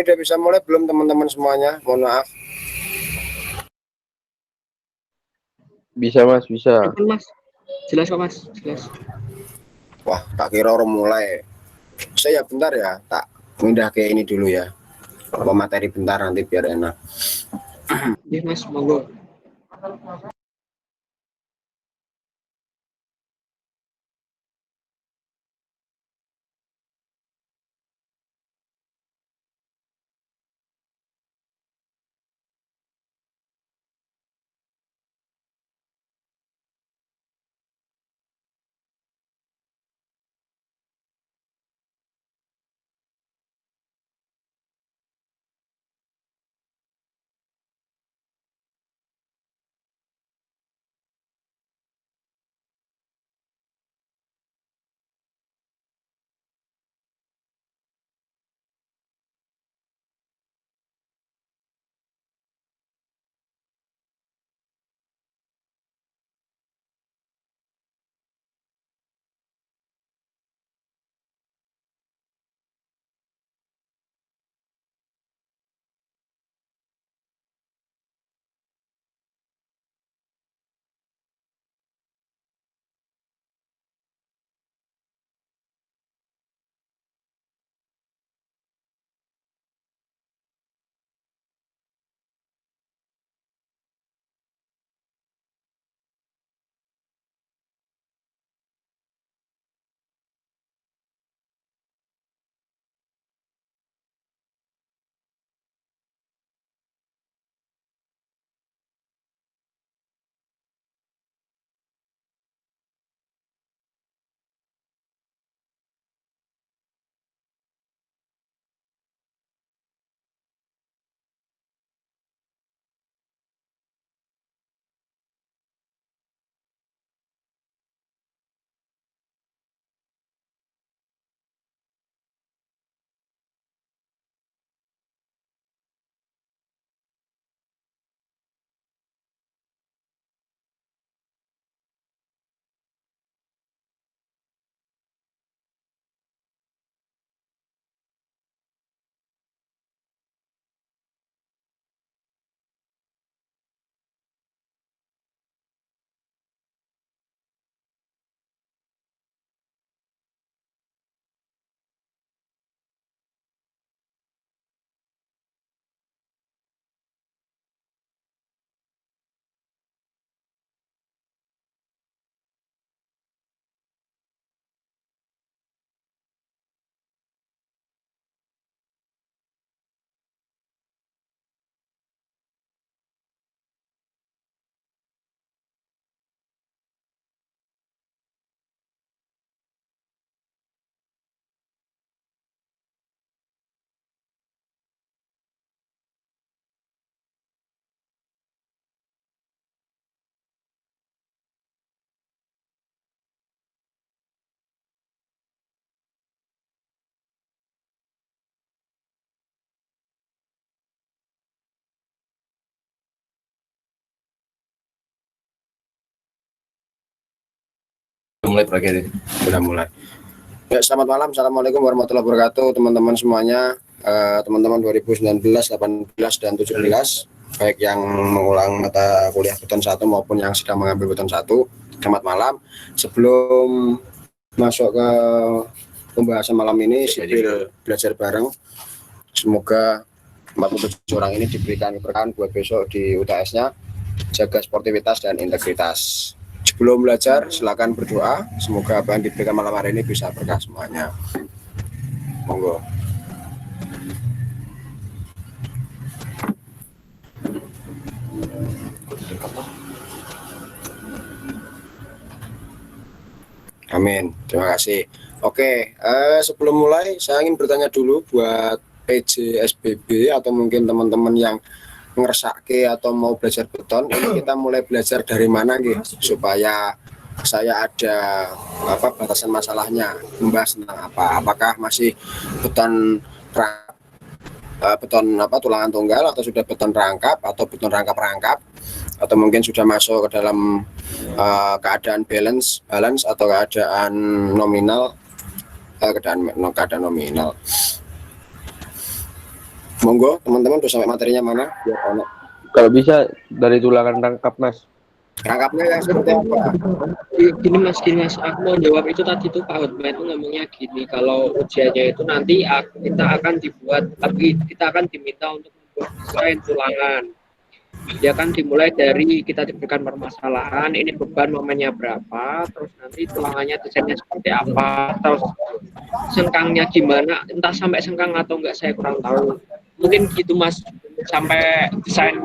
Ini udah bisa mulai belum teman-teman semuanya? Mohon maaf. Bisa Mas, bisa. Mas, jelas kok Mas, jelas. Wah, tak kira orang mulai. Saya bentar ya, tak pindah ke ini dulu ya. Apa materi bentar nanti biar enak. Iya Mas, monggo. Mulai proyek ini. Sudah mulai. Ya, selamat malam. Assalamualaikum warahmatullahi wabarakatuh, teman-teman semuanya. Teman-teman 2019, 18, dan 17, baik yang mengulang mata kuliah beton 1 maupun yang sedang mengambil beton 1. Selamat malam. Sebelum masuk ke pembahasan malam ini, sipil belajar bareng. Semoga 47 orang ini diberikan keberkahan buat besok di UTS-nya. Jaga sportivitas dan integritas. Sebelum belajar, silakan berdoa. Semoga apa yang diberikan malam hari ini bisa berkah semuanya. Monggo. Amin. Terima kasih. Oke, sebelum mulai, saya ingin bertanya dulu buat PJ SBB atau mungkin teman-teman yang ngeresake atau mau belajar beton. Ini kita mulai belajar dari mana gitu, supaya saya ada batasan masalahnya, membahas tentang apa, apakah masih beton tulangan tunggal, atau sudah beton rangkap, atau beton rangkap atau mungkin sudah masuk ke dalam keadaan balance atau keadaan nominal, keadaan nominal. Monggo teman-teman udah sampai materinya mana? Biar enak. Kalau bisa dari tulangan rangkap, Mas. Rangkapnya yang seperti apa? Gini mas, aku mau jawab itu tadi tuh Pak Hotma itu ngomongnya gini, kalau ujiannya itu nanti kita akan diminta untuk membuat desain tulangan. Ya kan dimulai dari kita diberikan permasalahan, ini beban momennya berapa, terus nanti tulangannya desainnya seperti apa, terus sengkangnya gimana, entah sampai sengkang atau enggak saya kurang tahu. Mungkin gitu mas, sampai desain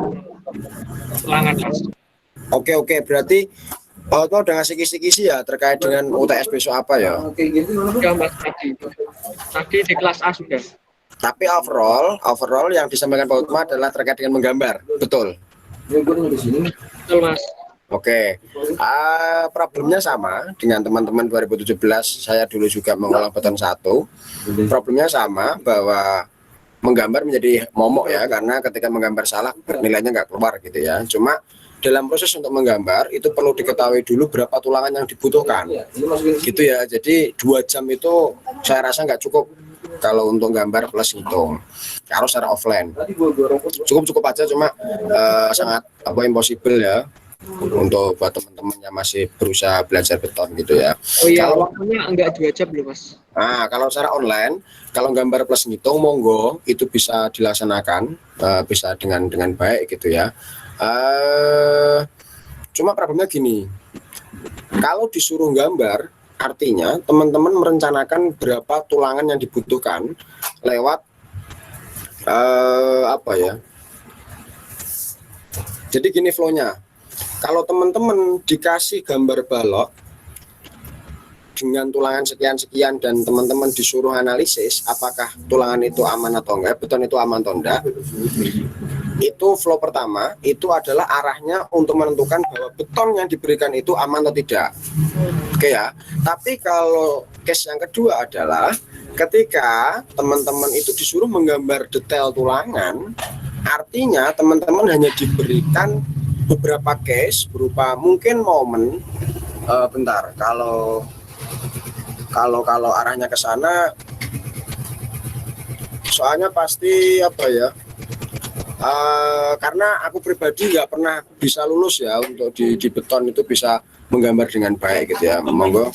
tulangan mas. Oke, berarti Pak Otto udah ngasih kisi-kisi ya terkait dengan UTS besok apa ya? Sudah mas tadi di kelas A sudah. Tapi overall yang disampaikan Pak Utma adalah terkait dengan menggambar, betul? Betul mas. Oke, problemnya sama dengan teman-teman 2017. Saya dulu juga mengolah beton 1. Problemnya sama bahwa menggambar menjadi momok ya, karena ketika menggambar salah nilainya nggak keluar gitu ya. Cuma dalam proses untuk menggambar itu perlu diketahui dulu berapa tulangan yang dibutuhkan gitu ya. Jadi 2 jam itu saya rasa nggak cukup kalau untuk gambar plus hitung, harus secara offline. Cukup aja, cuma sangat impossible ya untuk buat teman-teman yang masih berusaha belajar beton gitu ya. Oh iya, waktunya enggak 2 jam loh mas. Nah, kalau secara online, kalau gambar plus ngitung monggo itu bisa dilaksanakan, bisa dengan baik gitu ya. Cuma problemnya gini, kalau disuruh gambar, artinya teman-teman merencanakan berapa tulangan yang dibutuhkan lewat jadi gini flow-nya. Kalau teman-teman dikasih gambar balok dengan tulangan sekian-sekian dan teman-teman disuruh analisis apakah tulangan itu aman atau enggak, beton itu aman atau enggak, itu flow pertama itu adalah arahnya untuk menentukan bahwa beton yang diberikan itu aman atau tidak. Oke ya. Tapi kalau case yang kedua adalah ketika teman-teman itu disuruh menggambar detail tulangan, artinya teman-teman hanya diberikan beberapa case berupa mungkin momen kalau arahnya ke sana, soalnya pasti karena aku pribadi nggak pernah bisa lulus ya untuk di beton itu bisa menggambar dengan baik gitu ya, monggo.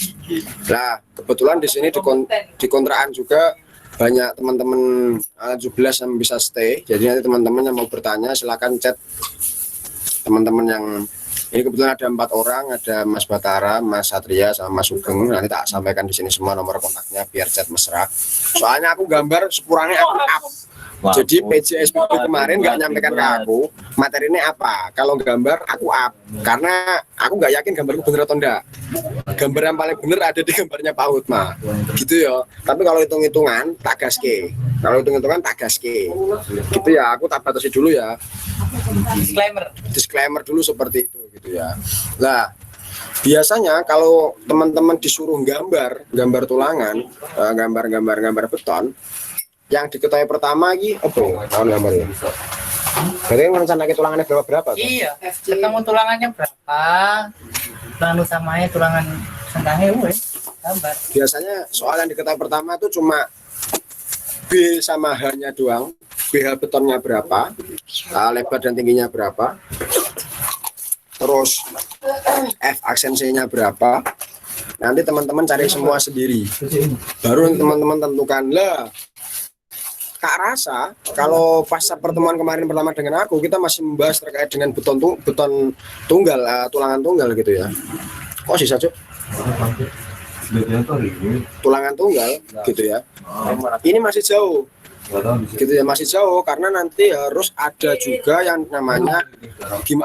Nah kebetulan di sini di kontrakan juga banyak teman-teman 17 yang bisa stay, jadi nanti teman-teman yang mau bertanya silakan chat teman-teman yang ini. Kebetulan ada 4 orang, ada Mas Batara, Mas Satria, sama Mas Sugeng. Nanti tak sampaikan di sini semua nomor kontaknya biar chat mesra. Soalnya aku gambar sepurangnya aku up. Jadi PJSPB kemarin nggak nyampaikan ke aku materinya apa. Kalau gambar aku up, karena aku nggak yakin gambarku bener atau enggak. Gambar yang paling bener ada di gambarnya Pak Utma, gitu ya. Tapi kalau hitung-hitungan tak gaske. Gitu ya. Aku tak batasi dulu ya. Disclaimer dulu seperti itu, gitu ya. Nah, biasanya kalau teman-teman disuruh gambar tulangan, gambar beton, yang diketahui pertama lagi tahun gambarnya. Berarti merencanakan tulangannya berapa? Iya, ketemu tulangannya berapa, tulangan utamanya, tulangan sengkangnya gambar. Biasanya soal yang diketahui pertama itu cuma B sama H-nya doang. BH betonnya berapa, lebar dan tingginya berapa, terus F aksensinya berapa. Nanti teman-teman cari semua sendiri, baru teman-teman tentukan. Lah Kak Rasa, kalau pas pertemuan kemarin pertama dengan aku, kita masih membahas terkait dengan beton tunggal, tulangan tunggal gitu ya. Kok sisa Cuk? Tulangan tunggal gitu ya. Ini masih jauh. Gitu ya, masih jauh karena nanti harus ada juga yang namanya di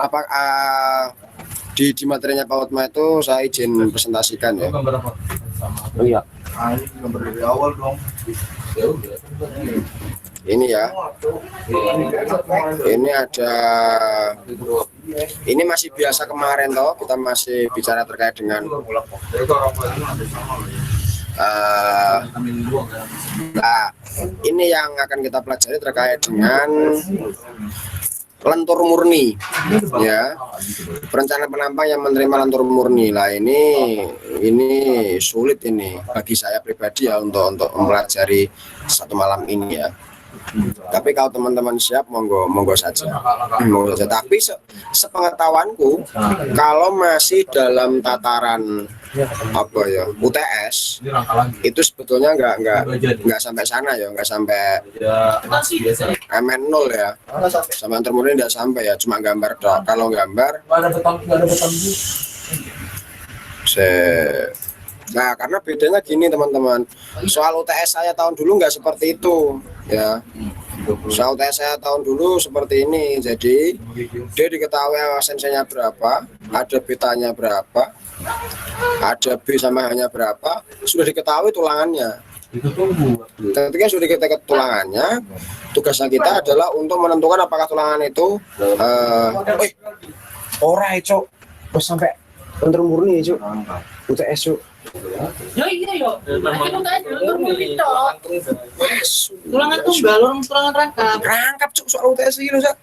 materinya Pak Utma itu saya izin presentasikan ya. Oh iya. Dari awal dong. Ini ya. Ini ada. Ini masih biasa kemarin toh, kita masih bicara terkait dengan ini yang akan kita pelajari terkait dengan lentur murni ya, perencanaan penampang yang menerima lentur murni. Lah ini sulit ini bagi saya pribadi ya untuk mempelajari satu malam ini ya. Tapi kalau teman-teman siap, monggo saja. Monggo saja. Tapi sepengetahuanku, kalau masih dalam tataran apa ya UTS, itu sebetulnya nggak sampai sana ya, nggak sampai MN 0 ya. Sama termurni nggak sampai ya, cuma gambar doang. Kalau gambar, nah karena bedanya gini teman-teman, soal UTS saya tahun dulu nggak seperti itu ya. Soal UTS saya tahun dulu seperti ini, jadi dia diketahui sensenya berapa, ada betanya berapa, ada B sama hanya berapa, sudah diketahui tulangannya. Ketika sudah kita tulangannya, tugasnya kita adalah untuk menentukan apakah tulangan itu ora cok, sampai bentar murni cok, UTS cok. Ya iya yo. Itu kan murni tok. Tulangan tunggal, tulangan rangkap. Rangkap cok soal UTS ini loh cok.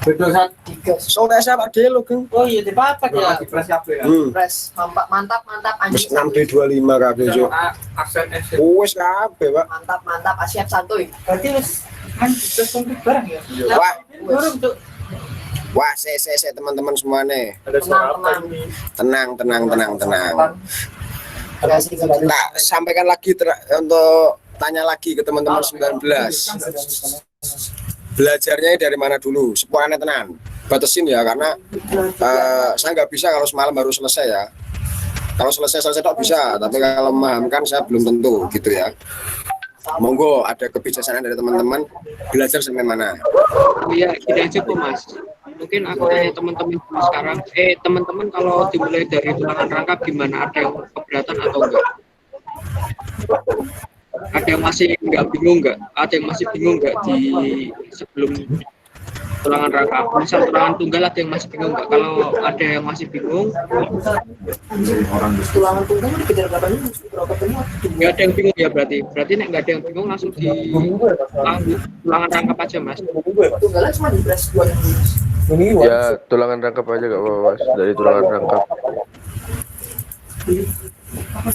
Beda 3. Soal UTS apa dia lo kan? Oh iya, di papat ya. Pres mantap Mas anjing. 6D25 kabeh cok. Wes kabeh pak. Mantap siap santuy. Berarti wis kan bisa komplit barang ya. Wah, Burung tuh. wah, teman-teman semua nih. Tenang. Tenang. Nah, sampaikan lagi untuk tanya lagi ke teman-teman 19. Belajarnya dari mana dulu? Sepuannya tenan. Batasin ya, karena saya nggak bisa kalau semalam baru selesai ya. Kalau selesai tok bisa, tapi kalau memahamkan saya belum tentu gitu ya. Monggo ada kebijaksanaan dari teman-teman, belajar sampai mana? Iya, gini aja kok Mas. Mungkin aku tanya teman-teman dulu sekarang. Teman-teman kalau dimulai dari tulangan rangkap gimana? Ada yang keberatan atau enggak? Ada yang masih nggak bingung nggak? Ada yang masih bingung nggak di sebelum tulangan rangkap? Misal tulangan tunggal ada yang masih bingung nggak? Kalau ada yang masih bingung, Tulangan tunggal dikejar kapan ini? nggak ada yang bingung ya berarti. Berarti nek nggak ada yang bingung langsung di tulangan rangkap aja Mas. Tunggalnya cuma di pres 2 yang Ya tulangan rangkap aja gak apa-apa Mas. Dari tulangan rangkap.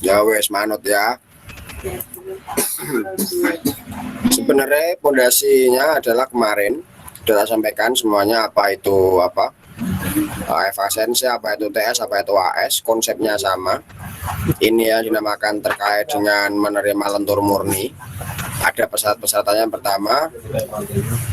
Ya wes manut ya. Sebenarnya pondasinya adalah kemarin sudah saya sampaikan semuanya, apa itu evasensi, apa itu TS, apa itu AS, konsepnya sama. Ini yang dinamakan terkait dengan menerima lentur murni. Ada persyaratannya yang pertama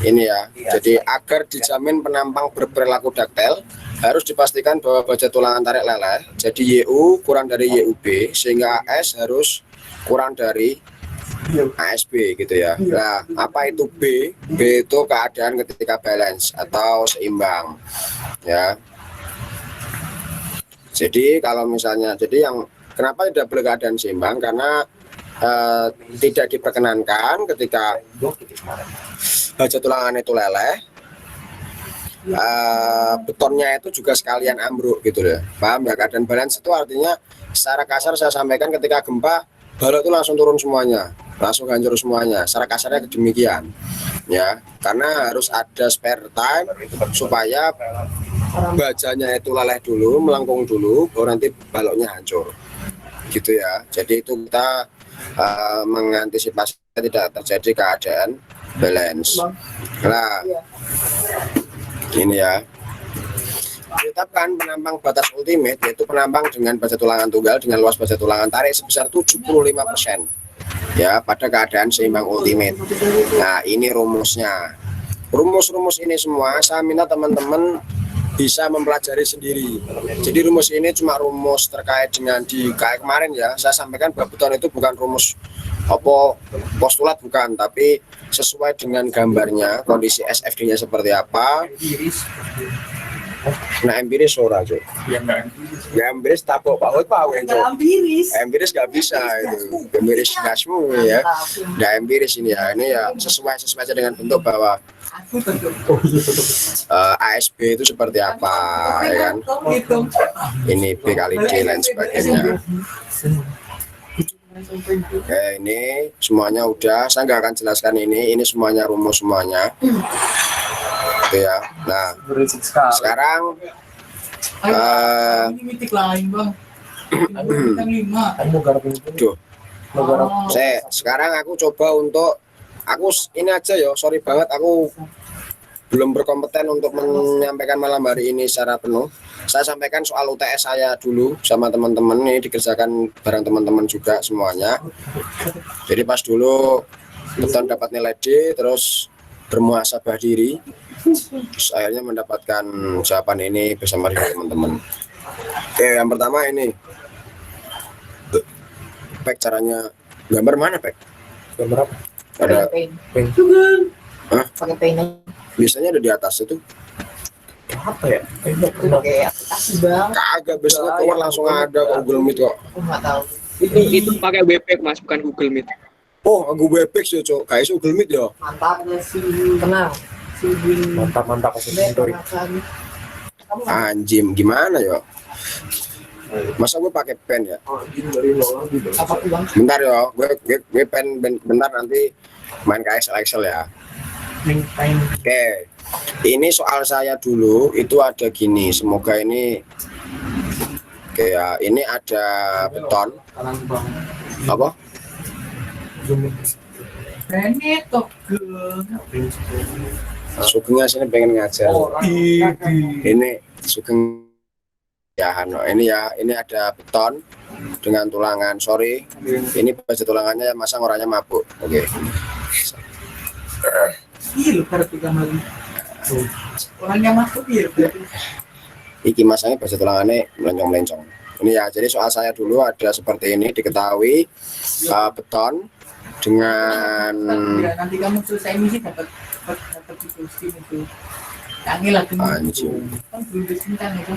ini ya. Jadi agar dijamin penampang berperilaku daktel, harus dipastikan bahwa baja tulangan tarik leleh. Jadi YU kurang dari YUB, sehingga AS harus kurang dari ASB gitu ya. Nah, apa itu B? B itu keadaan ketika balance atau seimbang ya. Jadi kalau misalnya, jadi yang kenapa tidak boleh keadaan seimbang, karena tidak diperkenankan ketika baja tulangan itu leleh, betonnya itu juga sekalian ambruk gitu ya. Paham ya? Keadaan balance itu artinya secara kasar saya sampaikan ketika gempa balok itu langsung turun semuanya, langsung hancur semuanya. Secara kasarnya demikian ya, karena harus ada spare time supaya bajanya itu leleh dulu, melengkung dulu, baru nanti baloknya hancur gitu ya. Jadi itu kita mengantisipasi tidak terjadi keadaan balance. Nah, ini ya, ditetapkan penampang batas ultimate, yaitu penampang dengan baja tulangan tunggal dengan luas baja tulangan tarik sebesar 75% ya pada keadaan seimbang ultimate. Nah, ini rumusnya. Rumus-rumus ini semua saya minta teman-teman bisa mempelajari sendiri. Jadi rumus ini cuma rumus terkait dengan kayak kemarin ya, saya sampaikan bahwa beton itu bukan rumus postulat, bukan, tapi sesuai dengan gambarnya, kondisi SFD-nya seperti apa. Nah, empiris ora, Cuk. Ya empiris tabok paut pawe, Cuk. Empiris nggak bisa itu. Empiris gasmu ya. Nah, empiris ini ya sesuai aja dengan bentuk bahwa ASB itu seperti apa ya kan. Ini B kali D lain sebagainya. Oke, ini semuanya udah, saya nggak akan jelaskan ini semuanya rumus semuanya. Gitu ya. Nah, sekarang sekarang aku coba untuk Ini aja ya, sorry banget aku belum berkompeten untuk menyampaikan malam hari ini secara penuh. Saya sampaikan soal UTS saya dulu sama teman-teman, ini dikerjakan bareng teman-teman juga semuanya. Jadi pas dulu beton dapat nilai D, terus bermuhasabah diri, terus akhirnya mendapatkan jawaban ini bersama dengan teman-teman. Oke, yang pertama ini Pek, caranya gambar mana Pek? Gambar apa? Ada paint. Hah? Pakai paint aja. Biasanya ada di atas itu. Apa ya? Pakai aplikasi bang. Kagak, biasanya keluar langsung ada kok Google Meet kok. Aku nggak tahu. Itu pakai Webex Mas, bukan Google Meet. Oh, aku Webex ya cok, guys Google Meet ya. Mantap sih. Tenang. Mantap kasih mentori. Kamu Anjim, gimana ya? Masa gue pakai pen ya? apa tuh bang? Bentar ya, gue pen bentar nanti main ke Excel ya. Oke, ini soal saya dulu itu ada gini, semoga ini oke ya, ini ada beton apa? Sugengnya sini pengen ngajar. Ini Sugeng ya Hano, ini ya, ini ada beton dengan tulangan. Sorry, ini baja tulangannya ya, masa orangnya mabuk. Oke. Orangnya masuk ya. Iki masanya baja tulangannya melencong-melencong. Ini ya, jadi soal saya dulu ada seperti ini, diketahui beton dengan Nanti kamu selesai misi dapat itu skin itu. Yang lagi anjing. kan belum disimpan itu.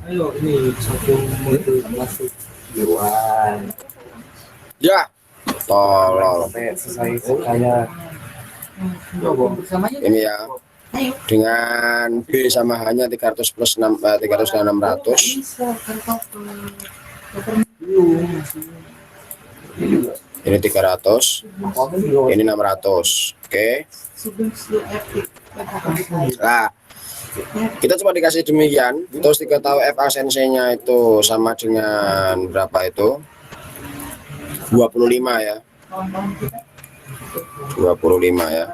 Ayo ini satu mulut masuk Iwan. Ya, tolol. Selesai saya. Bersamanya Ini ya, ayo. dengan B sama H-nya 300 plus 6, 300 dan 600. Ini 300, ini 600. Oke. Nah, kita coba dikasih demikian, terus diketahui F ASNC-nya itu sama dengan berapa itu? 25 ya. 25 ya.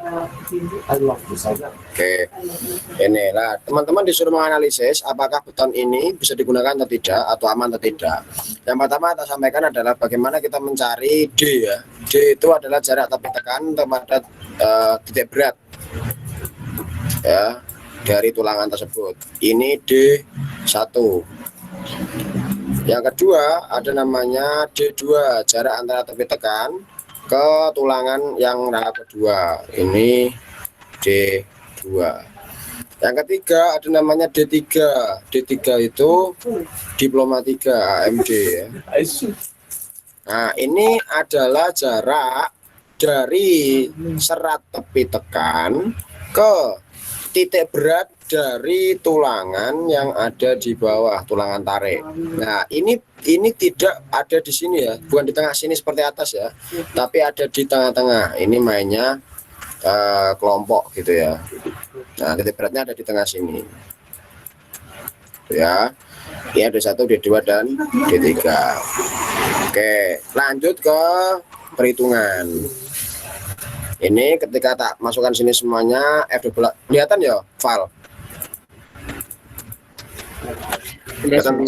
Oke. Ini lah, teman-teman disuruh menganalisis apakah beton ini bisa digunakan atau tidak, atau aman atau tidak. Yang pertama kita sampaikan adalah bagaimana kita mencari D ya. D itu adalah jarak tepi tekan kepada titik berat ya dari tulangan tersebut. Ini D1. Yang kedua ada namanya D2, jarak antara tepi tekan ke tulangan yang rangka kedua. Ini D2. Yang ketiga ada namanya D3. D3 itu diploma 3 AMD ya. Nah, ini adalah jarak dari serat tepi tekan ke titik berat dari tulangan yang ada di bawah tulangan tarik. Nah, ini tidak ada di sini ya, bukan di tengah sini seperti atas ya, tapi ada di tengah-tengah. Ini mainnya kelompok gitu ya. Nah, titik beratnya ada di tengah sini. Ya. Ini ada 1, D2 dan D3. Oke, lanjut ke perhitungan. Ini ketika tak masukkan sini semuanya F12, kelihatan ya file. Kelihatan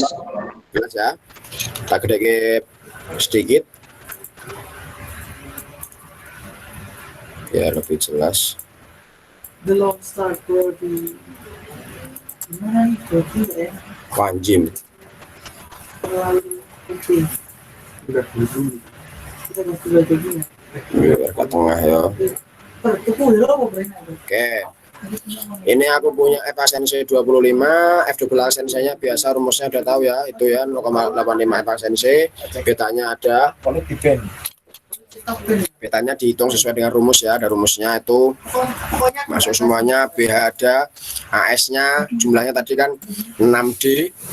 jelas ya. Tak gede sedikit ya lebih jelas. The long start body. Gimana nih body ya? Wanjim. Terlalu penting. Udah dulu. Kita masih belajar gini. Ke tengah ya. Oke. Ini aku punya F ASNC 25, F12 ASNC-nya biasa rumusnya udah tahu ya, itu ya 0,85 F ASNC. Betanya ada. Betanya dihitung sesuai dengan rumus ya, ada rumusnya itu masuk semuanya. BH ada, AS-nya jumlahnya tadi kan 6D,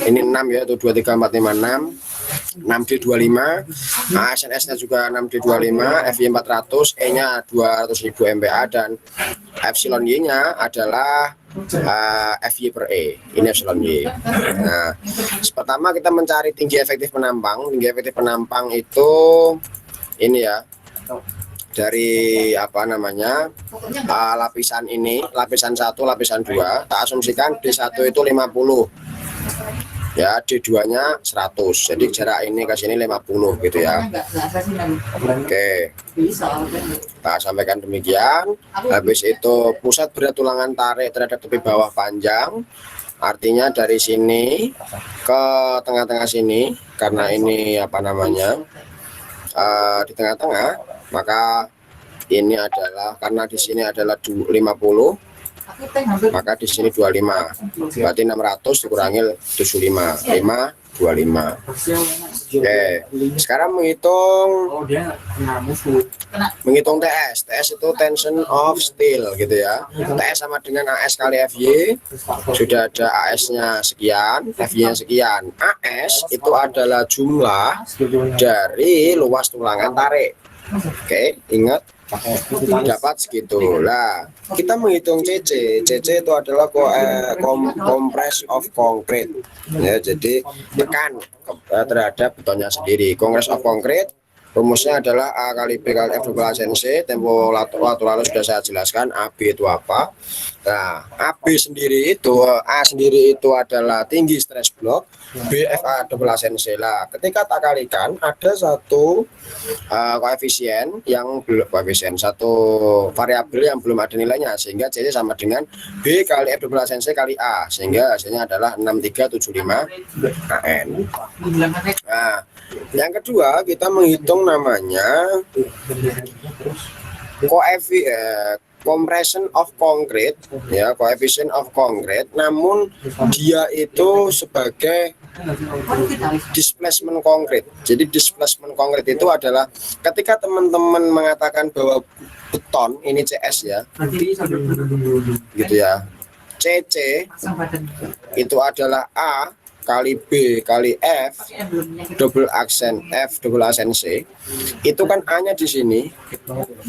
ini 6 ya, itu 2, 3, 4, 5, 6. 6D25, ASNS-nya juga 6D25, FY 400, E-nya 200.000 MPa, dan Epsilon Y-nya adalah FY per E. Ini Epsilon Y. Nah, pertama kita mencari tinggi efektif penampang. Tinggi efektif penampang itu ini ya, dari apa namanya lapisan ini, lapisan 1, lapisan 2, tak asumsikan D1 itu 50 ya, D2-nya 100, jadi jarak ini ke sini 50 gitu ya. Oke, tak sampaikan demikian. Habis itu pusat berat tulangan tarik terhadap tepi bawah panjang, artinya dari sini ke tengah-tengah sini, karena ini apa namanya di tengah-tengah, maka ini adalah, karena di sini adalah 50, maka di sini 25, berarti 600 dikurangi 75, 525. Oke, sekarang menghitung TS. TS itu tension of steel gitu ya. TS sama dengan AS kali FY, sudah ada AS-nya sekian, FY-nya sekian. AS itu adalah jumlah dari luas tulangan tarik. Oke, ingat, dapat segitu. Lah, kita menghitung CC. CC itu adalah compress of concrete. Ya, jadi tekan terhadap betonnya sendiri. Compress of concrete rumusnya adalah A kali B kali F double ASNC. Tempo waktu lalu sudah saya jelaskan AB itu apa. Nah, AB sendiri itu, A sendiri itu adalah tinggi stress block, BFA double ASNC. Lah, ketika tak kalikan ada satu koefisien yang belum, satu variabel yang belum ada nilainya, sehingga CC sama dengan B kali F double ASNC kali A, sehingga hasilnya adalah 6375 AN. Nah, yang kedua kita menghitung namanya compression of concrete ya, coefficient of concrete, namun dia itu sebagai displacement concrete. Jadi displacement concrete itu adalah ketika teman-teman mengatakan bahwa beton ini CS ya, gitu ya, CC itu adalah A kali B kali F double aksen F double aksen C, itu kan A-nya di sini,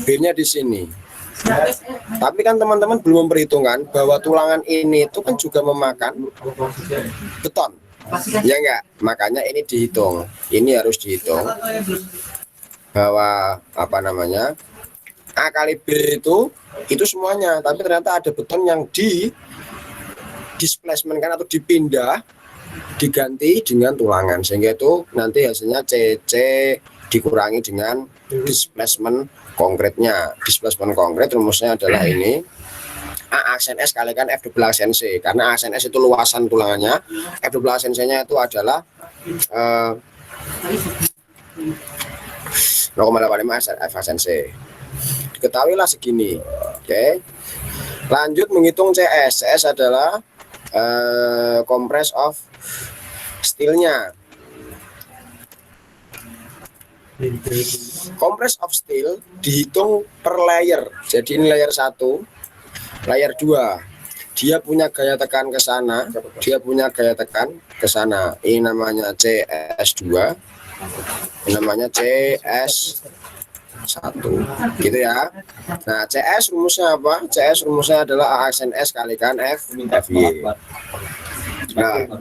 B-nya di sini. Tapi kan teman-teman belum memperhitungkan bahwa tulangan ini itu kan juga memakan beton, ya enggak? Makanya ini dihitung, ini harus dihitung bahwa apa namanya A kali B itu semuanya, tapi ternyata ada beton yang di displacement kan, atau dipindah, diganti dengan tulangan, sehingga itu nanti hasilnya CC dikurangi dengan displacement konkretnya. Displacement konkret rumusnya adalah ini, A aksen S kalikan F double aksen C, karena aksen S itu luasan tulangannya, F double aksen C nya itu adalah 0,85 F aksen C. Diketahuilah segini. Oke, lanjut menghitung CS. CS adalah compress of steel-nya. Compress of steel dihitung per layer. Jadi ini layer 1, layer 2. Dia punya gaya tekan ke sana, dia punya gaya tekan ke sana. Ini namanya CS2. Ini namanya CS1. Gitu ya. Nah, CS rumusnya apa? CS rumusnya adalah A aksen S kalikan F FY. Nah,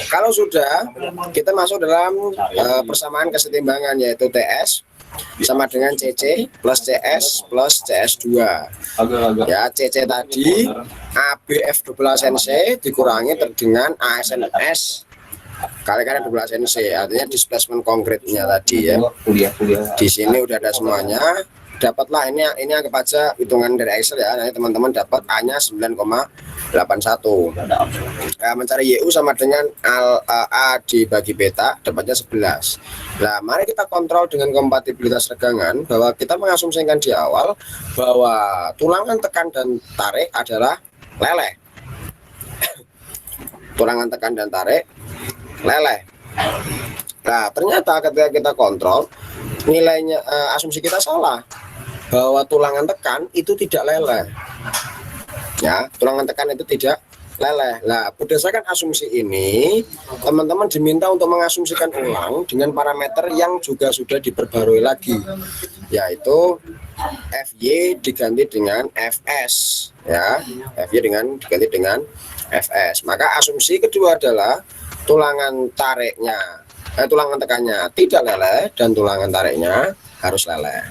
kalau sudah, kita masuk dalam persamaan kesetimbangan, yaitu TS sama dengan CC plus CS plus CS2. Ya, CC tadi ABF double ASNC dikurangi dengan ASNS kalikan double ASNC, artinya displacement konkretnya tadi ya. Di sini udah ada semuanya. Dapatlah ini anggap aja hitungan dari Excel ya. Nanti teman-teman dapat A-nya 9,81. Nah, mencari YU sama dengan A dibagi beta, dapatnya 11. Nah, mari kita kontrol dengan kompatibilitas regangan, bahwa kita mengasumsikan di awal bahwa tulangan tekan dan tarik adalah leleh. Tulangan tekan dan tarik leleh. Nah, ternyata ketika kita kontrol, nilainya asumsi kita salah, bahwa tulangan tekan itu tidak leleh. Ya, tulangan tekan itu tidak leleh. Nah, berdasarkan asumsi ini, teman-teman diminta untuk mengasumsikan ulang dengan parameter yang juga sudah diperbarui lagi, yaitu FY diganti dengan FS, ya, FY diganti dengan FS. Maka asumsi kedua adalah tulangan tariknya tulangan tekannya tidak leleh dan tulangan tariknya harus leleh.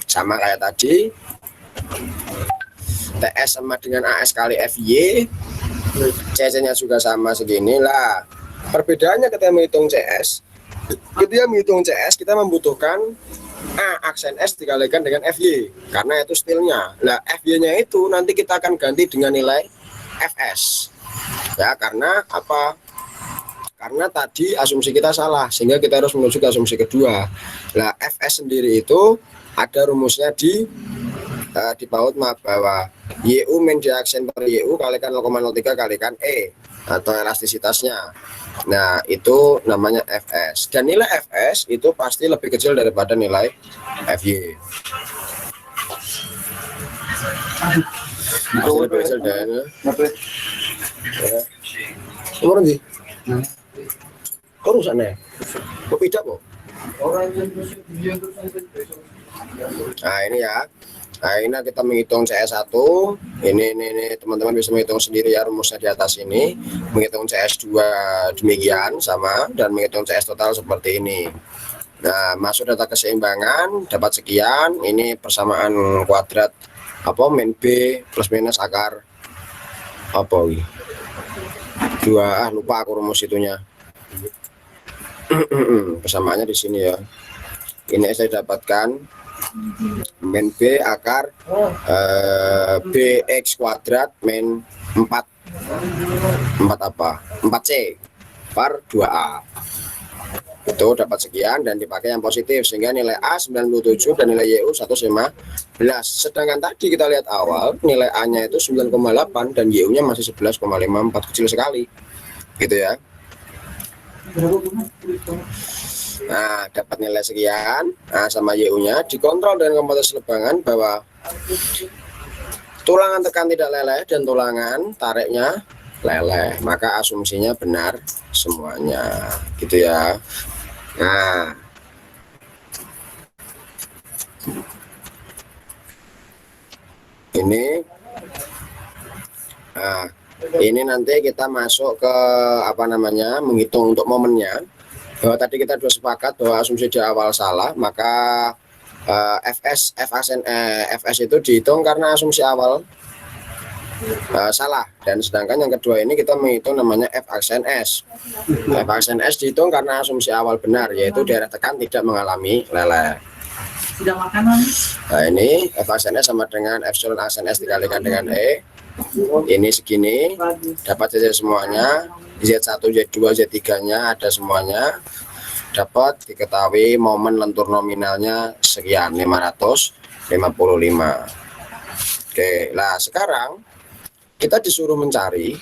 Sama kayak tadi, TS sama dengan AS kali FY, CC-nya juga sama segini lah. Perbedaannya ketika menghitung CS, ketika menghitung CS kita membutuhkan A aksen S dikalikan dengan FY karena itu stilnya. Nah, FY-nya itu nanti kita akan ganti dengan nilai FS. Ya, karena apa? Karena tadi asumsi kita salah, sehingga kita harus menuju ke asumsi kedua. Nah, FS sendiri itu ada rumusnya di paut map bahwa YU min di aksen per YU kalikan 0,03 kalikan E atau elastisitasnya. Nah, itu namanya FS. Dan nilai FS itu pasti lebih kecil daripada nilai FY. Pasti lebih kecil dari nomor nanti. Kok rusak nih? Kok tidak kok? Nah ini ya. Nah ini kita menghitung CS1. Ini teman-teman bisa menghitung sendiri ya rumusnya di atas ini. Menghitung CS2 demikian sama dan menghitung CS total seperti ini. Nah masuk data keseimbangan dapat sekian. Ini persamaan kuadrat apa min B plus minus akar apa ini? 2 lupa aku rumus itunya. Persamaannya di sini ya. Ini saya dapatkan min B akar BX kuadrat min 4 apa? 4C per 2A. Itu dapat sekian dan dipakai yang positif sehingga nilai A 97 dan nilai YU 115. Sedangkan tadi kita lihat awal nilai A-nya itu 9,8 dan YU-nya masih 11,54, kecil sekali. Gitu ya. Nah, dapat nilai sekian, nah, sama YU-nya dikontrol dengan komputer selebangan bahwa tulangan tekan tidak leleh dan tulangan tariknya leleh, maka asumsinya benar semuanya, gitu ya. Nah, ini nanti kita masuk ke apa namanya menghitung untuk momennya. Bahwa tadi kita sudah sepakat bahwa asumsi di awal salah, maka FS itu dihitung karena asumsi awal salah. Dan sedangkan yang kedua ini kita menghitung namanya F aksen S. F aksen S dihitung karena asumsi awal benar, yaitu daerah tekan tidak mengalami leleh. Nah ini F aksen S sama dengan epsilon aksen S dikalikan dengan E. Ini segini, dapat saja semuanya. Z1, Z2, Z3-nya ada semuanya. Dapat diketahui momen lentur nominalnya sekian 555. Oke, nah sekarang kita disuruh mencari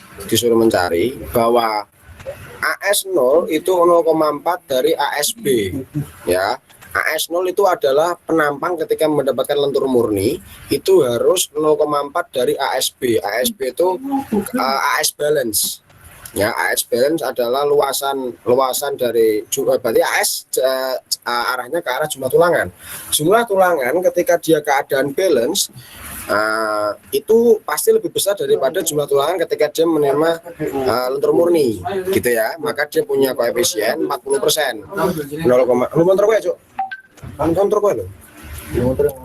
bahwa AS0 itu 0,4 dari ASB ya. AS0 itu adalah penampang ketika mendapatkan lentur murni itu harus 0,4 dari ASB. ASB itu AS balance. Ya, AS balance adalah luasan dari berarti AS arahnya ke arah jumlah tulangan. Jumlah tulangan ketika dia keadaan balance itu pasti lebih besar daripada jumlah tulangan ketika dia menerima lentur murni, gitu ya. Maka dia punya koefisien 40%. 0, lu motor gue, Cuk. Kan kontrol gue loh.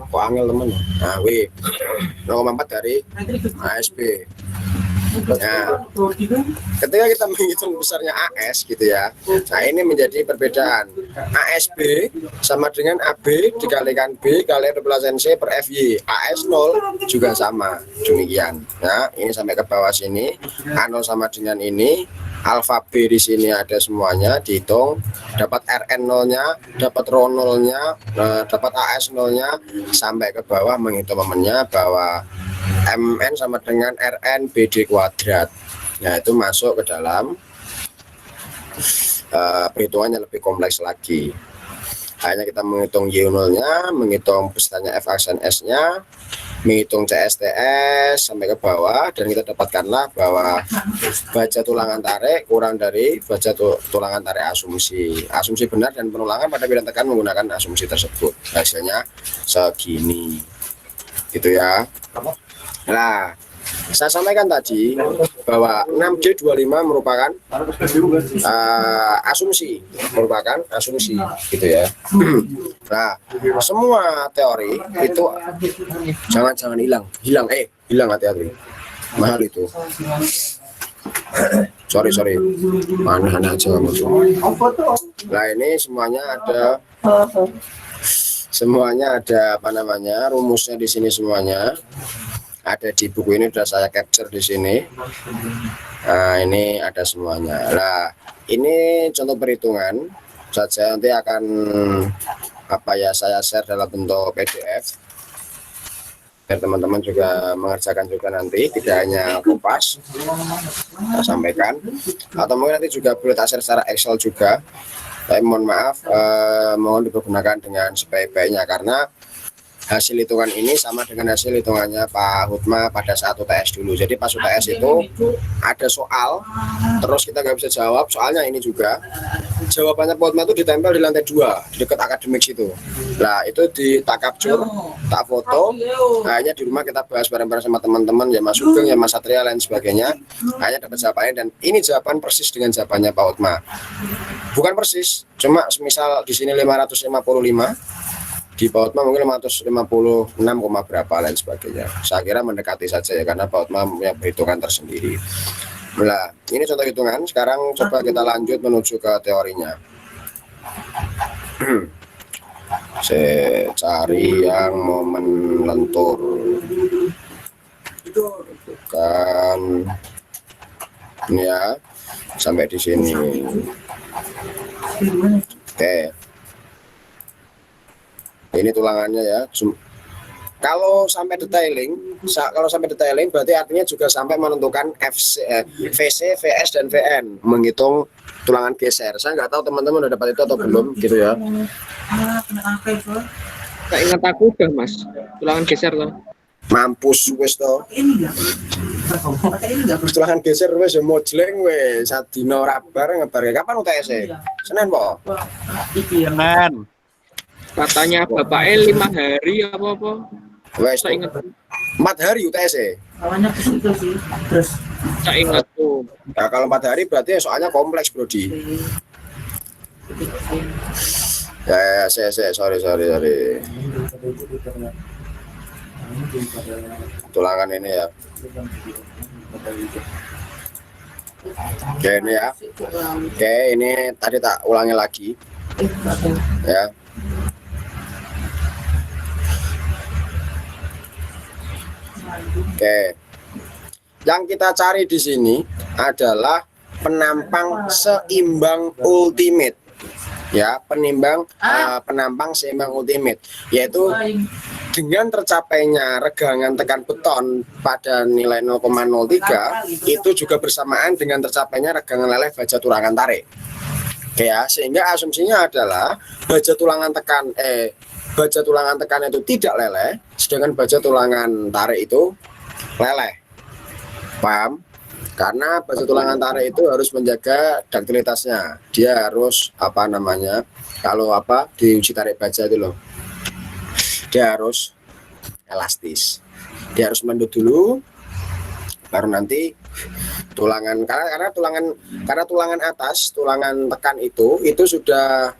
Kok angel temen. Nah, wih. 0,4 dari ASB. Nah, ketika kita menghitung besarnya AS gitu ya. Nah, ini menjadi perbedaan. ASB sama dengan AB dikalikan B kali R+N C per FY. AS0 juga sama. Demikian. Nah, ini sampai ke bawah sini. A0 sama dengan ini. Alfa B di sini ada semuanya dihitung, dapat RN0-nya, dapat RO0-nya, dapat AS0-nya sampai ke bawah menghitung momennya bahwa MN sama dengan RN BD kuadrat. Nah, itu masuk ke dalam perhitungannya lebih kompleks lagi. Hanya kita menghitung Y0-nya, menghitung besarnya F aksen S-nya, menghitung CSTS sampai ke bawah, dan kita dapatkanlah bahwa baja tulangan tarik kurang dari baja tulangan tarik asumsi. Asumsi benar dan penulangan pada bidang tekan menggunakan asumsi tersebut. Hasilnya segini. Gitu ya. Nah, Saya sampaikan tadi bahwa 6D25 merupakan asumsi gitu ya. Nah, semua teori itu jangan hilang hati-hati. Mahal itu. Sorry, aneh-aneh aja kamu. Nah, ini semuanya ada apa namanya, rumusnya di sini semuanya. Ada di buku ini, sudah saya capture di sini. Nah, ini ada semuanya. Nah, ini contoh perhitungan saja, nanti akan saya share dalam bentuk PDF biar teman-teman juga mengerjakan juga nanti, tidak hanya kupas saya sampaikan, atau mungkin nanti juga boleh share secara Excel juga. Tapi mohon maaf, mohon dipergunakan dengan sebaik-baiknya karena hasil hitungan ini sama dengan hasil hitungannya Pak Hutma pada saat UTS dulu. Jadi pas UTS itu ada soal, terus kita nggak bisa jawab, soalnya ini juga jawabannya Pak Hutma itu ditempel di lantai 2 di dekat akademik situ. Nah, itu tak capture, tak foto. Hanya di rumah kita bahas bareng-bareng sama teman-teman, ya Mas Sugeng, ya Mas Satria, lain sebagainya. Hanya dapat jawabannya, dan ini jawaban persis dengan jawabannya Pak Hutma. Bukan persis, cuma misal di sini 555, di Pak Hutma mungkin 556, berapa lain sebagainya. Saya kira mendekati saja ya, karena Pak Hutma punya perhitungan tersendiri. Nah, ini contoh hitungan. Sekarang coba kita lanjut menuju ke teorinya. Saya cari yang momen lentur. Bukan ini ya, sampai di sini. Oke. Ini tulangannya ya. Kalau sampai detailing berarti artinya juga sampai menentukan VC, VS dan VN, menghitung tulangan geser. Saya nggak tahu teman-teman udah dapat itu atau belum gitu ya. Tak ingat aku udah Mas, tulangan geser loh. Mampus wis to. Tulangan geser wis ya mojleng wis sadina ora bar ngebar. Kapan UTS -e? Senin po? Senin. Katanya Bapak 5 hari apa-apa. Wes Saya ingat 4 hari UTS -e. Awalnya ke situ sih. Terus saya ingat tuh. Nah, kalau 4 hari berarti soalnya kompleks, Brodi. Sorry. Tulangan ini ya. Oke, ini ya. Oke, ini tadi tak ulangi lagi. Ya. Oke. Yang kita cari di sini adalah penampang seimbang ultimate. Ya, penampang seimbang ultimate, yaitu dengan tercapainya regangan tekan beton pada nilai 0,03 itu juga bersamaan dengan tercapainya regangan leleh baja tulangan tarik. Oke ya, sehingga asumsinya adalah baja tulangan tekan itu tidak leleh, sedangkan baja tulangan tarik itu leleh. Paham? Karena baja tulangan tarik itu harus menjaga daktilitasnya. Dia harus kalau diuji tarik baja itu loh, dia harus elastis. Dia harus mendut dulu, baru nanti tulangan, karena tulangan atas, tulangan tekan itu sudah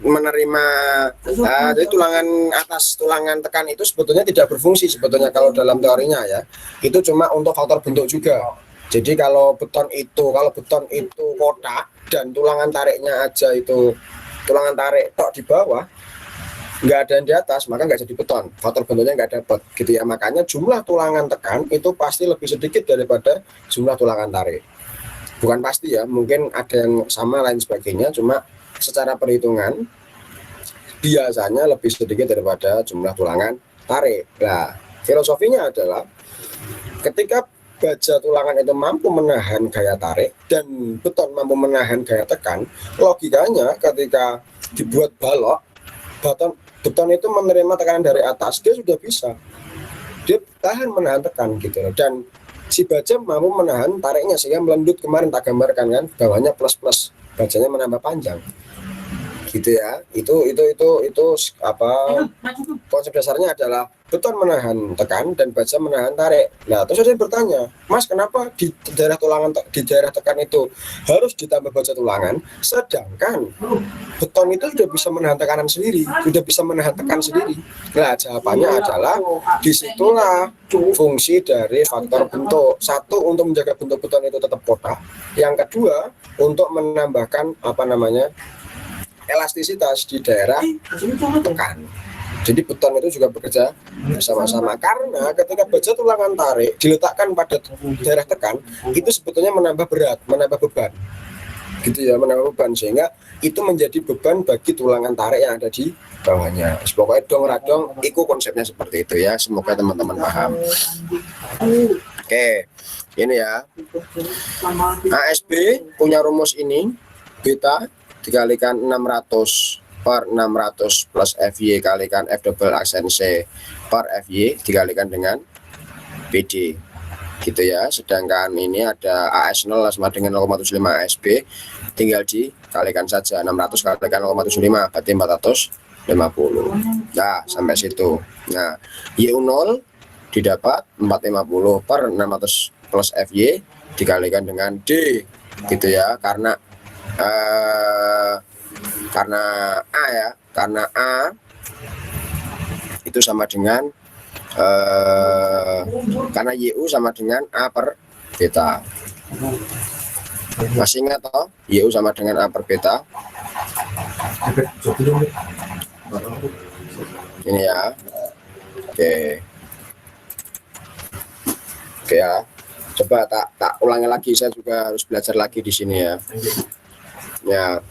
menerima, jadi tulangan atas, tulangan tekan itu sebetulnya tidak berfungsi sebetulnya kalau dalam teorinya ya. Itu cuma untuk faktor bentuk juga. Jadi kalau beton itu kotak dan tulangan tariknya aja itu tulangan tarik tok di bawah, nggak ada yang di atas, maka nggak jadi beton, faktor bentuknya nggak dapat gitu ya. Makanya jumlah tulangan tekan itu pasti lebih sedikit daripada jumlah tulangan tarik. Bukan pasti ya, mungkin ada yang sama lain sebagainya, cuma secara perhitungan biasanya lebih sedikit daripada jumlah tulangan tarik. Nah, filosofinya adalah ketika baja tulangan itu mampu menahan gaya tarik dan beton mampu menahan gaya tekan, logikanya ketika dibuat balok, beton itu menerima tekanan dari atas, dia sudah bisa, dia tahan menahan tekan gitu. Dan si baja mampu menahan tariknya sehingga melendut, kemarin tak gambarkan kan, bawahnya plus, bajanya menambah panjang gitu ya. Itu konsep dasarnya adalah beton menahan tekan dan baja menahan tarik. Nah, terus saya bertanya, Mas, kenapa di daerah di daerah tekan itu harus ditambah baja tulangan, sedangkan beton itu sudah bisa menahan tekanan sendiri, sudah bisa menahan tekan sendiri. Nah, jawabannya adalah disitulah fungsi dari faktor bentuk. Satu, untuk menjaga bentuk beton itu tetap kotak. Yang kedua, untuk menambahkan elastisitas di daerah tekan. Jadi beton itu juga bekerja bersama-sama, karena ketika baja tulangan tarik diletakkan pada daerah tekan, itu sebetulnya menambah berat, menambah beban, gitu ya, menambah beban, sehingga itu menjadi beban bagi tulangan tarik yang ada di bawahnya. Pokoknya dong radong, itu konsepnya seperti itu ya. Semoga teman-teman paham. Oke, ini ya. ASB punya rumus ini, beta dikalikan 600 per 600 plus FY kalikan F double aksen C per FY dikalikan dengan BD, gitu ya. Sedangkan ini ada AS0 sama dengan 0,75 ASB, tinggal dikalikan saja, 600 kalikan 0,75 berarti 450. Nah, sampai situ. Nah, YU0 didapat 450 per 600 plus FY dikalikan dengan D, gitu ya. Karena A ya, karena A itu sama dengan karena YU sama dengan A per beta. Masih ingat toh? YU sama dengan A per beta. Ini ya. Oke ya. Coba tak ulangi lagi, saya juga harus belajar lagi di sini ya. Ya.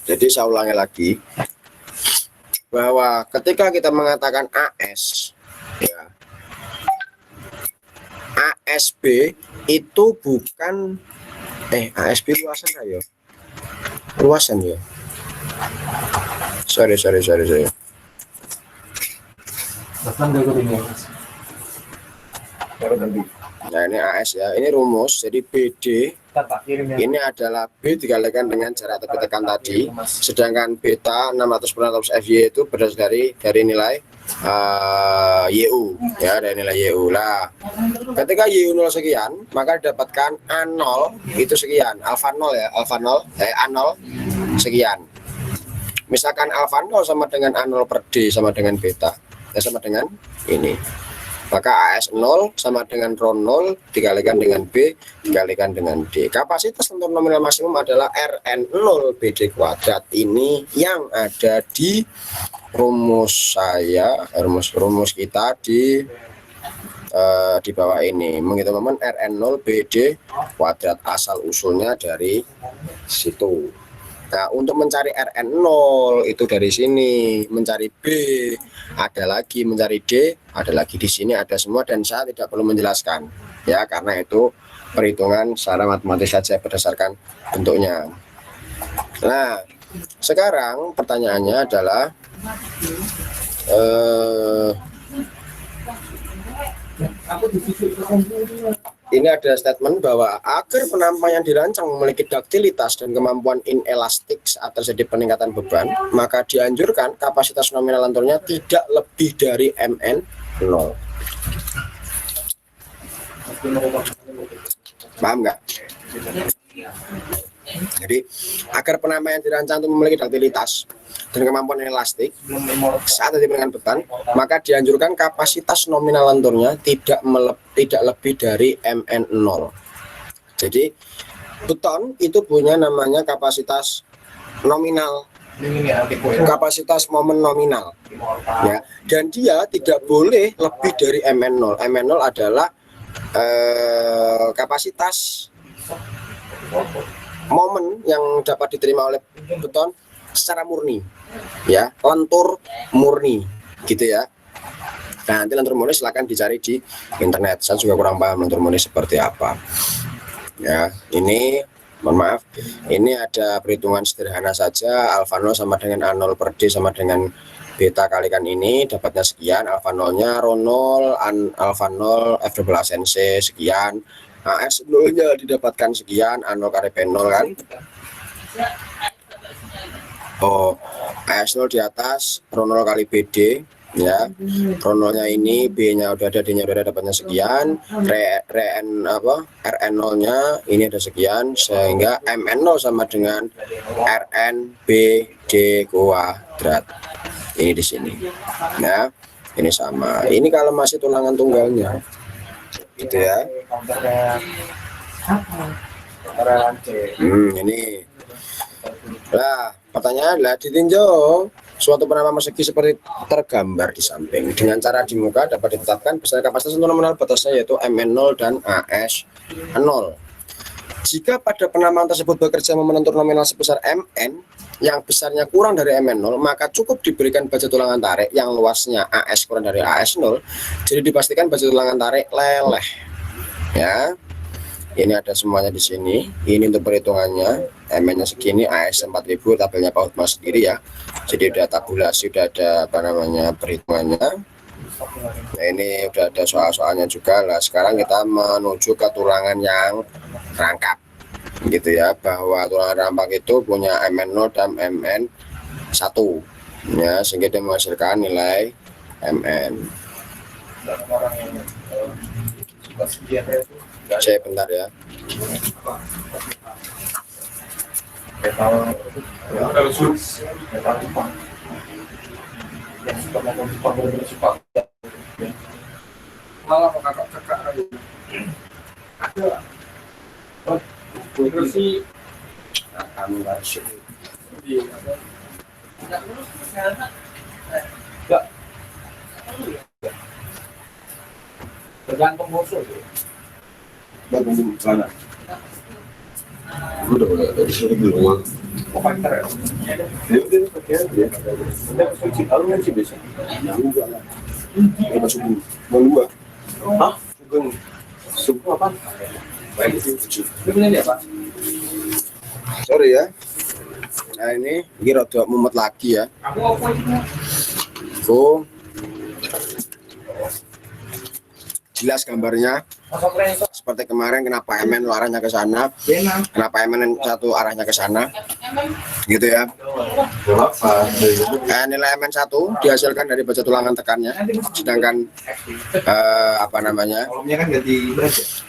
Jadi saya ulangi lagi bahwa ketika kita mengatakan AS ya, ASB itu bukan ASB luasan ya. Luasan ya. Sorry. Nah, ini AS ya, ini rumus. Jadi BD ini adalah B dikalikan dengan jarak tepi tekan tadi, sedangkan beta 600 per 600 FY itu berdasar dari nilai YU ya, dari nilai YU lah. Ketika YU 0 sekian, maka didapatkan A0 itu sekian, alfa 0 ya, A0 sekian. Misalkan alfa 0 sama dengan A0 per D sama dengan beta, sama dengan ini. Maka AS0 sama dengan Rho 0 dikalikan dengan B dikalikan dengan D. Kapasitas lentur nominal maksimum adalah Rn0 BD kuadrat. Ini yang ada di rumus rumus kita di bawah ini. Menghitung momen Rn0 BD kuadrat, asal usulnya dari situ. Nah, untuk mencari Rn0 itu dari sini, mencari B ada lagi, mencari D ada lagi, di sini ada semua dan saya tidak perlu menjelaskan ya, karena itu perhitungan secara matematis saja berdasarkan bentuknya. Nah, sekarang pertanyaannya adalah ini ada statement bahwa agar penampang yang dirancang memiliki duktilitas dan kemampuan inelastik saat terjadi peningkatan beban, maka dianjurkan kapasitas nominal lenturnya tidak lebih dari Mn0. Paham nggak? Jadi agar penampang yang dirancang itu memiliki duktilitas dan kemampuan elastik saat terjadi peningkatan beban, maka dianjurkan kapasitas nominal lenturnya tidak lebih dari Mn0. Jadi beton itu punya namanya kapasitas nominal, kapasitas momen nominal ya, dan dia tidak boleh lebih dari Mn0. Mn0 adalah kapasitas momen yang dapat diterima oleh beton secara murni ya, lentur murni gitu ya. Nah, nanti lentur murni silahkan dicari di internet, saya juga kurang paham lentur murni seperti apa ya. Ini mohon maaf, ini ada perhitungan sederhana saja. Alfa 0 sama dengan A0 per D sama dengan beta kalikan ini, dapatnya sekian. Alfa 0 nya Rho 0, alfa 0 F double aksen C sekian, AS 0 nya didapatkan sekian, A0 kali P0 kan. Oh, AS0 di atas, Rho 0 kali BD ya. Kronolnya ini, B-nya udah ada, D-nya udah ada, dapatnya sekian, Rn0-nya ini ada sekian, sehingga Mn0 sama dengan Rn BD kuadrat. Ini di sini. Nah, ini sama. Ini kalau masih tulangan tunggalnya. Gitu ya. Ini. Nah, pertanyaan adalah ditinjau suatu penama persegi seperti tergambar di samping. Dengan cara di muka dapat ditetapkan besar kapasitas untuk nominal batasnya yaitu Mn0 dan AS0. Jika pada penamaan tersebut bekerja membentuk nominal sebesar Mn yang besarnya kurang dari Mn0, maka cukup diberikan baja tulangan tarik yang luasnya AS kurang dari AS0. Jadi dipastikan baja tulangan tarik leleh. Ya. Ini ada semuanya di sini. Ini untuk perhitungannya. Mn-nya segini, AS 4000, tabelnya Pak Hotma sendiri ya. Jadi udah tabulasi, udah ada perhitungannya. Nah, ini udah ada soal-soalnya juga. Lah sekarang kita menuju ke tulangan yang rangkap. Gitu ya, bahwa tulangan rangkap itu punya Mn0 dan Mn1. Ya, sehingga dia menghasilkan nilai Mn. Saya bentar ya. Tergantung musuh. Sana. Udah disuruh di rumah. Enggak lah. Apa subuh? Mau dua. Hah? Sugeng. Subuh apa? Baik itu. Sorry ya. Nah ini rada mumet lagi ya. Tuh. Jelas gambarnya seperti kemarin, kenapa Mn arahnya ke sana, kenapa Mn satu arahnya ke sana, gitu ya. Nilai Mn1 dihasilkan dari baja tulangan tekannya, sedangkan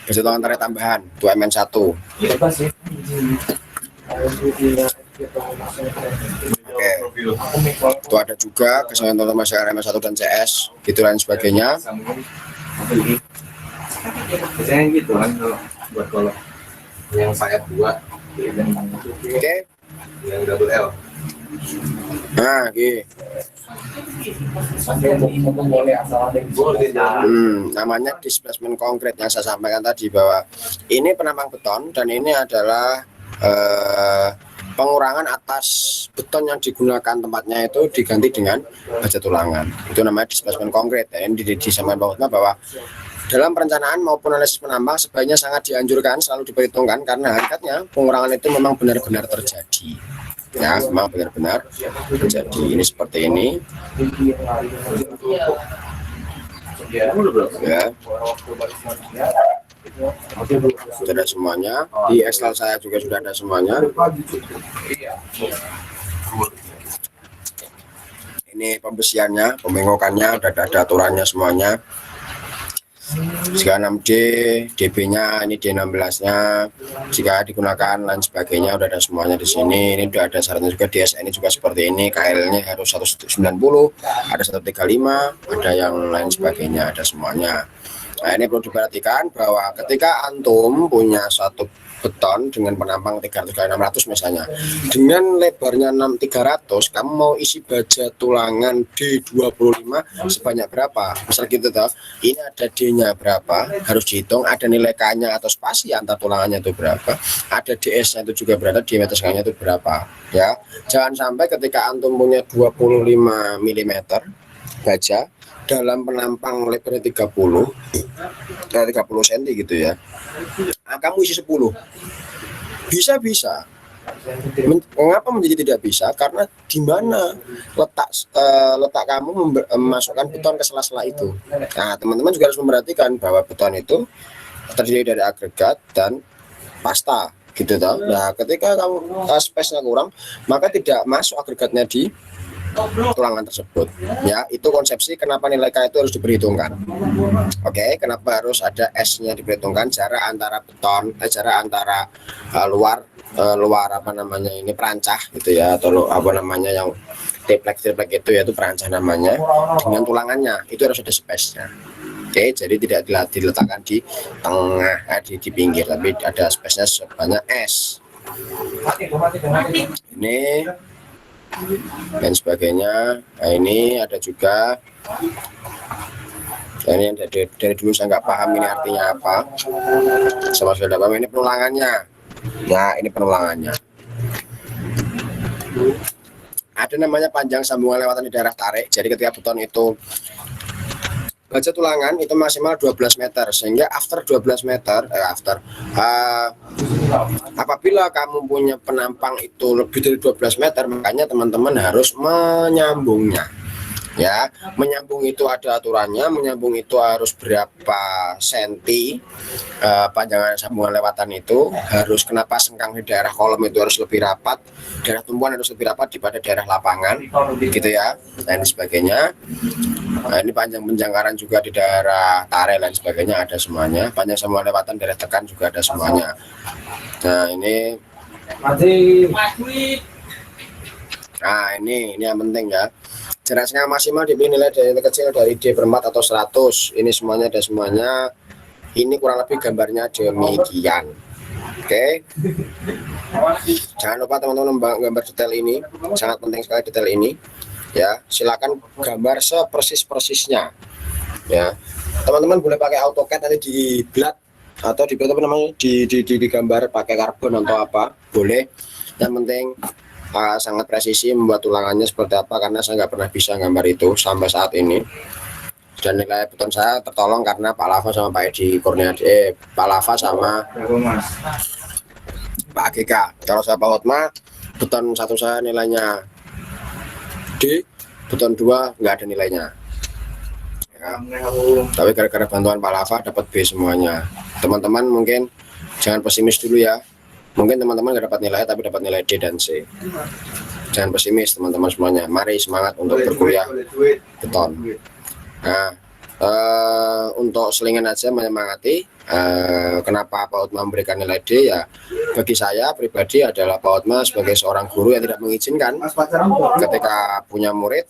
baja tulangan tarik tambahan itu Mn1. Oke, itu ada juga kesesuaian total masyarakat Mn1 dan CS, gitu lain sebagainya. Biasanya gitu kan kalau buat kolom yang sayap 2 Oke. yang double L. Nah, gitu. Namanya displacement konkret yang saya sampaikan tadi, bahwa ini penambang beton dan ini adalah pengurangan atas beton yang digunakan tempatnya itu diganti dengan baja tulangan. Itu namanya displacement konkret. Ya, ini disampaikan bahwa dalam perencanaan maupun analisis penambang sebaiknya sangat dianjurkan selalu diperhitungkan, karena hakikatnya pengurangan itu memang benar-benar terjadi. Ya, memang benar-benar terjadi. Ini seperti ini. Ya. Sudah ada semuanya. Di Excel saya juga sudah ada semuanya. Ini pembesiannya, pembengokannya, udah ada aturannya semuanya. Jika 6D, DB-nya ini D16-nya, jika digunakan lain sebagainya, udah ada semuanya di sini. Ini udah ada syaratnya juga. DSN ini juga seperti ini, KL-nya harus 190, ada 135, ada yang lain sebagainya, ada semuanya. Nah, ini perlu diperhatikan bahwa ketika antum punya satu beton dengan penampang 300 x 600 misalnya, dengan lebarnya 300, kamu mau isi baja tulangan D25 sebanyak berapa? Misal gitu toh, ini ada D-nya berapa, harus dihitung, ada nilai K-nya atau spasi antar tulangannya itu berapa, ada DS-nya itu juga berapa, diameter setengahnya itu berapa, ya. Jangan sampai ketika antum punya 25 mm baja dalam penampang lebarnya 30 cm gitu ya, nah, kamu isi 10, bisa. Mengapa menjadi tidak bisa? Karena di mana letak kamu memasukkan beton ke sela-sela itu. Nah, teman-teman juga harus memperhatikan bahwa beton itu terdiri dari agregat dan pasta, gitu toh. Nah, ketika kamu space-nya kurang, maka tidak masuk agregatnya di tulangan tersebut. Ya, itu konsepsi kenapa nilai K itu harus diperhitungkan. Oke, kenapa harus ada S-nya diperhitungkan, jarak antara beton, jarak antara luar apa namanya ini perancah gitu ya, atau apa namanya yang triplek itu yaitu perancah namanya, dengan tulangannya itu harus ada space-nya. Oke, jadi tidak diletakkan di tengah, di pinggir, tapi ada space-nya sebanyak S. Ini dan sebagainya. Nah, ini ada juga. Nah, ini dari dulu saya nggak paham ini artinya apa. Sama sudah paham, ini penulangannya. Nah, ini penulangannya. Ada namanya panjang sambungan lewatan di daerah tarik. Jadi ketika beton itu baja tulangan itu maksimal 12 meter, sehingga after 12 meter apabila kamu punya penampang itu lebih dari 12 meter, makanya teman-teman harus menyambungnya. Ya, menyambung itu ada aturannya, menyambung itu harus berapa senti, panjangan sambungan lewatan itu harus, kenapa sengkang di daerah kolom itu harus lebih rapat, daerah tumpuan harus lebih rapat daripada daerah lapangan, gitu ya, dan sebagainya. Nah, ini panjang penjangkaran juga di daerah tarik dan sebagainya ada semuanya, panjang sambungan lewatan daerah tekan juga ada semuanya. Nah, ini yang penting ya. Jarak sengkang maksimal dipilih nilai dari kecil dari D/4 atau 100. Ini semuanya ada semuanya. Ini kurang lebih gambarnya demikian. Oke. Jangan lupa teman-teman gambar detail ini, sangat penting sekali detail ini. Ya, silakan gambar sepersis-persisnya. Ya. Teman-teman boleh pakai AutoCAD nanti dibuat atau digambar pakai karbon atau apa, boleh. Yang penting sangat presisi membuat tulangannya seperti apa, karena saya nggak pernah bisa gambar itu sampai saat ini. Dan nilai beton saya tertolong karena Pak Lava sama Pak Edi Kurnia, Pak Lava sama Pak AGK. Kalau saya Pak Hotma, beton satu saya nilainya D, beton 2 nggak ada nilainya. Ya. Tapi gara-gara bantuan Pak Lava dapat B semuanya. Teman-teman mungkin jangan pesimis dulu ya. Mungkin teman-teman nggak dapat nilai, tapi dapat nilai D dan C. Jangan pesimis teman-teman semuanya. Mari semangat untuk berkuliah beton. Nah, untuk selingan aja menyemangati. Kenapa Pak Hotma memberikan nilai D ya? Bagi saya pribadi adalah Pak Hotma sebagai seorang guru yang tidak mengizinkan ketika punya murid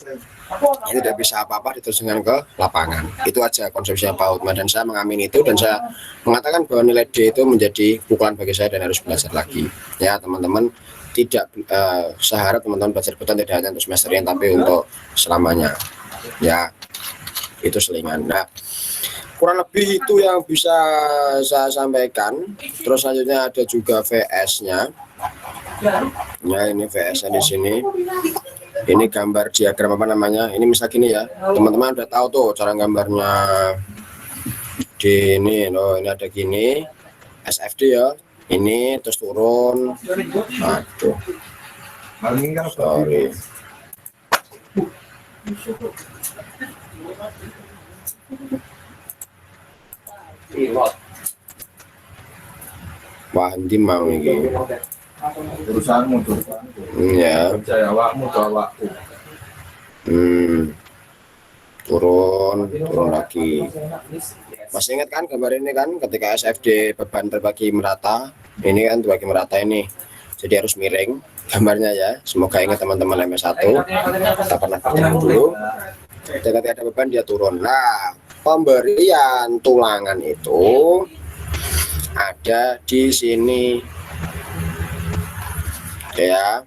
ini tidak bisa apa-apa diterjunkan ke lapangan. Itu aja konsepsinya Pak Hotma, dan saya mengamini itu, dan saya mengatakan bahwa nilai D itu menjadi pukulan bagi saya dan harus belajar lagi. Ya teman-teman, tidak saya harap teman-teman belajar beton tidak hanya untuk semester ini tapi untuk selamanya. Ya, itu selingan. Nah, kurang lebih itu yang bisa saya sampaikan. Terus selanjutnya ada juga VS-nya. Ya, ini VS-nya di sini. Ini gambar diagram apa namanya? Ini misal gini ya. Teman-teman udah tahu tuh cara gambarnya. Di ini loh, ini ada gini. SFD ya. Ini terus turun. Aduh. Sorry. Wah, nanti mau ini. Urusanmu tuh. Ya. Percaya awakmu tuh awakku. Turun lagi. Masih ingat kan gambar ini kan, ketika SFD beban terbagi merata, ini kan terbagi merata ini. Jadi harus miring gambarnya ya. Semoga ingat teman-teman MS1. Kita pernah kerjakan dulu. Ketika ada beban dia turun. Nah, pemberian tulangan itu ada di sini. Ya.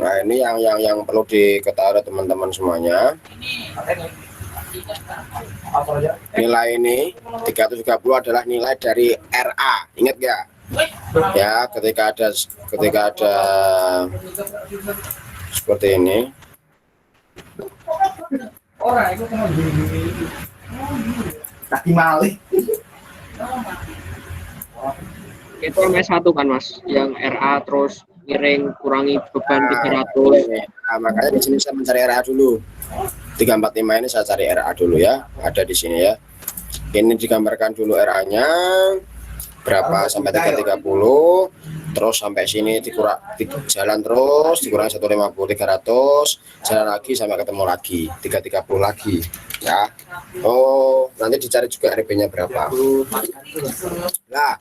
Nah, ini yang perlu diketahui teman-teman semuanya. Nilai ini 330 adalah nilai dari RA. Ingat gak? Ya, ketika ada seperti ini. Kaki malih. Itu MS1 kan Mas, yang RA terus miring kurangi beban 300. Nah, makanya di sini saya mencari RA dulu. 345 ini saya cari RA dulu ya, ada di sini ya. Ini digambarkan dulu RA-nya berapa sampai 330. terus sampai sini jalan terus dikurangi 150 300, jalan lagi sampai ketemu lagi 330 lagi ya. Oh, nanti dicari juga RB-nya berapa. Nah,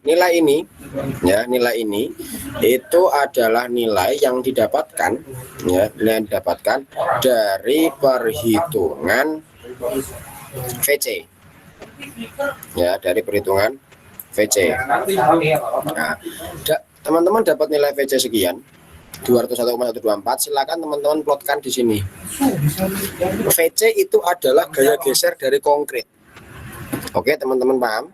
nilai ini ya, nilai ini itu adalah nilai yang didapatkan ya, nilai yang didapatkan dari perhitungan VC ya, dari perhitungan VC. Nah, teman-teman dapat nilai VC sekian 201,124, silakan teman-teman plotkan di sini. VC itu adalah gaya geser dari konkret. Oke, teman-teman paham?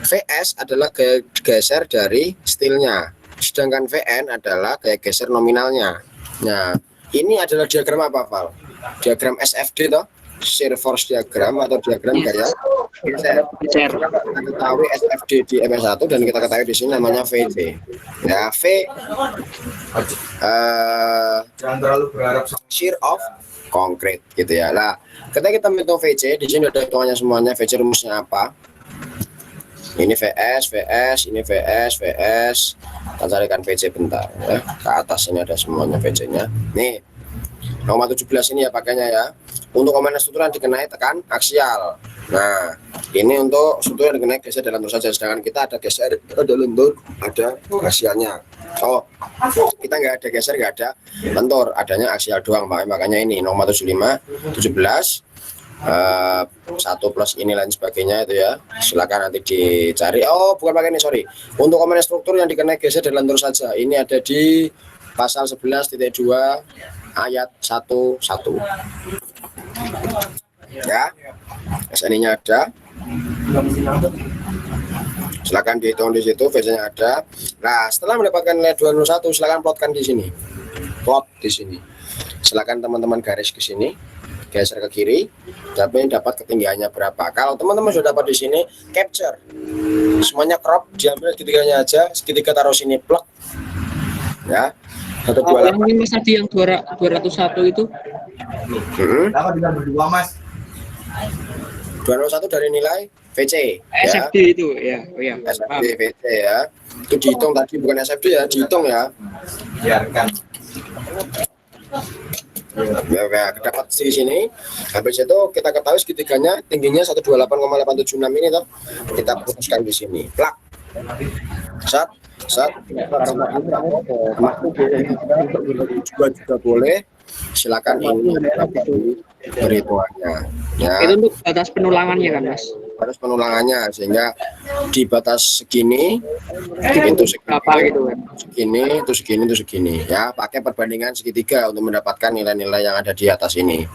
VS adalah gaya geser dari stillnya, sedangkan VN adalah gaya geser nominalnya. Nah, ini adalah diagram apa, Val? Diagram SFD toh? Shear force diagram atau diagram gaya geser. Kita ketahui SFD di MS1 dan kita ketahui di sini namanya VC. Ya, V Jangan terlalu berharap shear of konkret gitu ya. Nah, ketika kita menghitung VC, di sini ada hitungannya semuanya. VC rumusnya apa? Ini VS, ini VS. Kita carikan VC bentar ya. Ke atas ini ada semuanya VC-nya. Nih, nomor 17 ini ya pakainya ya. Untuk komponen struktur yang dikenai tekan aksial. Nah, ini untuk struktur yang dikenai geser dalam lentur saja. Sedangkan kita ada geser, ada lentur, ada aksialnya. Oh, kita nggak ada geser, nggak ada lentur, adanya aksial doang. Makanya ini nomor 75, 17, 1 plus ini lain sebagainya itu ya. Silakan nanti dicari. Oh, bukan pakai ini, sorry. Untuk komponen struktur yang dikenai geser dan lentur saja. Ini ada di pasal 11.2 ayat 11 ya. SNI-nya ada. Silakan dihitung di situ, VC-nya ada. Nah, setelah mendapatkan nilai 201, silakan plotkan di sini. Plot di sini. Silakan teman-teman garis ke sini, geser ke kiri, tapi dapat ketinggiannya berapa. Kalau teman-teman sudah dapat di sini, capture. Semuanya crop, diambil segitiganya aja, segitiga taruh sini, plug. Ya. 128. Yang Mas tadi yang 201 itu. Kenapa tidak berdua, Mas? 201 dari nilai VC SFD ya. itu ya. Oh ya. SFD VC ya. Itu dihitung tadi, bukan SFD ya, dihitung ya. Biarkan. Ya, dapat di sini. Habis itu kita ketahui segitiganya tingginya 128,876 ini toh. Kita putuskan di sini. Plak. Sat. Juga boleh. Silakan ini perhitungannya. Ya. Itu untuk batas penulangannya kan, Mas? Batas penulangannya, sehingga di batas segini itu Berapa gitu kan? segini itu segini ya, pakai perbandingan segitiga untuk mendapatkan nilai-nilai yang ada di atas ini.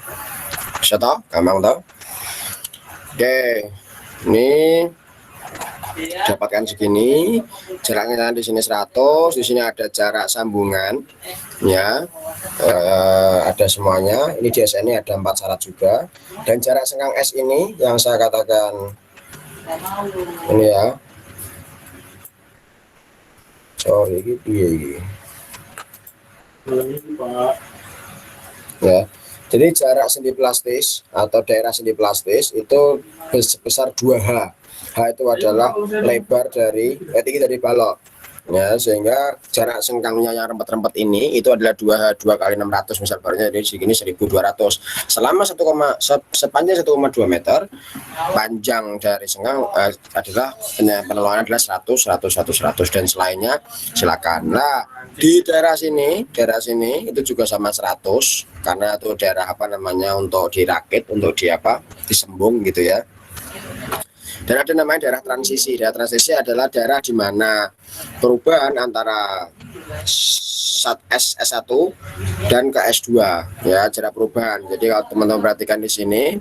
Bisa toh? Gampang toh? Oke, ini dapatkan segini, jaraknya di sini 100, di sini ada jarak sambungan ya, ada semuanya. Ini di SN ini ada 4 syarat juga, dan jarak sengkang S ini yang saya katakan ini ya, sorry gitu ya. Jadi jarak sendi plastis atau daerah sendi plastis itu sebesar 2H. H itu adalah lebar dari tinggi dari balok ya, sehingga jarak sengkangnya yang rempet-rempet ini itu adalah 2 kali 600 misal barunya, jadi segini 1200 selama sepanjang 1,2 meter. Panjang dari sengkang adalah peneluangan adalah 100 dan selainnya silakan. Nah, di daerah sini itu juga sama 100 karena itu daerah apa namanya, untuk dirakit, untuk disembung gitu ya. Dan ada namanya daerah transisi. Daerah transisi adalah daerah di mana perubahan antara S1 dan ke S2 ya, jarak perubahan. Jadi kalau teman-teman perhatikan di sini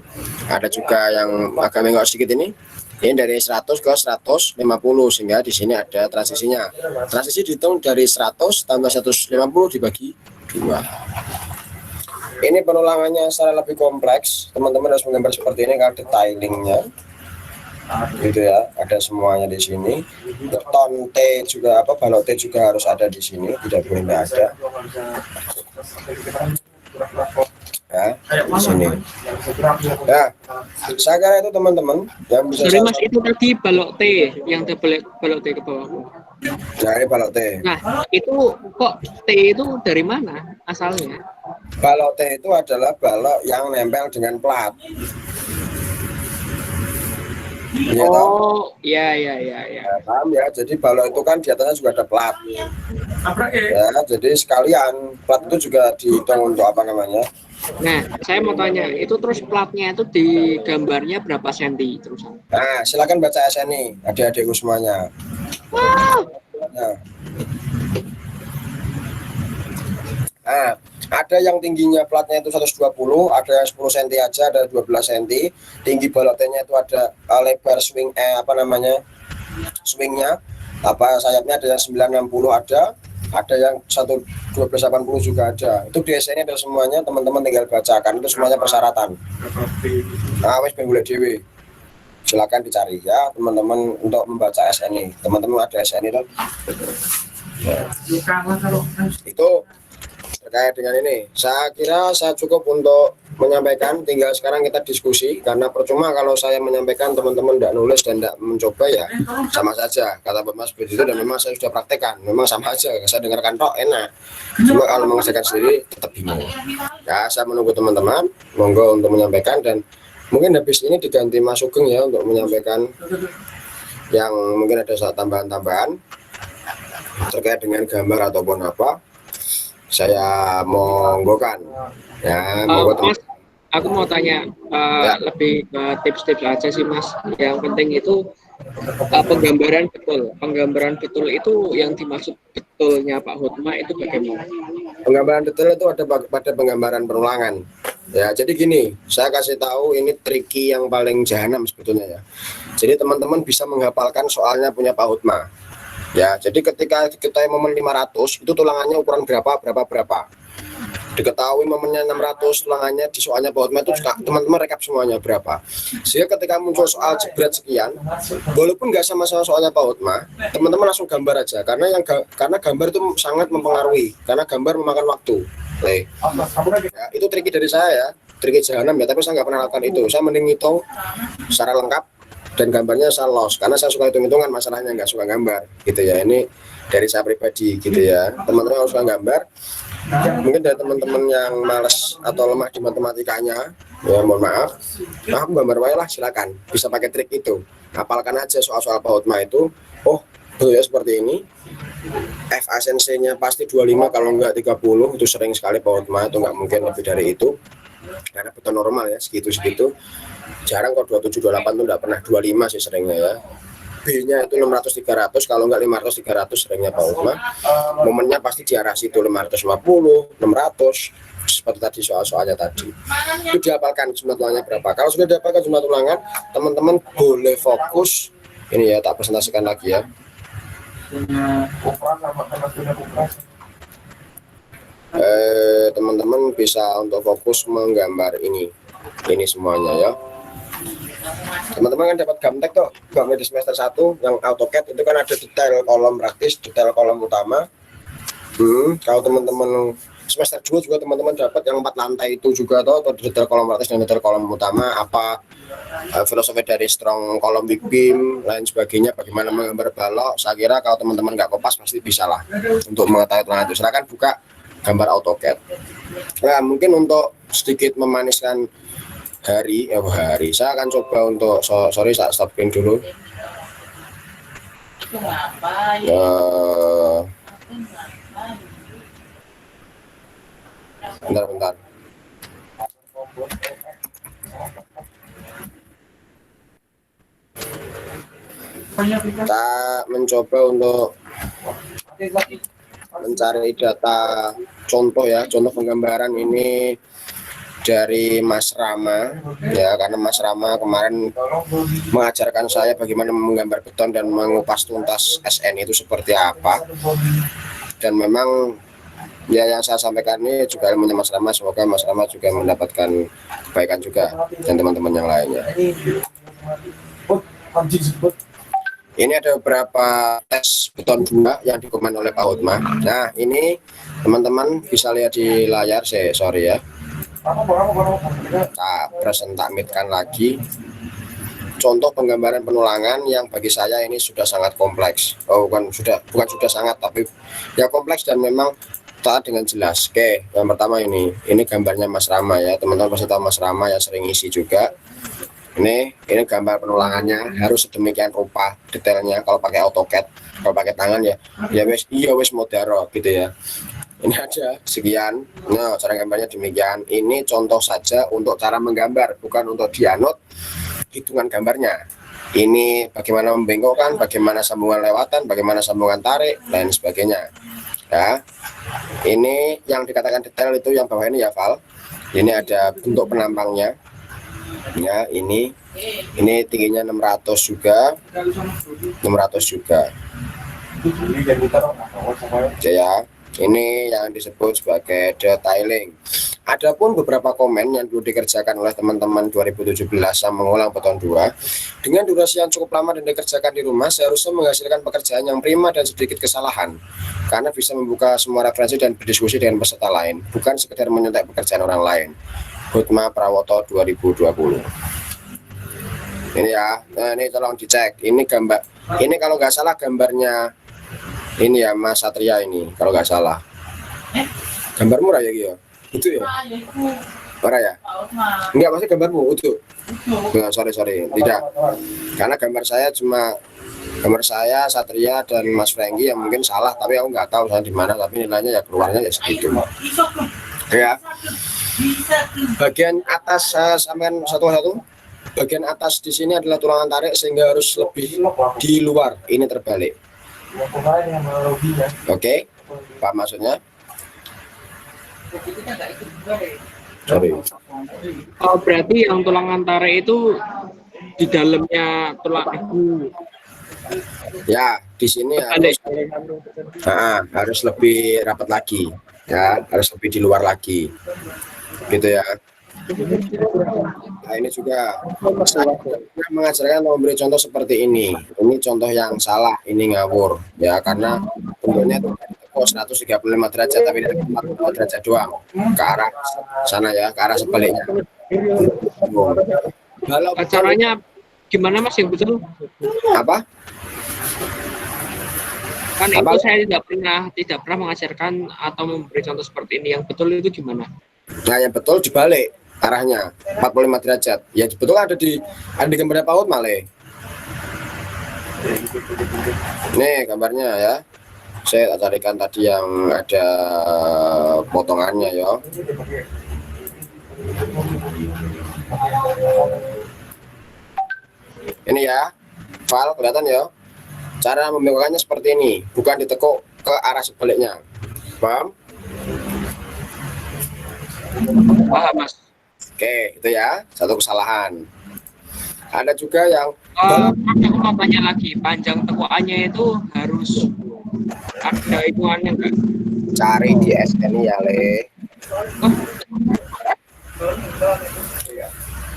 ada juga yang agak menggok sedikit ini dari 100 ke 150, sehingga di sini ada transisinya. Transisi dihitung dari 100 tambah 150 dibagi 2. Ini penulangannya secara lebih kompleks. Teman-teman harus menggambar seperti ini kalau detailingnya. Gitu ya, ada semuanya di sini. Ton T juga balok T juga harus ada di sini, tidak boleh nggak ada. Ya, di sini. Ya, saya kira itu teman-teman yang bisa Sorry saya Mas, itu tadi balok T yang balok T ke bawah. cari balok T. Nah, itu kok T itu dari mana asalnya? Balok T itu adalah balok yang nempel dengan plat. Iya toh? Oh, ya. Ya, paham ya. Jadi balok itu kan di atasnya juga ada plat. Ya, jadi sekalian plat itu juga dihitung untuk apa namanya? Nah, saya mau tanya, itu terus platnya itu di gambarnya berapa senti terus? Nah, silakan baca SNI, adik-adikku semuanya. Nah. Nah, ada yang tingginya platnya itu 120, ada yang 10 cm aja, ada 12 cm. Tinggi baloknya itu ada lebar swing swingnya apa sayapnya ada yang 960 ada yang 1280 juga ada. Itu di SNI ada semuanya, teman-teman tinggal bacakan, itu semuanya persyaratan. Nah, wis boleh dewe. Silakan dicari ya teman-teman untuk membaca SNI. Teman-teman ada SNI kan? Ya. Itu terkait dengan ini, saya kira saya cukup untuk menyampaikan. Tinggal sekarang kita diskusi, karena percuma kalau saya menyampaikan teman-teman tidak nulis dan tidak mencoba ya sama saja. Kata Mas begitu, dan memang saya sudah praktekkan, memang sama aja. Saya dengarkan tok enak, cuma kalau mengerjakan sendiri tetap bingung. Ya, saya menunggu teman-teman, monggo untuk menyampaikan, dan mungkin habis ini diganti Mas Sugeng ya untuk menyampaikan yang mungkin ada tambahan-tambahan terkait dengan gambar ataupun apa. Saya monggokan ya, Mas, aku mau tanya lebih ke tips-tips aja sih Mas. Yang penting itu penggambaran betul itu yang dimaksud betulnya Pak Hotma itu bagaimana? Penggambaran detail itu ada pada penggambaran perulangan ya. Jadi gini, saya kasih tahu ini triki yang paling jahanam sebetulnya ya. Jadi teman-teman bisa menghafalkan soalnya punya Pak Hotma. Ya, jadi ketika kita momen 500 itu tulangannya ukuran berapa. Diketahui momennya 600, tulangannya di soalnya Pak Hotma itu teman-teman rekap semuanya berapa. Sehingga ketika muncul soal jebret sekian, walaupun nggak sama-sama soalnya Pak Hotma, teman-teman langsung gambar aja, karena gambar itu sangat mempengaruhi, karena gambar memakan waktu. Ya, itu triki dari saya ya, triki jahanam ya, tapi saya nggak pernah lakukan itu. Saya mending hitung secara lengkap dan gambarnya saya lost, karena saya suka hitung-hitungan, masalahnya nggak suka gambar gitu ya. Ini dari saya pribadi gitu ya. Teman-teman harus suka gambar. Mungkin dari teman-teman yang malas atau lemah di matematikanya ya, mohon maaf, aku gambar wae lah, silakan bisa pakai trik itu. Hafalkan aja soal-soal Pak Hotma itu. Oh betul ya, seperti ini. F ASNC-nya pasti 25 kalau enggak 30, itu sering sekali Pak Hotma, itu nggak mungkin lebih dari itu, karena betul normal ya segitu. Jarang kok 27 28 itu enggak pernah, 25 sih seringnya ya. B-nya itu 600 300, kalau enggak 500 300 seringnya Pak Hotma. Momennya pasti di arah situ 550 600, seperti tadi soal-soalnya tadi. Itu dihafalkan jumlah tulangannya berapa. Kalau sudah dihafalkan jumlah tulangan, teman-teman boleh fokus. Ini ya, tak presentasikan lagi ya. Teman-teman bisa untuk fokus menggambar ini semuanya ya. Teman-teman kan dapat gamtek tuh, gambar di semester 1 yang AutoCAD itu kan ada detail kolom praktis, detail kolom utama. Kalau teman-teman semester 2 juga teman-teman dapat yang 4 lantai itu juga atau detail kolom praktis dan detail kolom utama, apa filosofi dari strong kolom big beam lain sebagainya, bagaimana menggambar balok. Saya kira kalau teman-teman nggak kopas pasti bisa lah untuk mengetahui tentang itu. Silakan buka gambar AutoCAD. Nah, mungkin untuk sedikit memaniskan hari, saya akan coba untuk sorry saya stopin dulu. Bentar. Kita mencoba untuk mencari data contoh ya, contoh penggambaran ini dari Mas Rama ya, karena Mas Rama kemarin mengajarkan saya bagaimana menggambar beton dan mengupas tuntas SN itu seperti apa. Dan memang ya yang saya sampaikan ini juga ilmunya Mas Rama, semoga Mas Rama juga mendapatkan kebaikan juga dan teman-teman yang lainnya. Ini ada beberapa tes beton 2 yang dikomen oleh Pak Hotma. Nah ini teman-teman bisa lihat di layar, sorry ya. tak midkan lagi contoh penggambaran penulangan yang bagi saya ini sudah sangat kompleks. Bukan sudah sangat, tapi ya kompleks dan memang taat dengan jelas. Oke, yang pertama ini gambarnya Mas Rama ya, teman-teman pasti tahu Mas Rama yang sering isi juga. Ini gambar penulangannya harus sedemikian rupa detailnya. Kalau pakai AutoCAD, kalau pakai tangan ya wes modaro gitu ya. Ini ada sekian. Nah, cara gambarnya demikian. Ini contoh saja untuk cara menggambar, bukan untuk dianut hitungan gambarnya. Ini bagaimana membengkokkan, bagaimana sambungan lewatan, bagaimana sambungan tarik, dan sebagainya. Ya, ini yang dikatakan detail itu yang bawah ini ya, Val. Ini ada bentuk penampangnya. Ya, ini tingginya 600 juga. 600 juga. Oke ya. Ini yang disebut sebagai detailing. Adapun beberapa komen yang perlu dikerjakan oleh teman-teman 2017 yang mengulang beton 2 dengan durasi yang cukup lama dan dikerjakan di rumah, seharusnya menghasilkan pekerjaan yang prima dan sedikit kesalahan karena bisa membuka semua referensi dan berdiskusi dengan peserta lain, bukan sekedar menyontek pekerjaan orang lain. Hutma Prawoto 2020. Ini ya, nah ini tolong dicek. Ini gambar, ini kalau nggak salah gambarnya ini ya Mas Satria ini, kalau nggak salah. Gambar murah ya Gio? Itu ya? Murah ya? Enggak, pasti gambarmu itu. Nah, sorry, tidak. Karena gambar saya Satria dan Mas Franky yang mungkin salah, tapi aku nggak tahu saya di mana, tapi nilainya ya keluarnya ya segitu. Ya. Bagian atas sampean satu-satu. Bagian atas di sini adalah tulangan tarik sehingga harus lebih di luar. Ini terbalik. Oke, Pak maksudnya? Sorry. Oh, berarti yang tulangan tarik itu di dalamnya tulang ibu. Ya, di sini harus lebih rapat lagi. Ya, harus lebih di luar lagi. Gitu ya. Nah, ini juga saya mengajarkan atau memberi contoh seperti ini. Ini contoh yang salah, ini ngawur ya, karena bentuknya itu 135 derajat tapi dari 45 derajat doang ke arah sana ya, ke arah sebaliknya. Kalau Caranya gimana Mas yang betul? apa? Kan itu saya tidak pernah mengajarkan atau memberi contoh seperti ini. Yang betul itu gimana? Nah, yang betul dibalik arahnya 45 derajat. Ya betul ada di gambarnya PAUD Male. Nih gambarnya ya. Saya carikan tadi yang ada potongannya ya. Ini ya, Val kelihatan ya. Cara membengkokkannya seperti ini, bukan ditekuk ke arah sebaliknya. Paham? Paham Mas. Oke, itu ya, satu kesalahan. Ada juga yang aku mau tanya lagi, panjang tekuannya itu harus ada hitungannya enggak? cari di SN ya, Le.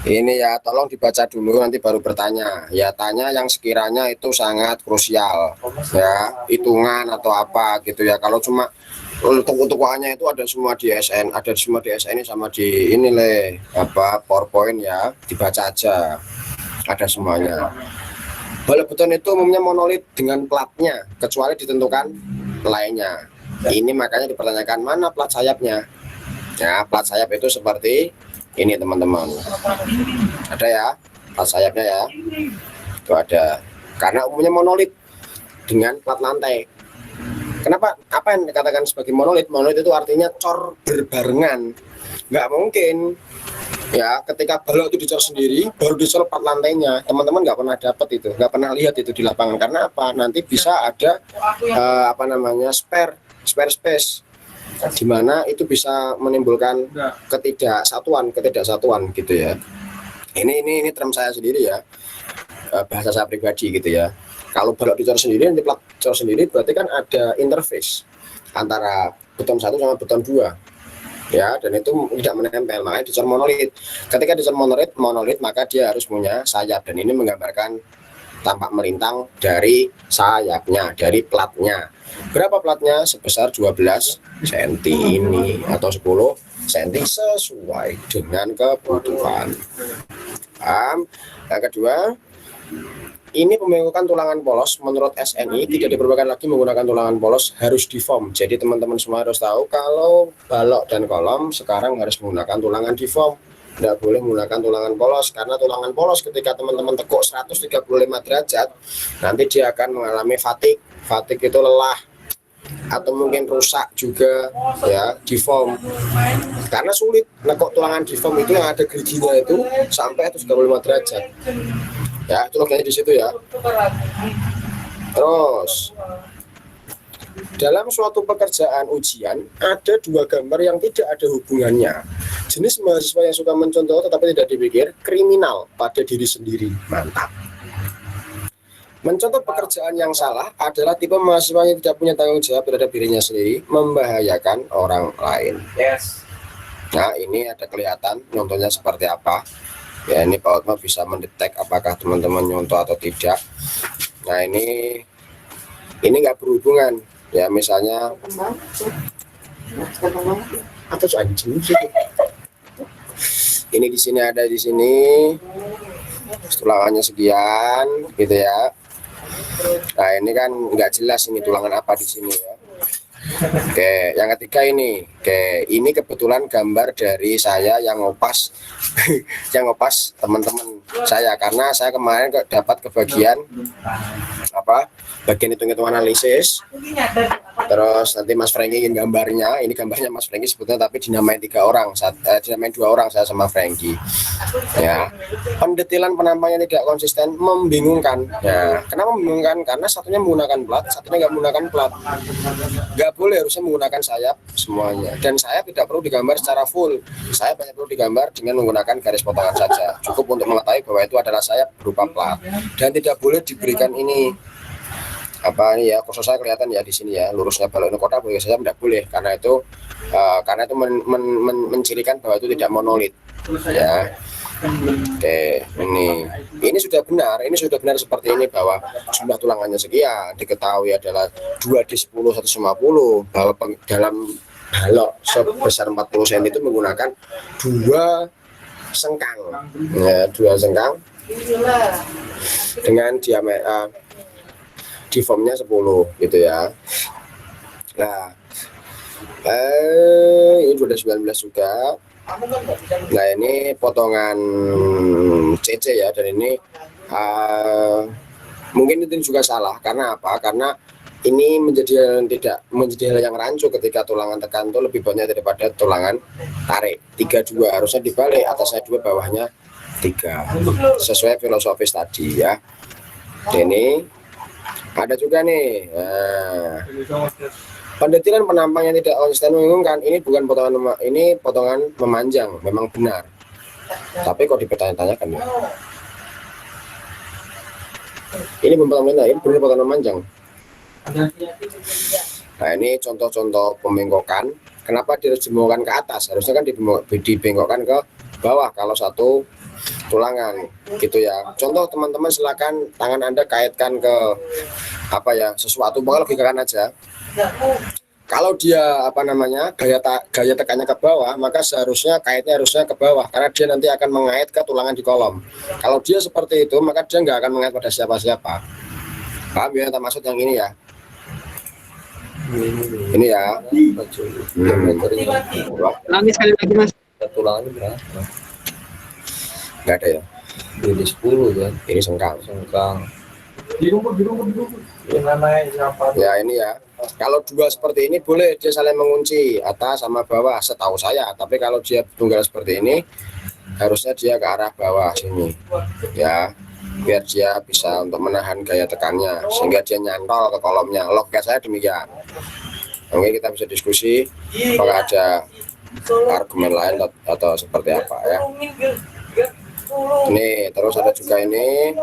Ini ya, tolong dibaca dulu nanti baru bertanya. Ya, tanya yang sekiranya itu sangat krusial. Ya, hitungan atau apa gitu ya. Kalau cuma tekuannya itu ada semua di SN, ini sama di ini Le, apa PowerPoint ya, dibaca aja. Ada semuanya. Balok beton itu umumnya monolit dengan platnya, kecuali ditentukan lainnya. Ini makanya dipertanyakan mana plat sayapnya. Ya, plat sayap itu seperti ini teman-teman. Ada ya, plat sayapnya ya. Itu ada. Karena umumnya monolit dengan plat lantai. Kenapa? Apa yang dikatakan sebagai monolit? Monolit itu artinya cor berbarengan. Nggak mungkin. Ya, ketika balok itu dicor sendiri, baru dicor plat lantainya. Teman-teman nggak pernah dapat itu, nggak pernah lihat itu di lapangan. Karena apa? Nanti bisa ada spare space, di mana itu bisa menimbulkan ketidaksatuan gitu ya. Ini term saya sendiri ya, bahasa saya pribadi gitu ya. Kalau balok dicor sendiri, nanti plat cor sendiri, berarti kan ada interface antara beton 1 sama beton 2. Ya, dan itu tidak menempel, makanya dicor monolit. Ketika dicor monolit, maka dia harus punya sayap, dan ini menggambarkan tampak melintang dari sayapnya, dari platnya. Berapa platnya? Sebesar 12 cm ini atau 10 cm sesuai dengan kebutuhan. Paham? Yang kedua, ini pembengkokan tulangan polos menurut SNI tidak diperbolehkan lagi menggunakan tulangan polos, harus di foam. Jadi teman-teman semua harus tahu kalau balok dan kolom sekarang harus menggunakan tulangan di foam. Tidak boleh menggunakan tulangan polos, karena tulangan polos ketika teman-teman tekuk 135 derajat nanti dia akan mengalami fatigue. Fatigue itu lelah atau mungkin rusak juga ya di foam, karena sulit nekuk tulangan di foam itu yang ada geriginya itu sampai 135 derajat ya, itu logikanya di situ ya. Terus dalam suatu pekerjaan ujian ada dua gambar yang tidak ada hubungannya. Jenis mahasiswa yang suka mencontoh tetapi tidak dipikir kriminal pada diri sendiri. Mantap. Mencontoh pekerjaan yang salah adalah tipe mahasiswa yang tidak punya tanggung jawab terhadap dirinya sendiri, membahayakan orang lain. Yes. Nah, ini ada kelihatan contohnya seperti apa. Ya, ini Pak Otma bisa mendetek apakah teman-teman nyontoh atau tidak. Nah, ini nggak berhubungan. Ya, misalnya atau anjing sih. Ini di sini ada di sini. Tulangannya sekian gitu ya. Nah, ini kan nggak jelas ini tulangan apa di sini ya. Oke, yang ketiga ini. Oke, ini kebetulan gambar dari saya yang ngopas yang ngopas teman-teman saya, karena saya kemarin dapat kebagian bagian hitung-hitung analisis. Terus nanti Mas Franky ingin gambarnya. Ini gambarnya Mas Franky sebetulnya, tapi dinamain 3 orang, dinamain 2 orang, saya sama Franky. Ya, pendetilan penampangnya tidak konsisten, membingungkan. Ya, kenapa membingungkan? Karena satunya menggunakan plat, satunya nggak menggunakan plat. Nggak boleh, harusnya menggunakan sayap semuanya. Dan sayap tidak perlu digambar secara full. Sayap hanya perlu digambar dengan menggunakan garis potongan saja. Cukup untuk mengetahui bahwa itu adalah sayap berupa plat. Dan tidak boleh diberikan ini ini ya, khusus saya kelihatan ya di sini ya, lurusnya balok ini kotak, boleh saja tidak boleh, karena itu mencirikan bahwa itu tidak monolit ya. Oke, ini sudah benar seperti ini, bahwa jumlah tulangannya sekian, diketahui adalah 2D10 150, bahwa dalam balok sebesar 40 cm itu menggunakan 2 sengkang ya, 2 sengkang dengan diameter di formnya 10 gitu ya. Nah, ini sudah 19 juga. Nah, ini potongan CC ya, dan ini mungkin itu juga salah. Karena apa? Karena ini menjadi hal yang rancu ketika tulangan tekan itu lebih banyak daripada tulangan tarik. 32 harusnya dibalik, atasnya 2, bawahnya 3, sesuai filosofis tadi ya. Ini ada juga nih. Nah, pendetilan penampang yang tidak konsisten membingungkan. Ini bukan potongan, ini potongan memanjang, memang benar. Tapi kok dipertanya-tanyakan ya? Ini bukan potongan, ini benar potongan memanjang. Nah, ini contoh-contoh pembengkokan. Kenapa dia harus dibengkokkan ke atas? Harusnya kan dibengkokkan ke bawah kalau satu tulangan gitu ya. Contoh teman-teman, silakan tangan Anda kaitkan ke sesuatu, bakal logikakan aja. Kalau dia gaya tekannya ke bawah, maka seharusnya kaitnya harusnya ke bawah, karena dia nanti akan mengait ke tulangan di kolom. Kalau dia seperti itu, maka dia nggak akan mengait pada siapa-siapa. Paham ya, maksud yang ini ya? Ini ya. Ulangi sekali lagi, Mas. Tulangannya berapa? Nggak ada ya. Ini 10 kan. Ini sengkang. Di rumput. Ya, ini ya. Kalau 2 seperti ini boleh dia saling mengunci atas sama bawah, setahu saya. Tapi kalau dia tunggal seperti ini, harusnya dia ke arah bawah sini. Ya, biar dia bisa untuk menahan gaya tekannya, sehingga dia nyantol ke kolomnya. Logika saya demikian. Oke, kita bisa diskusi apakah ada argumen lain atau seperti apa ya. Ini terus ada juga ini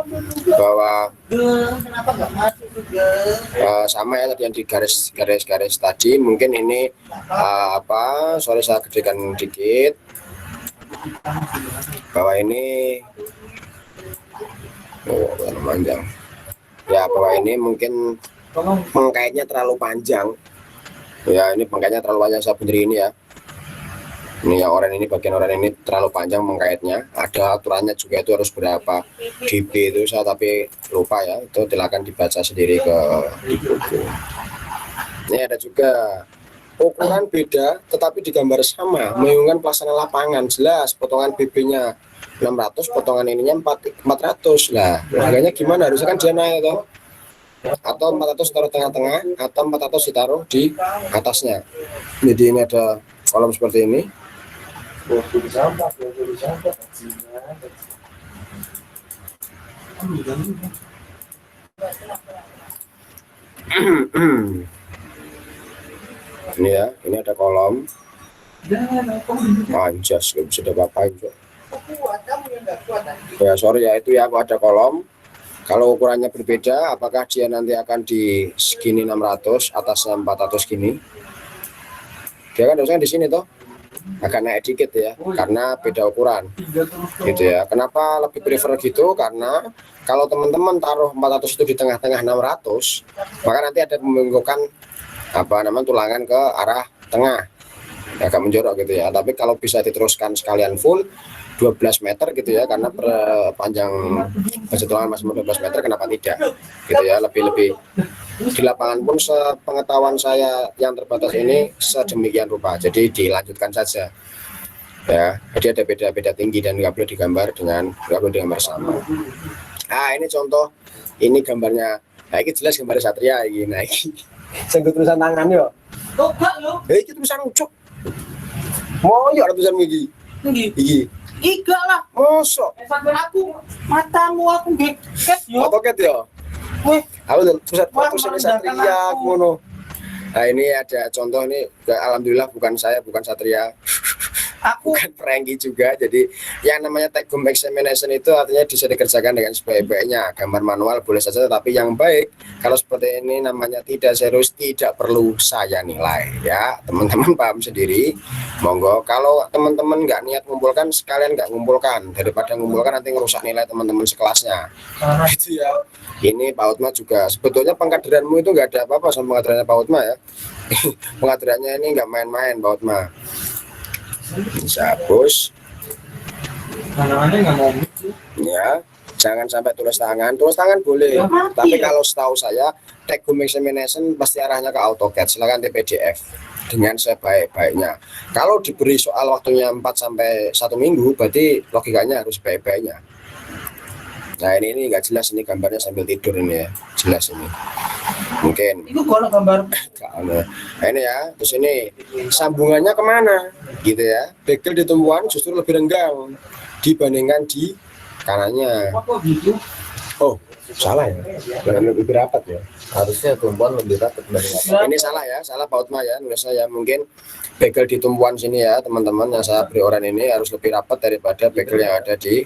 bahwa sama ya tadi yang di garis tadi, mungkin ini sorry saya gedekan dikit, bahwa ini panjang ya, bahwa ini mungkin pengkaitnya terlalu panjang. Ya ini pengkaitnya terlalu panjang saya bener ini ya. Ini yang oranye ini, bagian oranye ini terlalu panjang pengkaitnya. Ada aturannya juga itu harus berapa dB itu saya tapi lupa ya. Itu silakan dibaca sendiri di buku. Ini ada juga ukuran beda tetapi digambar sama, membingungkan pelaksana lapangan. Jelas potongan BB-nya 600, potongan ininya 400 lah. Harganya gimana? Harusnya kan dia naik toh. Atau 400 taruh tengah-tengah atau 400 ditaruh di atasnya. Jadi ini ada kolom seperti ini. Ini ya, ini ada kolom. Anjas, gak bisa diapa-apain. Ya sorry ya, itu ya aku ada kolom. Kalau ukurannya berbeda, apakah dia nanti akan di segini 600, atasnya 400 gini? Dia kan harusnya di sini toh, agak naik dikit ya, karena beda ukuran. Gitu ya. Kenapa lebih prefer gitu? Karena kalau teman-teman taruh 400 itu di tengah-tengah 600, maka nanti ada membengkokkan tulangan ke arah tengah, agak menjorok gitu ya. Tapi kalau bisa diteruskan sekalian full 12 meter gitu ya, karena panjang tulangan masih 12 meter, kenapa tidak gitu ya. Lebih di lapangan pun sepengetahuan saya yang terbatas ini sedemikian rupa, jadi dilanjutkan saja ya. Jadi ada beda-beda tinggi dan nggak boleh digambar sama. Nah ini contoh, ini gambarnya. Nah ini jelas gambar Satria ini. Nah ini senggut tulisan tangan yo. Iki tulisan ucuk. Mau ya tulisan iki. Iki. Iga lah. Mosok. Aku matamu aku geket yo. Otoket yo. Aku tulisan Satria ngono. Nah ini ada contoh nih, alhamdulillah bukan saya, bukan Satria. Aku Bukan Franky juga. Jadi yang namanya take home examination itu artinya bisa dikerjakan dengan sebaik-baiknya. Gambar manual boleh saja, tapi yang baik kalau seperti ini namanya tidak serius, tidak perlu saya nilai ya. Teman-teman paham sendiri. Monggo, kalau teman-teman nggak niat ngumpulkan, sekalian nggak ngumpulkan, daripada ngumpulkan nanti ngerusak nilai teman-teman sekelasnya. Gitu ya. Ini Pak Utma juga sebetulnya pengkaderanmu itu nggak ada apa-apa sama pengkaderannya Pak Utma ya. Pengkaderannya ini nggak main-main Pak Utma. Bisa hapus ya, jangan sampai tulis tangan boleh ya, tapi kalau setahu saya take home examination pasti arahnya ke AutoCAD, silakan di PDF dengan sebaik-baiknya. Kalau diberi soal waktunya 4 sampai 1 minggu, berarti logikanya harus baik-baiknya. Nah ini nggak jelas, ini gambarnya sambil tidur ini ya, jelas ini mungkin itu kalau gambar. Nah ini ya, terus ini sambungannya kemana gitu ya. Bagel di tumpuan justru lebih renggang dibandingkan di kanannya. Oh salah ya, lebih rapat ya, Harusnya tumpuan lebih rapat dari apa? ini salah ya, salah Pak Utma ya nulis saya. Mungkin bagel di tumpuan sini ya teman-teman, yang saya beri orang ini harus lebih rapat daripada bagel yang ada di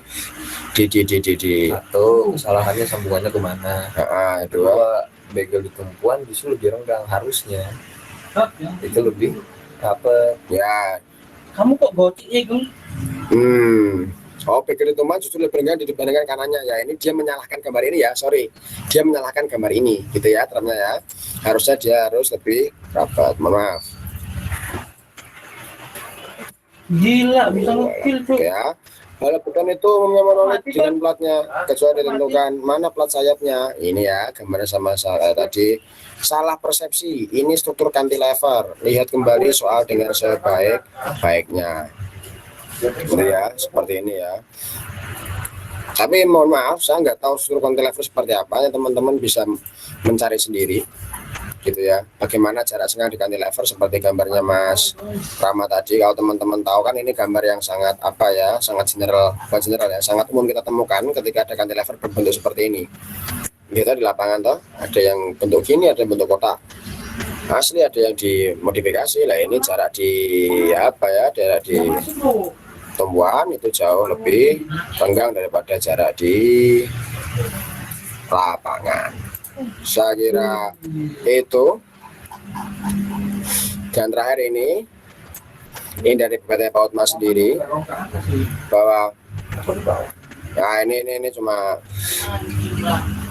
Atau kesalahannya sambungannya kemana? itu Dua, bagel di tumpuan justru lebih renggang harusnya. Itu lebih apa? ya. Kamu kok gocek ya, Gung? Oh, bagel di tumpuan justru lebih renggang dibandingkan kanannya ya. Ini dia menyalahkan gambar ini ya, sorry, dia menyalahkan gambar ini gitu ya termnya ya. Harusnya dia harus lebih rapat, maaf Gila, bisa ngukil tuh. ya. Kalau bukan itu umumnya monolid dengan platnya, kecuali ditentukan mana plat sayapnya. Ini ya gambarnya sama saya tadi. Salah persepsi, ini struktur cantilever. Lihat kembali soal dengan sebaik-baiknya. Gitu ya, seperti ini ya. Tapi mohon maaf, saya nggak tahu struktur cantilever seperti apa. Ya, teman-teman bisa mencari sendiri. Gitu ya, bagaimana jarak senggang di cantilever seperti gambarnya Mas Rama tadi. Kalau teman-teman tahu kan ini gambar yang sangat apa ya, sangat general, bukan general ya, sangat umum kita temukan ketika ada cantilever berbentuk seperti ini. Kita di lapangan toh, ada yang bentuk gini, ada yang bentuk kotak. Asli ada yang dimodifikasi lah. Ini jarak di apa ya, daerah di tumbuhan itu jauh lebih renggang daripada jarak di lapangan. Saya kira itu. Dan terakhir ini dari PPT Pak Utma sendiri bahwa nah ini cuma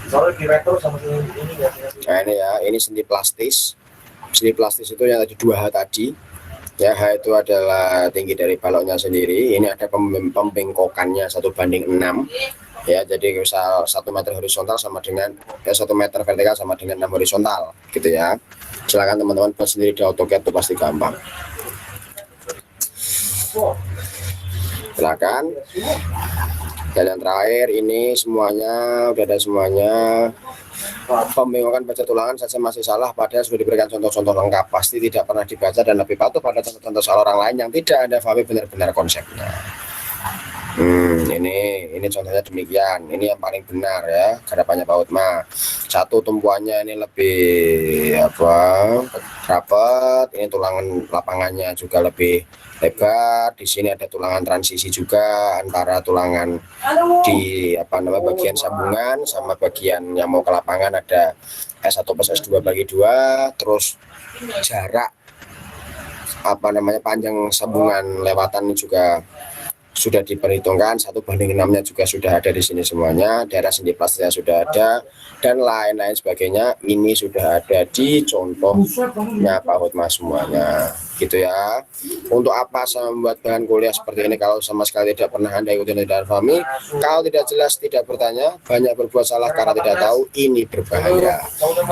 Soalnya di retro sama ini ya. Nah ini ya, ini sendi plastis. Sendi plastis itu yang tadi 2H tadi. Ya, H itu adalah tinggi dari baloknya sendiri. Ini ada pembengkokannya 1:6. Ya, jadi misal 1 meter horizontal sama dengan 1 meter vertikal sama dengan 6 horizontal, gitu ya. Silakan teman-teman buat sendiri di AutoCAD itu pasti gampang. Silakan. Dan yang terakhir ini semuanya udah ada semuanya. Pembengkokan baca tulangan saja masih salah, padahal sudah diberikan contoh-contoh lengkap. Pasti tidak pernah dibaca dan lebih patuh pada contoh-contoh soal orang lain yang tidak Anda pahami benar-benar konsepnya. Ini contohnya demikian. Ini yang paling benar ya, harapannya Pak Hotma. Satu, tumpuannya ini lebih rapat. Ini tulangan lapangannya juga lebih lebar. Di sini ada tulangan transisi juga antara tulangan di bagian sambungan sama bagian yang mau ke lapangan, ada S1 plus S2 bagi 2. Terus jarak panjang sambungan lewatan juga sudah diperhitungkan, 1:6-nya juga sudah ada di sini semuanya. Daerah sendi plastisnya sudah ada dan lain-lain sebagainya. Ini sudah ada di contohnya Pak Hotma semuanya, gitu ya. Untuk apa saya membuat bahan kuliah seperti ini kalau sama sekali tidak pernah Anda ikuti dan tidak pahami? Kalau tidak jelas, tidak bertanya, banyak berbuat salah karena tidak tahu, ini berbahaya.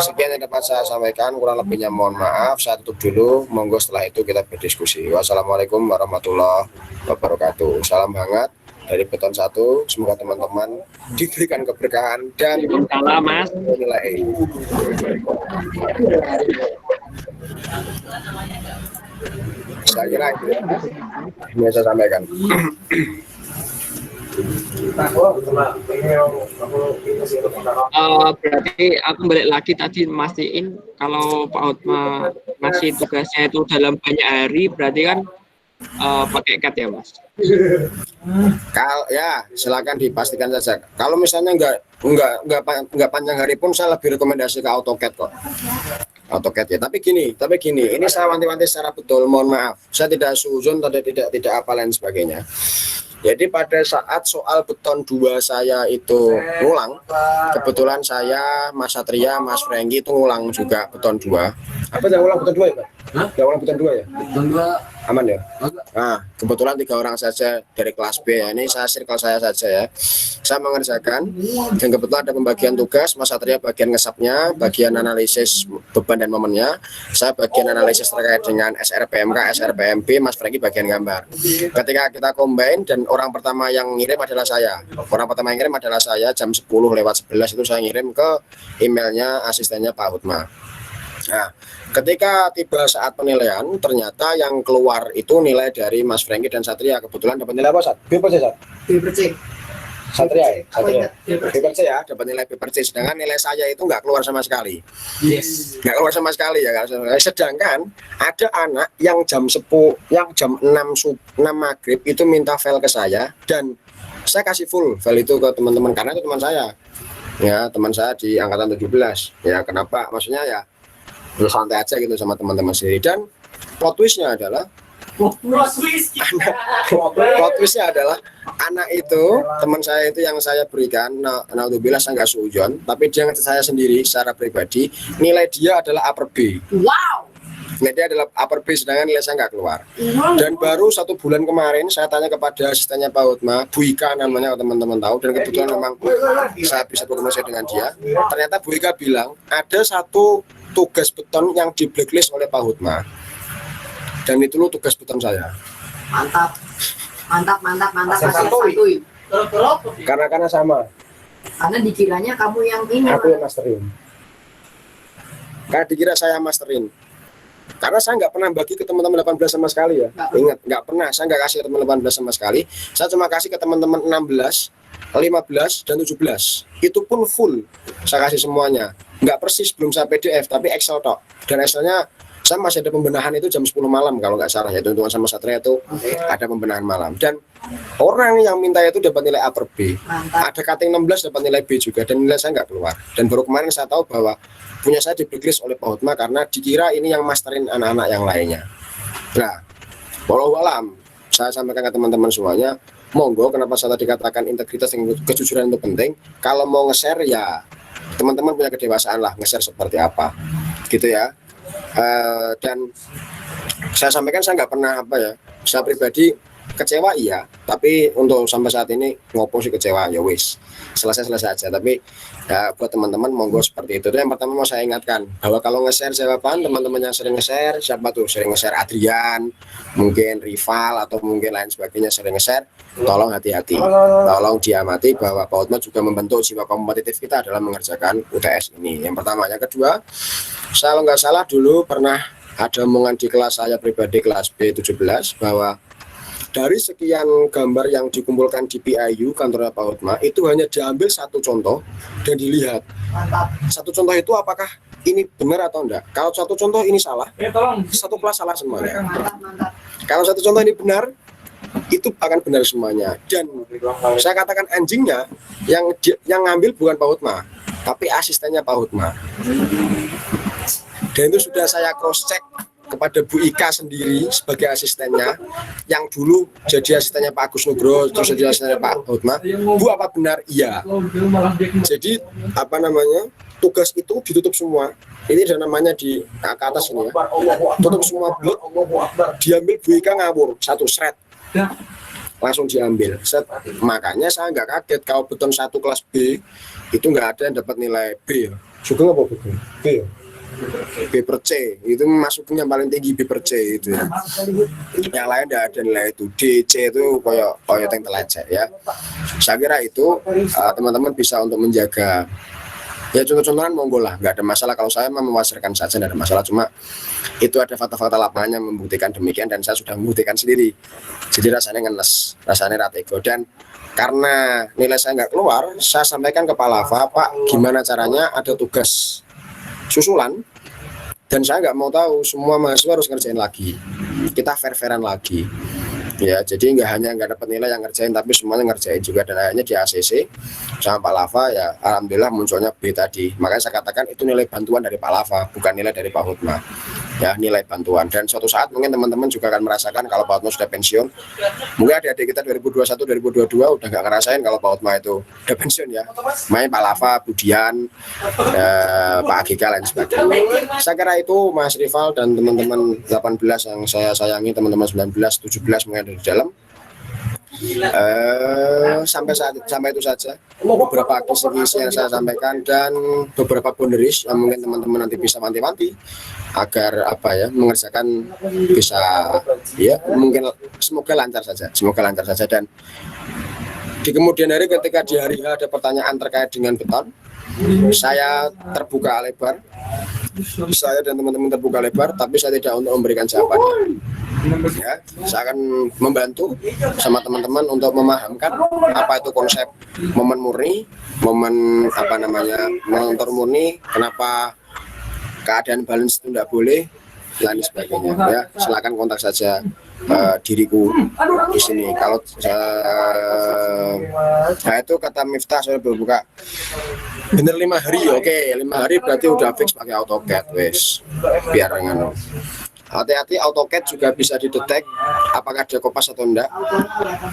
Sekian yang dapat saya sampaikan, kurang lebihnya mohon maaf. Saya tutup dulu, monggo setelah itu kita berdiskusi. Wassalamualaikum warahmatullahi wabarakatuh. Salam hangat dari Beton 1. Semoga teman-teman diberikan keberkahan dan Salam Mas. nilai. Saya kira itu yang saya sampaikan. Berarti aku balik lagi tadi mastiin kalau Pak Hotma ngasih tugasnya itu dalam banyak hari, berarti kan pakai CAD ya Mas? Kalau ya silakan dipastikan saja. Kalau misalnya nggak panjang hari pun saya lebih rekomendasi ke AutoCAD kok. AutoCAD ya. Tapi gini, ini saya wanti-wanti secara betul. Mohon maaf, saya tidak suzon atau tidak apa lain sebagainya. Jadi pada saat soal beton 2 saya itu ngulang, kebetulan saya, Mas Satria, Mas Franky itu ngulang juga beton 2. Apa yang ulang beton 2 ya Pak? Yang ulang beton 2 ya? Beton 2 aman ya? Nah, kebetulan 3 orang saja dari kelas B ya. Ini saya circle saya saja ya. Saya mengerjakan dan kebetulan ada pembagian tugas. Mas Satria bagian ngesapnya, bagian analisis beban dan momennya. Saya bagian analisis terkait dengan SRPMK, SRPMP, Mas Franky bagian gambar. Ketika kita combine dan orang pertama yang ngirim adalah saya. Orang pertama yang ngirim adalah saya jam 10:11 itu saya ngirim ke emailnya asistennya Pak Hotma. Nah, ketika tiba saat penilaian, ternyata yang keluar itu nilai dari Mas Franky dan Satria. Kebetulan dapat nilai apa, Sat? B per C, Sat? B per C. Satria ya? Satria. B per C ya, dapat nilai B per C. Sedangkan nilai saya itu nggak keluar sama sekali. Yes. Nggak keluar sama sekali ya. Sedangkan ada anak yang jam 6 maghrib itu minta file ke saya. Dan saya kasih full file itu ke teman-teman. Karena itu teman saya. Ya, teman saya di angkatan 17. Ya, kenapa? Maksudnya ya santai aja gitu sama teman-teman sendiri. Dan plot twistnya adalah anak itu teman saya itu yang saya berikan, naudzubillah saya nggak suujon, tapi dia ngetes saya sendiri secara pribadi, nilai dia adalah upper B. Wow. Nilai dia adalah upper B, sedangkan nilai saya nggak keluar. Dan baru 1 bulan kemarin saya tanya kepada asistennya Pak Hotma, Bu Ika namanya, teman-teman tahu, dan kebetulan memang saya bisa berkomunikasi dengan dia. Ternyata Bu Ika bilang ada satu tugas beton yang di blacklist oleh Pak Hotma, dan itu lo tugas beton saya. Mantap. Karena sama. Karena dikiranya kamu yang ini. Aku yang masterin. Karena dikira saya masterin. Karena saya nggak pernah bagi ke teman-teman 18 sama sekali ya. Ingat, nggak pernah. Saya nggak kasih ke teman-teman 18 sama sekali. Saya cuma kasih ke teman-teman 16, 15, dan 17. Itu pun full. Saya kasih semuanya. Nggak persis, belum saya PDF, tapi Excel tok. Dan Excelnya saya masih ada pembenahan itu jam 10 malam kalau nggak salah ya, teman-teman sama Satria itu ada pembenahan malam. Dan orang yang minta itu dapat nilai upper B. Ada cutting 16 dapat nilai B juga, dan nilai saya nggak keluar. Dan baru kemarin saya tahu bahwa punya saya di blacklist oleh Pak Hotma karena dikira ini yang masterin anak-anak yang lainnya. Nah, walau alam, saya sampaikan ke teman-teman semuanya, monggo, kenapa saya tadi katakan integritas dan kejujuran itu penting. Kalau mau nge-share ya teman-teman punya kedewasaan lah nge-share seperti apa gitu ya. Dan saya sampaikan saya nggak pernah saya pribadi kecewa iya, tapi untuk sampai saat ini ngopo sih kecewa ya wis selesai aja. Tapi ya buat teman-teman monggo seperti itu. Yang pertama mau saya ingatkan bahwa kalau nge-share siapapun teman-teman yang sering nge-share, siapa tuh sering nge-share Adrian, mungkin rival atau mungkin lain sebagainya sering nge-share, tolong hati-hati, tolong diamati bahwa Pak Hotma juga membentuk jiwa kompetitif kita dalam mengerjakan UTS ini. Yang pertama. Yang kedua, saya nggak salah dulu pernah ada omongan di kelas saya pribadi kelas B17 bahwa dari sekian gambar yang dikumpulkan di PIU kantornya Pak Hotma itu hanya diambil satu contoh dan dilihat satu contoh itu apakah ini benar atau enggak. Kalau satu contoh ini salah, satu kelas salah semuanya. Kalau satu contoh ini benar, itu akan benar semuanya. Dan saya katakan anjingnya yang ngambil bukan Pak Hotma, tapi asistennya Pak Hotma. Dan itu sudah saya cross check kepada Bu Ika sendiri sebagai asistennya yang dulu jadi asistennya Pak Agus Nugroho terus jadi asistennya Pak Hotma. Bu, apa benar? Iya. Jadi tugas itu ditutup semua. Ini ada namanya di ke atas ini ya. Tutup semua blok, diambil Bu Ika ngawur satu shred. Langsung diambil. Makanya saya nggak kaget kalau beton satu kelas B itu nggak ada yang dapat nilai B. Sugeng apa bukan? B. B per C itu masuknya paling tinggi B per C itu ya. Yang lain tidak ada nilai itu. D, C itu koyo yang telecek ya. Saya kira itu teman-teman bisa untuk menjaga. Ya contoh-contohan monggo lah, nggak ada masalah. Kalau saya mewasirkan saja nggak ada masalah. Cuma itu ada fakta-fakta lapangan yang membuktikan demikian dan saya sudah membuktikan sendiri. Jadi rasanya ngenes, rasanya ratego. Dan karena nilai saya nggak keluar, saya sampaikan ke Pak Lava, Pak gimana caranya ada tugas susulan dan saya nggak mau tahu semua mahasiswa harus ngerjain lagi, kita fair-fairan lagi ya. Jadi nggak dapat nilai yang ngerjain tapi semuanya ngerjain juga. Dan akhirnya di ACC sama Pak Lava ya alhamdulillah munculnya B tadi. Makanya saya katakan itu nilai bantuan dari Pak Lava, bukan nilai dari Pak Hotma ya, nilai bantuan. Dan suatu saat mungkin teman-teman juga akan merasakan kalau Pak Hotma sudah pensiun. Mungkin adik-adik kita 2021 2022 udah nggak ngerasain kalau Pak Hotma itu udah pensiun ya. Main Pak Lava, Budian, Pak Agika lain sebagainya. Saya kira itu Mas Rival dan teman-teman 18 yang saya sayangi, teman-teman 19 17 mungkin ada di dalam. Sampai itu saja beberapa kisi-kisi yang saya sampaikan dan beberapa boundaries yang mungkin teman-teman nanti bisa wanti-wanti agar mengerjakan bisa ya mungkin semoga lancar saja. Dan di kemudian hari ketika di hari H ada pertanyaan terkait dengan beton, saya terbuka lebar, saya dan teman-teman terbuka lebar, tapi saya tidak untuk memberikan jawabannya. Ya, saya akan membantu sama teman-teman untuk memahamkan apa itu konsep momen murni, momen motor murni, kenapa keadaan balance itu tidak boleh, dan sebagainya. Ya, silakan kontak saja diriku di sini. Kalau nah itu kata Miftah saya berbuka bener 5 hari, oke 5 hari berarti udah fix pakai AutoCAD wes biar nganu. Hati-hati, AutoCAD juga bisa didetek apakah dia kopas atau enggak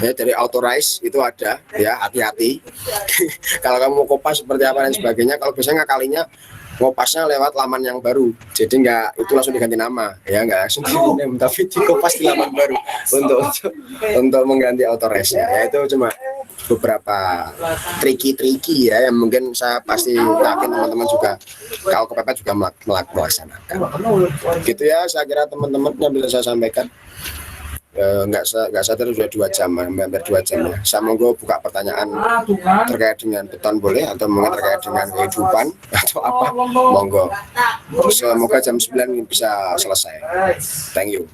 ya, dari Autorize itu ada ya, hati-hati. Kalau kamu kopas seperti apa dan sebagainya. Kalau biasanya ngakalinya ngopasnya lewat laman yang baru, jadi enggak itu langsung diganti nama ya, enggak langsung diganti nama, tapi dikopas di laman baru untuk mengganti Autorize ya. Itu cuma beberapa triki ya yang mungkin saya pasti yakin teman-teman juga kalau kepepet juga melaksanakan gitu ya. Saya kira teman-teman yang bisa saya sampaikan nggak sadar sudah 2 jam, hampir 2 jam ya. Saya monggo buka pertanyaan terkait dengan beton boleh atau mungkin terkait dengan kehidupan atau apa, monggo. Semoga jam 9 bisa selesai. Thank you.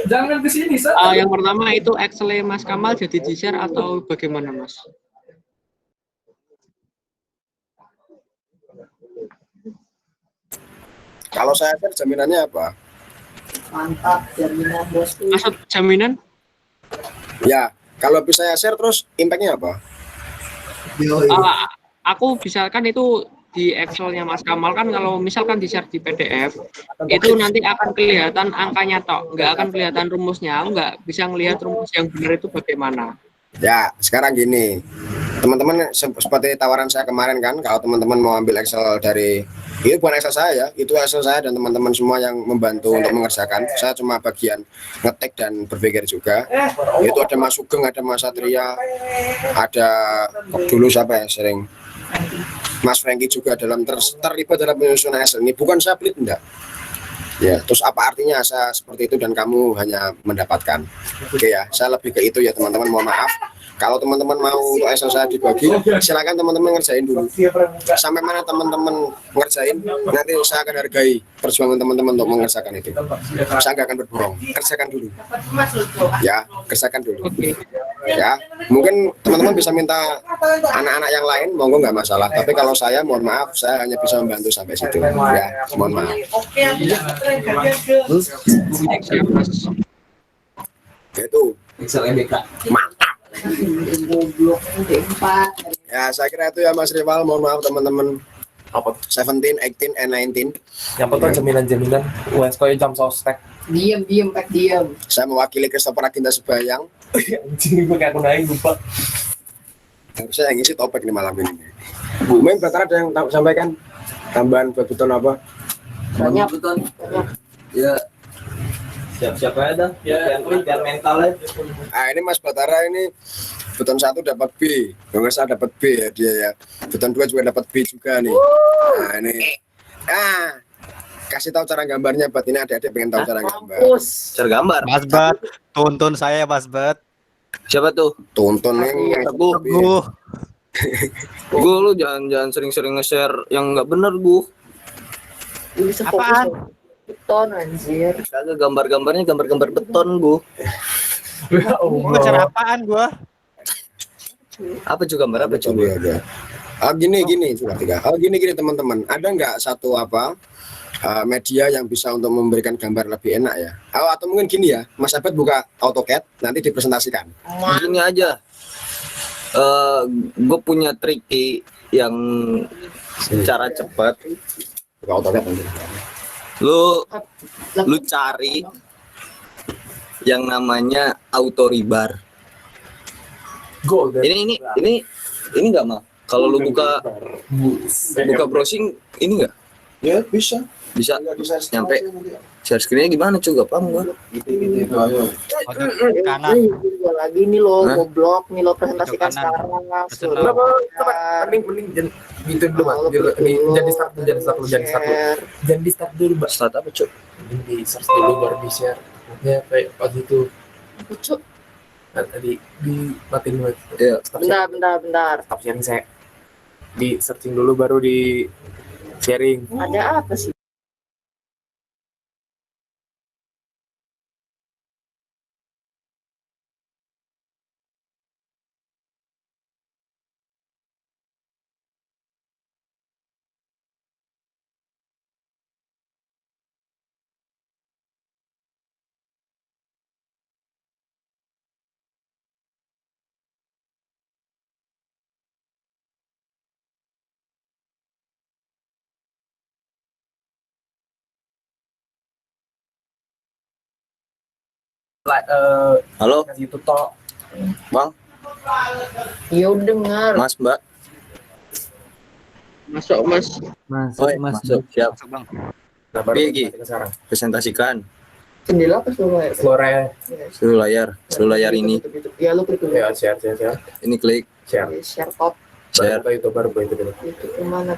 Jangan ke sini, yang pertama itu Excel Mas Kamal jadi di-share atau bagaimana Mas? Kalau saya share jaminannya apa? Mantap, jaminan bosku. Maksud jaminan? Ya, kalau bisa saya share terus impact-nya apa? Aku misalkan itu di Excel-nya Mas Kamal kan, kalau misalkan di-share di PDF itu nanti akan kelihatan angkanya tok, nggak akan kelihatan rumusnya. Aku nggak bisa ngelihat rumus yang benar itu bagaimana. Ya, sekarang gini, teman-teman seperti tawaran saya kemarin kan, kalau teman-teman mau ambil Excel dari, itu bukan Excel saya ya, itu Excel saya dan teman-teman semua yang membantu untuk mengerjakan. Saya cuma bagian ngetik dan berpikir juga. Itu ada Mas Sugeng, ada Mas Satria, ada dulu siapa ya sering, Mas Franky juga terlibat dalam penyusunan Excel ini. Bukan saya pelit, enggak. Ya, terus apa artinya saya seperti itu dan kamu hanya mendapatkan? Oke ya, saya lebih ke itu ya teman-teman. Mohon maaf. Kalau teman-teman mau untuk Excel saya dibagi, silakan teman-teman ngerjain dulu. Sampai mana teman-teman ngerjain, nanti saya akan hargai perjuangan teman-teman untuk mengerjakan itu. Saya nggak akan berbohong. Kerjakan dulu. Ya, kerjakan dulu. Ya, mungkin teman-teman bisa minta anak-anak yang lain, monggo nggak masalah. Tapi kalau saya, mohon maaf, saya hanya bisa membantu sampai situ. Ya, mohon maaf. Itu mantap. Ya, saya kira itu ya Mas Rival. Mohon maaf teman-teman. Apa 17, 18, and 19. yang betul jaminan US koyo jam sostek. Diam, Pak, diam. Saya mewakili Christopher Aginta Sebayang. Anjing gue kayak aku naik lupa. Harusnya yang isi topik nih malam ini. Bu Meng, Batara ada yang sampaikan tambahan buat beton apa? Banyak. Ya siap-siap aja dah. Biar mental aja. Ah, ini Mas Batara ini beton 1 dapat B, kalau saya dapat B ya dia ya. Beton 2 juga dapat B juga nih. Nah ini, kasih tahu cara gambarnya, buat ini adik-adik pengen tahu cara gambar. Cara gambar. Mas Bet, tuntun saya Mas Bet. Siapa tuh? Tonton nih, Teguh. Gue lu jangan sering-sering nge-share yang nggak bener gue. Apaan? Beton anjir. Kagak gambar-gambarnya gambar-gambar beton gue. Gua cara apaan gua? Apa juga gambar apa coba? Ada. Gini coba tiga. Gini teman-teman, ada nggak satu media yang bisa untuk memberikan gambar lebih enak ya? Atau mungkin gini ya, Mas Abed buka AutoCAD, nanti dipresentasikan. Gini aja. Gue punya trik yang cara cepat. Buka AutoCAD nanti. Lu cari yang namanya auto rebar. Ini enggak mah. Kalau lu buka browsing ini enggak? Ya bisa. Bisa nyampe share screen-nya gimana coba paham gua. Kanan. Gua lagi nih lo, Hah? goblok nih lo presentasikan Kanan. sekarang langsung. Mending gitu dulu Mas. Jangan di start dulu Mbak. Start apa, Cuk? Mending di search dulu baru di share. Ya kayak pagi itu Cuk, tadi di matiin dulu. Ya. bentar. Stop sharing saya. Di searching dulu baru di sharing. Ada apa sih? Halo, Kasih tutok. Bang, Iya udah dengar. Mas, Mbak. Masuk Mas. Masuk. Siap. Masuk, Bang. Nah, baru Pigi. sekarang. Presentasikan Jendela apa semua ya? Flora seluruh layar ini. Ya lu klik dulu. ya share. Ini klik Share. Share top. share. Baru buka itu dulu. Itu kemana?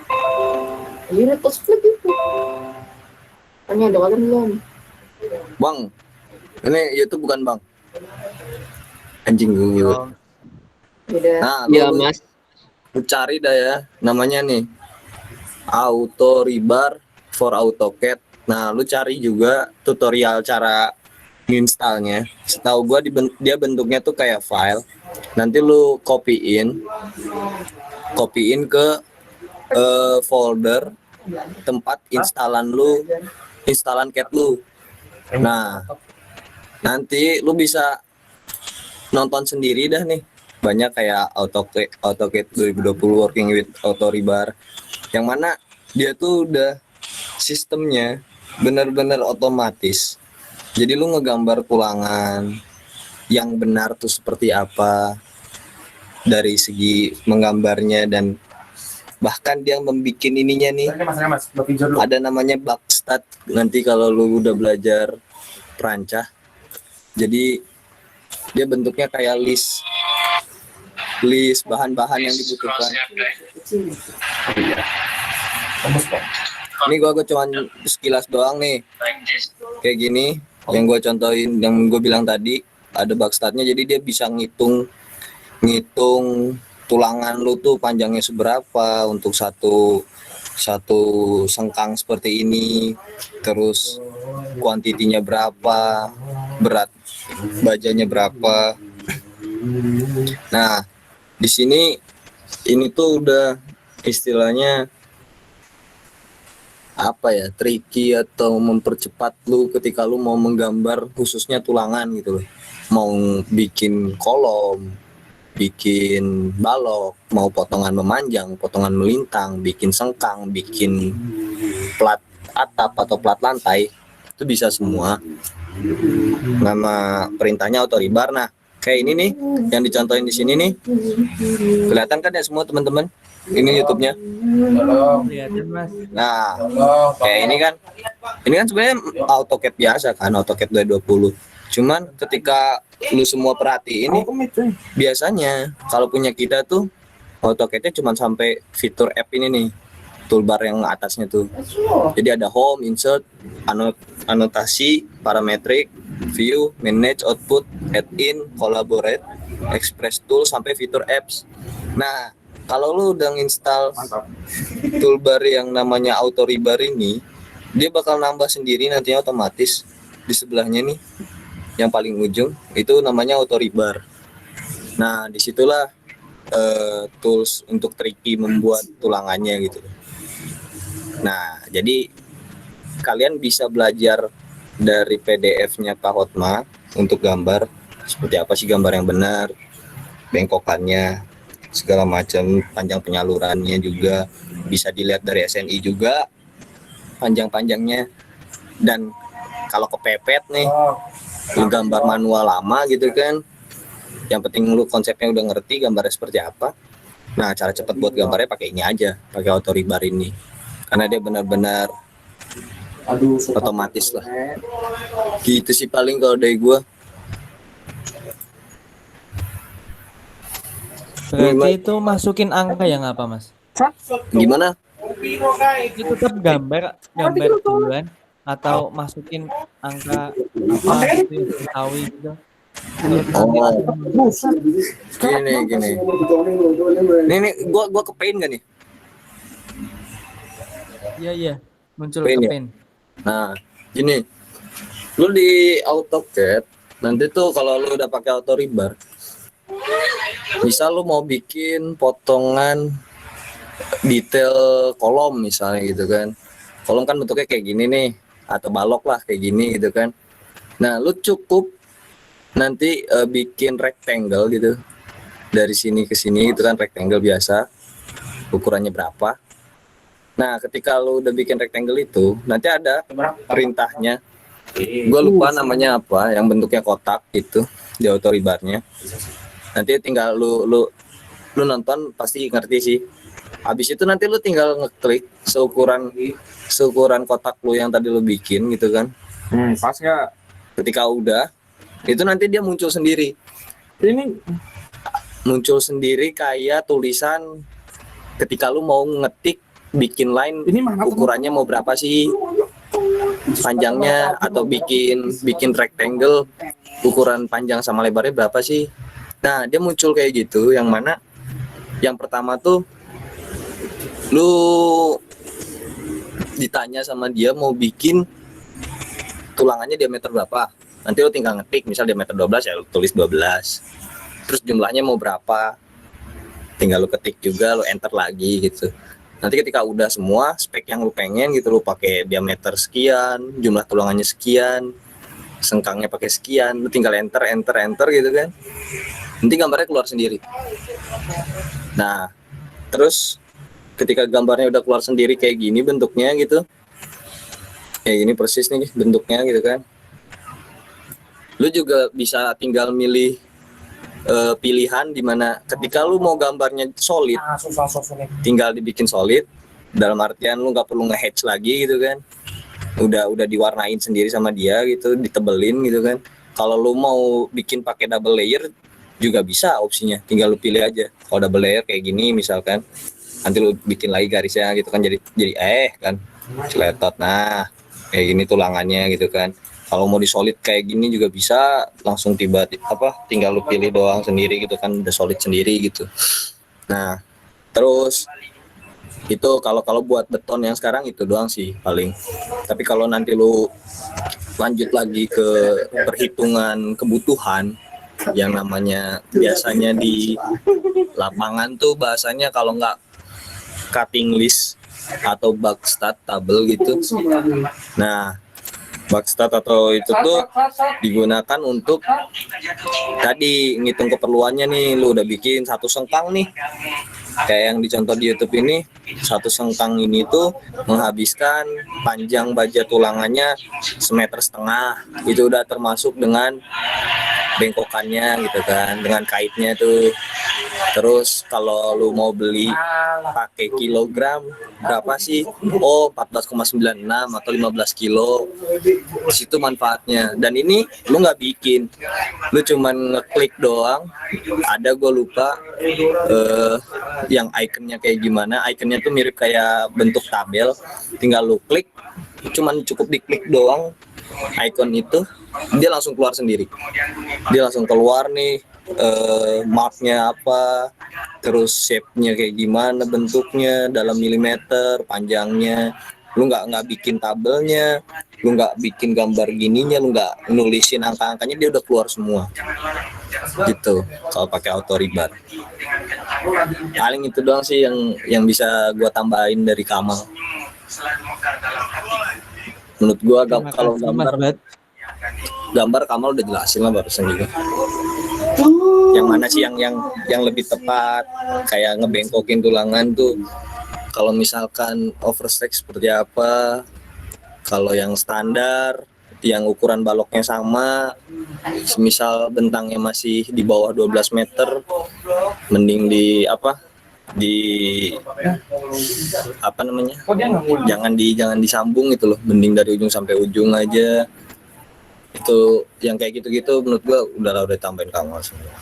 Ini terus klik itu. Tanya ada kalian belum? Bang. Ini YouTube bukan, Bang. Anjing gue. Udah. Nah, Iya lu Mas. cari dah ya, namanya nih Auto Rebar for AutoCAD. Nah, lu cari juga tutorial cara installnya. Setahu gua dia bentuknya tuh kayak file. Nanti lu copyin ke folder tempat instalan CAD lu. Nah, nanti lu bisa nonton sendiri dah nih. Banyak kayak AutoCAD 2020 working with Auto Rebar, yang mana dia tuh udah sistemnya benar-benar otomatis. Jadi lu ngegambar tulangan yang benar tuh seperti apa, dari segi menggambarnya, dan bahkan dia membuat ininya nih, Mas, Bapak dulu. ada namanya backstat nanti kalau lu udah belajar perancah. Jadi dia bentuknya kayak list bahan-bahan yang dibutuhkan. Ini gua cuman sekilas doang nih, kayak gini yang gua contohin, yang gue bilang tadi ada backstatnya. Jadi dia bisa ngitung tulangan lu tuh panjangnya seberapa untuk satu sengkang seperti ini, terus kuantitinya berapa, berat bajanya berapa. Nah, di sini ini tuh udah istilahnya apa ya, tricky atau mempercepat lu ketika lu mau menggambar khususnya tulangan gitu loh. Mau bikin kolom, bikin balok, mau potongan memanjang, potongan melintang, bikin sengkang, bikin plat atap atau plat lantai, itu bisa semua. Nama perintahnya autoribar. Nah, kayak ini nih yang dicontohin di sini nih. Kelihatan kan ya semua teman-teman? Ini YouTube-nya. Kelihatan Mas. Nah, kayak ini kan sebenarnya AutoCAD biasa kan, AutoCAD 220. Cuman ketika lu semua perhatiin ini, biasanya kalau punya kita tuh AutoCAD-nya cuma sampai fitur app ini nih, toolbar yang atasnya tuh. Jadi ada home, insert, anotasi, parametric, view, manage, output, add in, collaborate, express tool, sampai fitur apps. Nah, kalau lu udah install toolbar yang namanya autoribar ini, dia bakal nambah sendiri nantinya otomatis di sebelahnya nih, yang paling ujung itu namanya autoribar. Nah, disitulah tools untuk tricky membuat tulangannya gitu. Nah, jadi kalian bisa belajar dari PDF-nya Kak Hotma untuk gambar seperti apa sih gambar yang benar, bengkokannya, segala macam, panjang penyalurannya juga bisa dilihat dari SNI juga panjang-panjangnya. Dan kalau kepepet nih, lu gambar manual lama gitu kan, yang penting lu konsepnya udah ngerti gambarnya seperti apa. Nah, cara cepat buat gambarnya pakai ini aja, pakai autoribar ini, karena dia benar-benar otomatis lah. Gitu sih paling kalau dari gua. Berarti itu masukin angka yang apa Mas? Gimana? Itu tetap gambar duluan atau masukin angka apa gitu ya, Betawi gitu. Gini. Nih, gua ke paint gak nih? Iya, muncul Paint ke ya? pen. Nah, gini. Lu di AutoCAD, nanti tuh kalau lu udah pakai autoribar, misal lu mau bikin potongan detail kolom misalnya gitu kan. Kolom kan bentuknya kayak gini nih, atau balok lah kayak gini gitu kan. Nah, lu cukup nanti bikin rectangle gitu. Dari sini ke sini itu kan rectangle biasa. Ukurannya berapa? Nah, ketika lu udah bikin rectangle itu, nanti ada perintahnya. Gue lupa namanya apa, yang bentuknya kotak gitu di autoribarnya. Nanti tinggal lu nonton pasti ngerti sih. Habis itu nanti lu tinggal ngeklik seukuran kotak lu yang tadi lu bikin gitu kan. Pas nggak? Ketika udah, itu nanti dia muncul sendiri. Ini Muncul sendiri kayak tulisan ketika lu mau ngetik bikin line, ini mana? ukurannya mau berapa sih panjangnya, atau bikin rectangle ukuran panjang sama lebarnya berapa sih. Nah, dia muncul kayak gitu, yang mana yang pertama tuh lu ditanya sama dia mau bikin tulangannya diameter berapa. Nanti lu tinggal ngetik, misal diameter 12 ya lu tulis 12. Terus jumlahnya mau berapa, tinggal lu ketik juga, lu enter lagi gitu. Nanti ketika udah semua spek yang lu pengen gitu, lu pakai diameter sekian, jumlah tulangannya sekian, sengkangnya pakai sekian, lu tinggal enter gitu kan. Nanti gambarnya keluar sendiri. Nah, terus ketika gambarnya udah keluar sendiri kayak gini bentuknya gitu, kayak gini persis nih bentuknya gitu kan, lu juga bisa tinggal milih pilihan dimana ketika lu mau gambarnya solid, tinggal dibikin solid. Dalam artian lu nggak perlu nge-hatch lagi gitu kan. Udah diwarnain sendiri sama dia gitu, ditebelin gitu kan. Kalau lu mau bikin pakai double layer juga bisa opsinya, tinggal lu pilih aja. Kalau double layer kayak gini misalkan, nanti lu bikin lagi garisnya gitu kan, jadi kan seletot. Nah kayak gini tulangannya gitu kan. Kalau mau di solid kayak gini juga bisa, langsung tinggal lu pilih doang sendiri gitu kan, udah solid sendiri gitu. Nah terus itu kalau buat beton yang sekarang itu doang sih paling. Tapi kalau nanti lu lanjut lagi ke perhitungan kebutuhan, yang namanya biasanya di lapangan tuh bahasanya kalau nggak cutting list atau backstat table gitu. Nah backstat atau itu tuh digunakan untuk tadi ngitung keperluannya nih. Lu udah bikin satu sengkang nih, kayak yang dicontoh di YouTube ini, satu sengkang ini tuh menghabiskan panjang baja tulangannya 1,5 meter, itu udah termasuk dengan bengkokannya gitu kan, dengan kaitnya tuh. Terus kalau lu mau beli pakai kilogram berapa sih? Oh 14,96 atau 15 kilo. Di situ manfaatnya. Dan ini lu nggak bikin, lu cuman ngeklik doang. Ada gue lupa yang ikonnya kayak gimana. Ikonnya tuh mirip kayak bentuk tabel. Tinggal lu klik, cuman cukup diklik doang icon itu, dia langsung keluar sendiri. Dia langsung keluar nih marknya apa, terus shape-nya kayak gimana, bentuknya dalam milimeter, panjangnya. Lu nggak bikin tabelnya, lu nggak bikin gambar gininya, lu nggak nulisin angka-angkanya, dia udah keluar semua gitu kalau pakai auto rebar. Paling itu doang sih yang bisa gua tambahin dari Kamal. Menurut gua kalau gambar Kamal udah jelasin lah barusan juga. Yang mana sih yang lebih tepat, kayak ngebengkokin tulangan tuh. Kalau misalkan overstretch seperti apa, kalau yang standar, yang ukuran baloknya sama, misal bentangnya masih di bawah 12 meter, mending jangan disambung gitu loh, mending dari ujung sampai ujung aja. Itu yang kayak gitu-gitu menurut gua udah tambahin Kamal semua.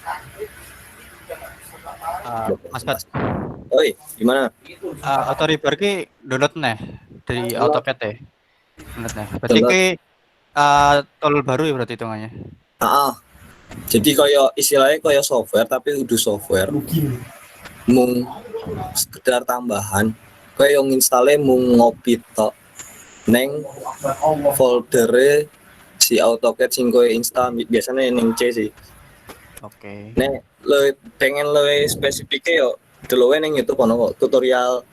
Mas Pat, Oi, gimana? auto rebar ki download nih dari AutoCAD ya. Download nih. Berarti ki tool baru ya berarti hitungannya. Jadi kayak istilahnya kayak software, tapi udah software. Mung sekedar tambahan. Kayak yang installnya mung ngopi tok. Neng folder si AutoCAD sing kowe install biasanya neng C sih. Oke. Nek lo pengen lo spesifiknya yo delowe neng YouTube ono kok tutorial,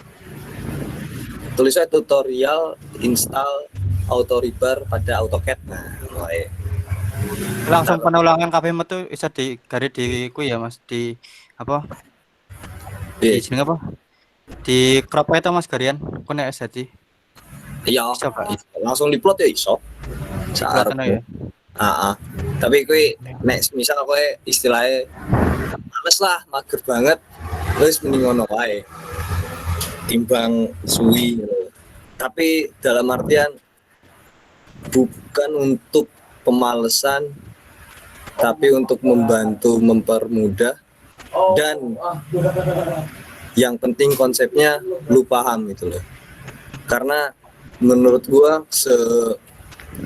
tulisnya tutorial install auto rebar pada AutoCAD. Nah mulai Langsung pengulangan kabeh metu bisa digaris di ku ya Mas, di apa? Di jeneng apa? Di crop itu Mas Garian, ku nek SD. iya Iso, Pak? langsung diplot ya iso saat Ya. tapi kue nek misal kue istilahnya males lah, mager banget, terus mending ngono wae timbang suwi. Tapi dalam artian bukan untuk pemalesan, tapi untuk membantu mempermudah, dan yang penting konsepnya lu paham gitu loh. Karena menurut gua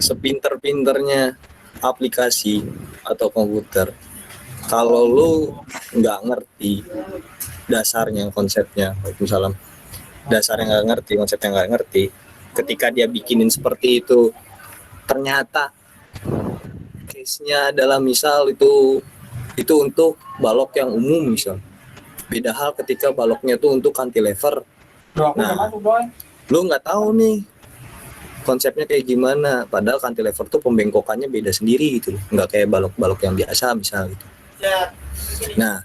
sepinter-pinternya aplikasi atau komputer, kalau lu nggak ngerti dasarnya, konsepnya, misalnya dasarnya nggak ngerti, konsepnya nggak ngerti, ketika dia bikinin seperti itu, ternyata case-nya adalah misal itu untuk balok yang umum misal. Beda hal ketika baloknya itu untuk cantilever. Nah, lu nggak tahu nih konsepnya kayak gimana, padahal cantilever tuh pembengkokannya beda sendiri gitu, nggak kayak balok-balok yang biasa misal gitu. Nah,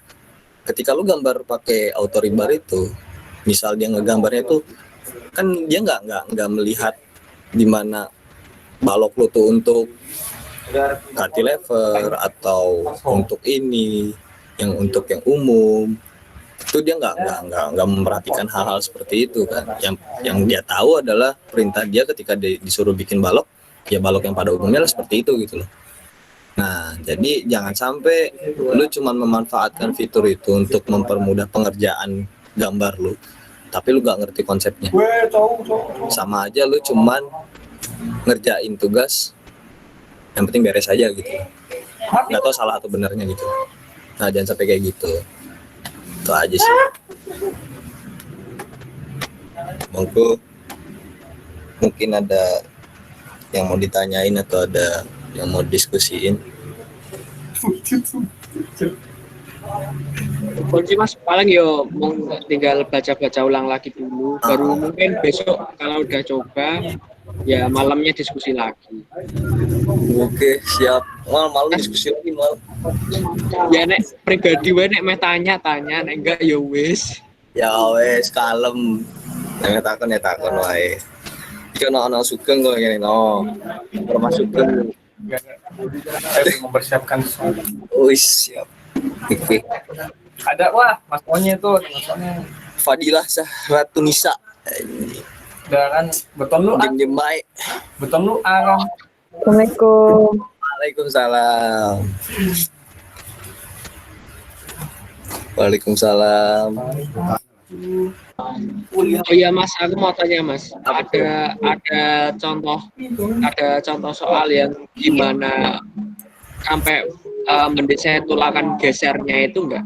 ketika lu gambar pakai auto rebar itu, misal dia ngegambarnya tuh kan dia nggak melihat di mana balok lu tuh untuk cantilever atau untuk ini, yang untuk yang umum. Itu dia nggak memperhatikan hal-hal seperti itu kan. Yang dia tahu adalah perintah dia ketika disuruh bikin balok, ya balok yang pada umumnya lah seperti itu gitu loh. Nah, jadi jangan sampai lu cuman memanfaatkan fitur itu untuk mempermudah pengerjaan gambar lu, tapi lu gak ngerti konsepnya. Sama aja lu cuman ngerjain tugas, yang penting beres aja gitu. Gak tau salah atau benernya gitu. Nah, jangan sampai kayak gitu. Itu aja sih. Mungkin ada yang mau ditanyain atau ada yang mau diskusiin. Kunci Mas paling yo mau tinggal baca-baca ulang lagi dulu, baru mungkin besok kalau udah coba ya malamnya diskusi lagi. Oke, siap. Malam diskusi lagi mal. Ya nek pribadi wae nek meh tanya nek enggak ya wis. Ya wes kalem. Nek takon wae. Iki ono sugeng kok ngene no. Permasukkan Saya mempersiapkan sesuatu. wis siap. Oke. Ada wah, Mas Ponye tuh, Mas Fadilah Ratu-Nisa. udah kan beton lu Jem baik. beton lu kan. Assalamualaikum. Waalaikumsalam. Waalaikumsalam. Oh iya Mas, aku mau tanya Mas, ada contoh soal yang gimana sampai mendesain tulangan gesernya itu enggak?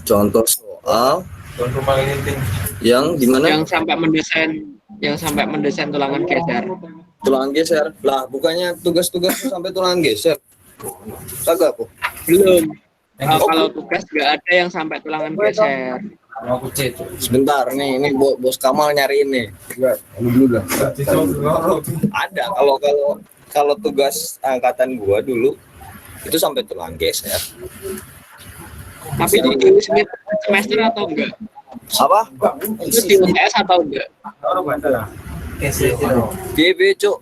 Contoh soal Rumah linting. yang gimana? Yang sampai mendesain tulangan geser. Tulangan geser. Lah, bukannya tugas-tugas sampai tulangan geser. Kagak kok. Belum. Kalau tugas nggak ada yang sampai tulangan geser. Sebentar nih, ini bos Kamal nyariin nih. Dulu dah. Ada kalau tugas angkatan gua dulu itu sampai tulang geser. Tapi itu di semester atau enggak? Apa? Itu di UTS atau enggak? GB cuk.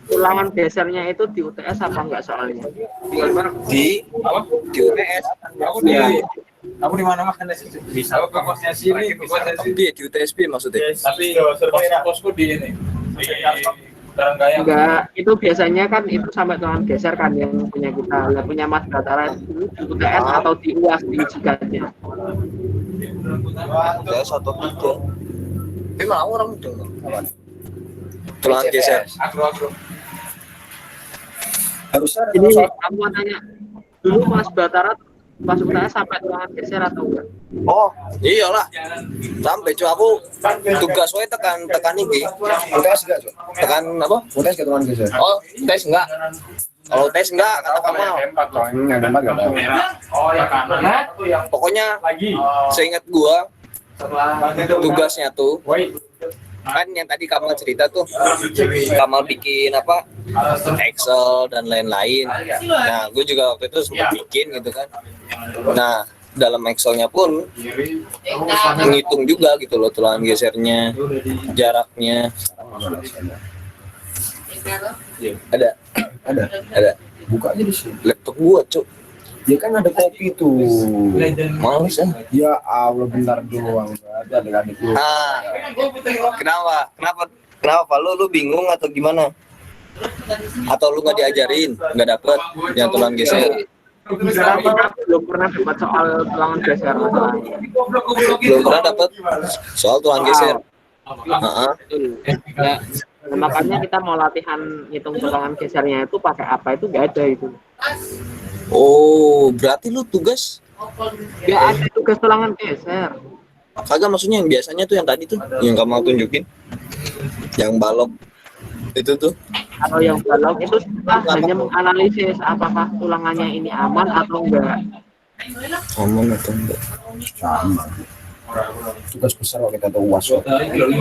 Tulangan gesernya itu di UTS apa enggak soalnya? Di UTS. Aku di mana makan bisa ke kosnya sini, Di UTSB maksudnya. tapi posku di ini. Enggak, itu biasanya kan itu sampai tulangan geser kan yang punya kita, yang punya Mas Batara itu di UTS atau di UAS diujikannya. UTS atau itu. Tapi malah orang itu. Tulangan geser. Harusnya Ini aku mau tanya, dulu Mas Batara pas UTS sampai tulangan geser atau enggak? Oh, iyalah. Sampai cuy aku tugas wae tekan iki. UTS enggak, Cok? Tekan apa? UTS ke teman geser. Oh, tes enggak. Kalau tes enggak kata Kamal. Yang tempat enggak tahu. Oh ya kanan. Pokoknya Lagi. seingat gua Setelah tugasnya tuh kan yang tadi Kamal cerita tuh Kamal bikin apa Excel dan lain-lain. Nah, gue juga waktu itu sempat bikin gitu kan. Nah, dalam Excelnya pun menghitung juga gitu loh tulangan gesernya, jaraknya. Ada. Buka aja di sini. Laptop gua cuk. Ya kan ada kopi tuh. Males ah. Ya Allah, bentar doang. Ada dengan itu. Ah, kenapa lu bingung atau gimana? Atau lu nggak diajarin, nggak dapet yang tulang geser? Belum pernah dapat soal tulangan geser masalahnya. Belum pernah dapet soal tulang geser. Ya, makanya kita mau latihan ngitung tulangan gesernya itu pakai apa itu nggak ada itu. Oh, berarti lu tugas? Nggak ada tugas tulangan geser. Kagak, maksudnya yang biasanya tuh yang tadi tuh, yang kamu tunjukin, yang balok itu tuh. Kalau yang balok itu hanya menganalisis apakah tulangannya ini aman atau enggak. Aman atau enggak? Tugas besar kalau kita tahu UAS.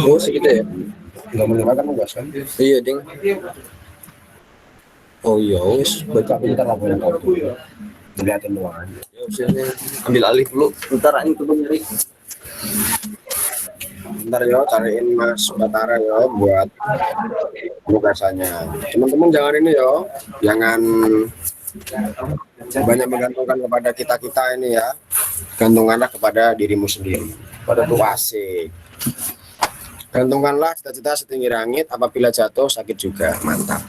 Oh, segitu ya? Enggak menerima kan UAS kan? Iya, ding. Oh iya, wis Baca pintar laporan kau. Dilihatin doang aja. ya, usianya. Ambil alih dulu. Ntar ini tuh nyari. Ntar yo cariin Mas Batara yo buat tugasannya. Teman-teman jangan ini yo, jangan banyak menggantungkan kepada kita ini ya. Gantungkanlah kepada dirimu sendiri. Pada asik. Gantungkanlah cita-cita setinggi langit, apabila jatuh sakit juga. Mantap.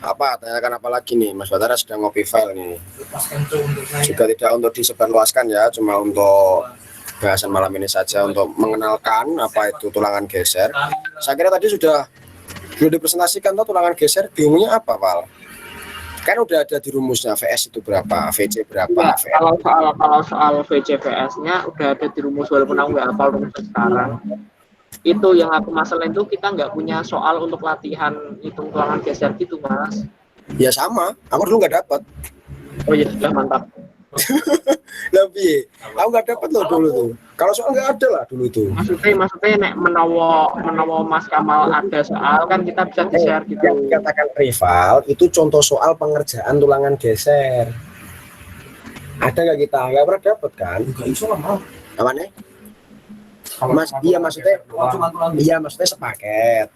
Apa, tanyakan apa lagi nih? Mas Batara sedang ngopi file nih. Juga tidak untuk disebarluaskan ya, cuma untuk bahasan malam ini saja, untuk mengenalkan apa itu tulangan geser. Saya kira tadi sudah dipresentasikan tuh tulangan geser, bingungnya apa, Val? Kan udah ada di rumusnya, VS itu berapa, VC berapa. Enggak, kalau soal VCVS-nya udah ada di rumus, walaupun aku nggak hafal rumusnya sekarang. Itu yang aku masalahin itu kita nggak punya soal untuk latihan hitung tulangan geser gitu, Mas. Ya sama, aku dulu nggak dapat. Oh iya, sudah mantap. Lebih, aku nggak dapat loh dulu tuh. Kalau soal nggak ada lah dulu tuh. Maksudnya nek menawa Mas Kamal ada soal kan kita bisa di-share gitu. Yang dikatakan rival itu contoh soal pengerjaan tulangan geser. Ada nggak kita? Nggak pernah dapat kan? Nggak iso lah. Apa nih? Mas, iya maksudnya sepaket.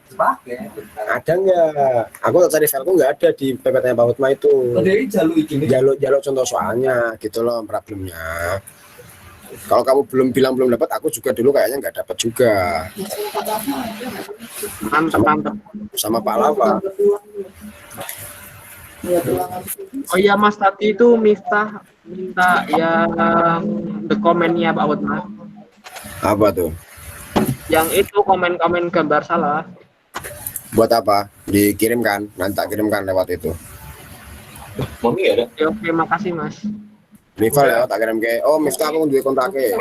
Ada nggak? Aku cari filenya nggak ada di PPT Pak Hutma itu. Jaluk contoh soalnya gitu loh problemnya. Kalau kamu belum dapat, aku juga dulu kayaknya nggak dapat juga. Mantap. Sama Pak Lava. Oh iya Mas, tadi itu Miftah minta yang the comment-nya Pak Hutma. Apa tuh? Yang itu komen-komen gambar salah. Buat apa? Dikirimkan, nanti tak kirimkan lewat itu. Mami ada. Oke, makasih Mas. Rival ya, tak kirim ke. Oh, Miftah aku duwe kontaknya.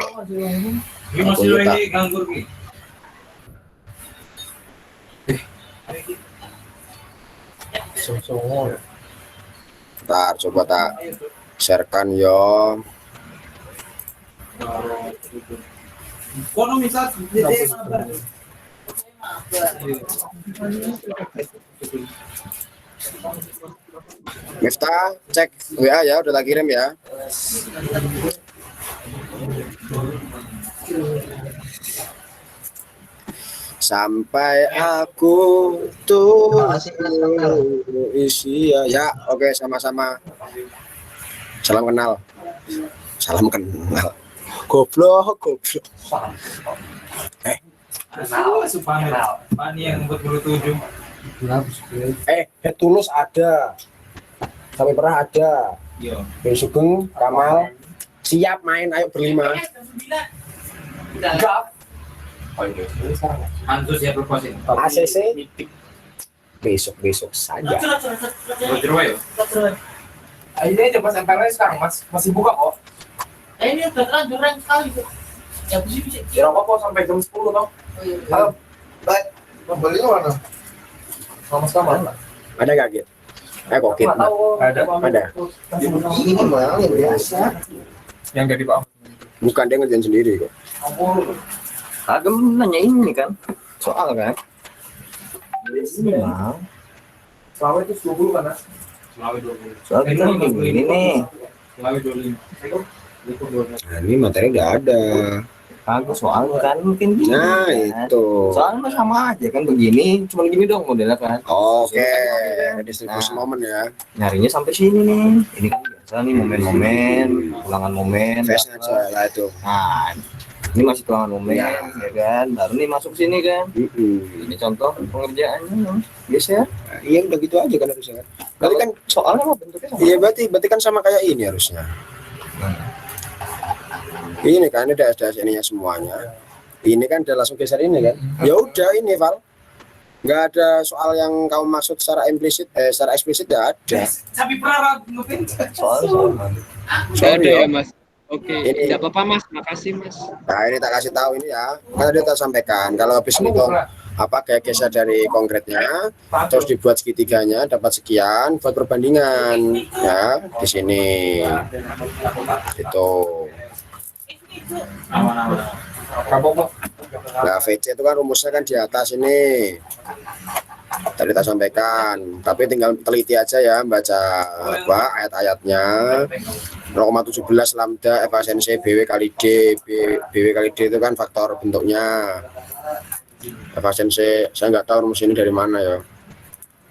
Ntar coba tak sharekan yo. Miftah, cek WA ya, udah tak kirim ya. Sampai aku tuh isi ya. Oke, sama-sama. Salam kenal. Goblok. Tulus ada. Sampai pernah ada. Sugeng, Kamal, siap main, ayo berlima. ACC besok saja. Ini aja pas MPLS sekarang masih buka kok. Ini udah terlanjur rank sekali. Ya bisa. Ya apa sampai jam 10 toh. Halo. Baik. Belinya mana? Sama-sama. Ada gak Git? Kokit. Ada. Ini malah biasa. Yang dari Pak. Bukan, dia ngerjain sendiri kok. Kagak nanya ini kan. Soal kan. Selama itu 20 kan? Soal kita ini nih. Nah, ini materi udah ada. Kagak soal kan mungkin gini. Nah, kan. itu. Soalnya sama aja kan begini, cuma gini dong modelnya kan. Oke, distribusi momen ya. Nyarinya sampai sini nih. Ini kan biasa nih momen-momen, ulangan momen. Face aja lah itu. Nah, ini masih ulangan momen ya kan. Baru nih masuk sini kan. Ini contoh pengerjaannya. Biasa ya. Iya udah gitu aja kan harusnya. Berarti kan soalnya mah bentuknya sama. iya berarti kan sama kayak ini harusnya. Ini kan ada ininya semuanya. Ini kan udah langsung geser ini kan. Ya udah ini Val. Nggak ada soal yang kamu maksud secara implisit, secara eksplisit nggak ada. Tapi pernah ngupin Soal. Saya ada ya Mas. Oke, Ini- tidak apa-apa Mas, makasih Mas. Nah ini tak kasih tahu ini ya. Kan tadi tak sampaikan kalau habis itu apa kayak geser dari konkretnya, terus dibuat segitiganya dapat sekian buat perbandingan ya di sini. Itu. Nah, VC itu kan rumusnya kan di atas ini. Tadi tak sampaikan, tapi tinggal teliti aja ya baca apa ayat-ayatnya. 0,17 lambda efisiensi BW kali D. BW kali D itu kan faktor bentuknya. Efisiensi saya nggak tahu rumus ini dari mana ya.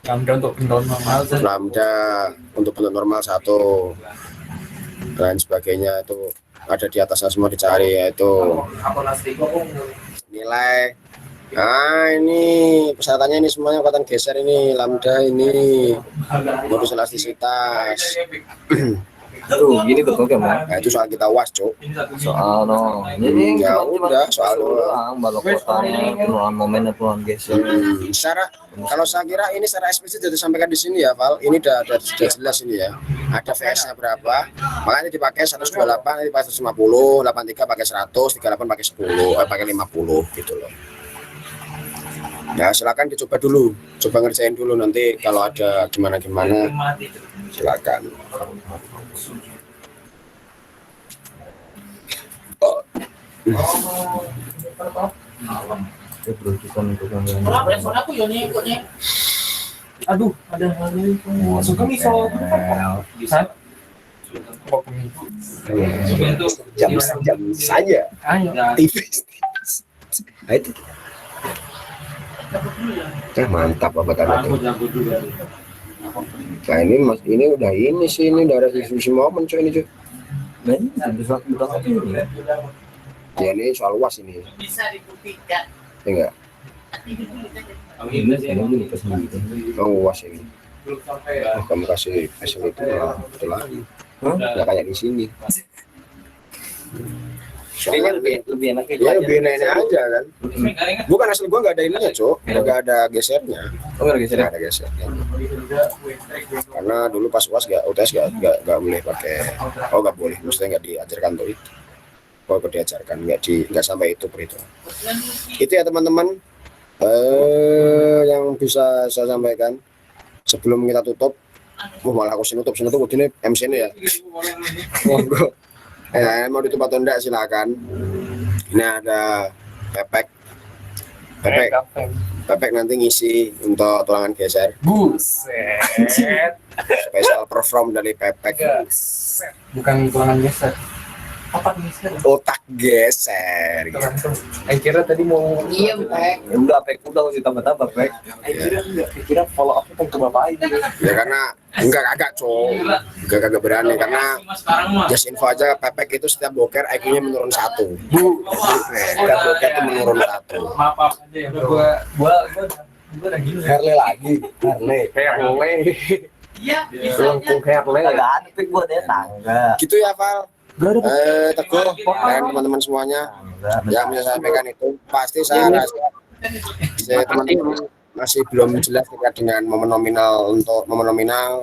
Lambda untuk bentuk normal. Lambda untuk bentuk normal 1 dan sebagainya itu ada di atasnya semua dicari, yaitu nilai. Nah ini persyaratannya ini semuanya kekuatan geser ini, lambda ini, modus elastisitas. Tuh, gini betul kan, Bang? Nah, itu soal kita UAS, Cuk. Soal no. Ini Ya udah, soal doang, balok kotanya, penurunan momen dan penurunan geser. Secara kalau saya kira ini secara eksplisit sudah disampaikan di sini ya, Val. Ini sudah jelas ini ya. Ada VS-nya berapa? Makanya dipakai 128, ini pakai 150, 83 pakai 100, 38 pakai 10, pakai 50 gitu loh. Ya silakan dicoba dulu, coba ngerjain dulu, nanti kalau ada gimana-gimana silakan. Aduh, ada hal ini. Masuk ke miso. Bisa. Jam saja. TV. Nah, itu. Mantap apa kata itu. Nah ini udah ini sih, ini udah ada diskusi momen cuy ini cuy. Ya ini soal UAS ini. Bisa dibuktikan. Enggak. Oh UAS ini. Kamu kasih hasil itu betul lagi. Nggak kayak di sini. Soalnya lebih enak ya, lebih enak aja kan. Bukan hasil gua nggak ada ininya cok, nggak ada gesernya. Oh nggak geser? Nggak ada gesernya. Karena dulu pas UAS UTS nggak boleh pakai, nggak boleh, maksudnya nggak diajarkan tuh itu. Kalau diajarkan nggak sampai itu perhitungan. Itu ya teman-teman yang bisa saya sampaikan sebelum kita tutup. Malah aku sinutup ini MC ini ya. Monggo. Mau ditutup atau enggak silakan. Ini ada Pepek nanti ngisi untuk tulangan geser. Buset. Special perform dari Pepek. Bukan tulangan geser. Otak geser. Otak geser. Kira tadi mau Iya, Pak. Udah Pek, udah usah tambah-tambah Pek. Kira follow up itu berapa ini? Ya karena enggak kagak berani karena just info aja Pepek itu setiap boker IQ-nya menurun 1. Setiap boker itu menurun 1. Maaf aja ya. Gua udah gini. Harley lagi. Harley. Iya, Lengkung Harley. Agak ada Pek buat ya tangga. Gitu ya Val. Teguh dan teman-teman semuanya yang bisa saya sampaikan itu pasti saya rasa teman-teman masih belum jelas terkait dengan momen nominal,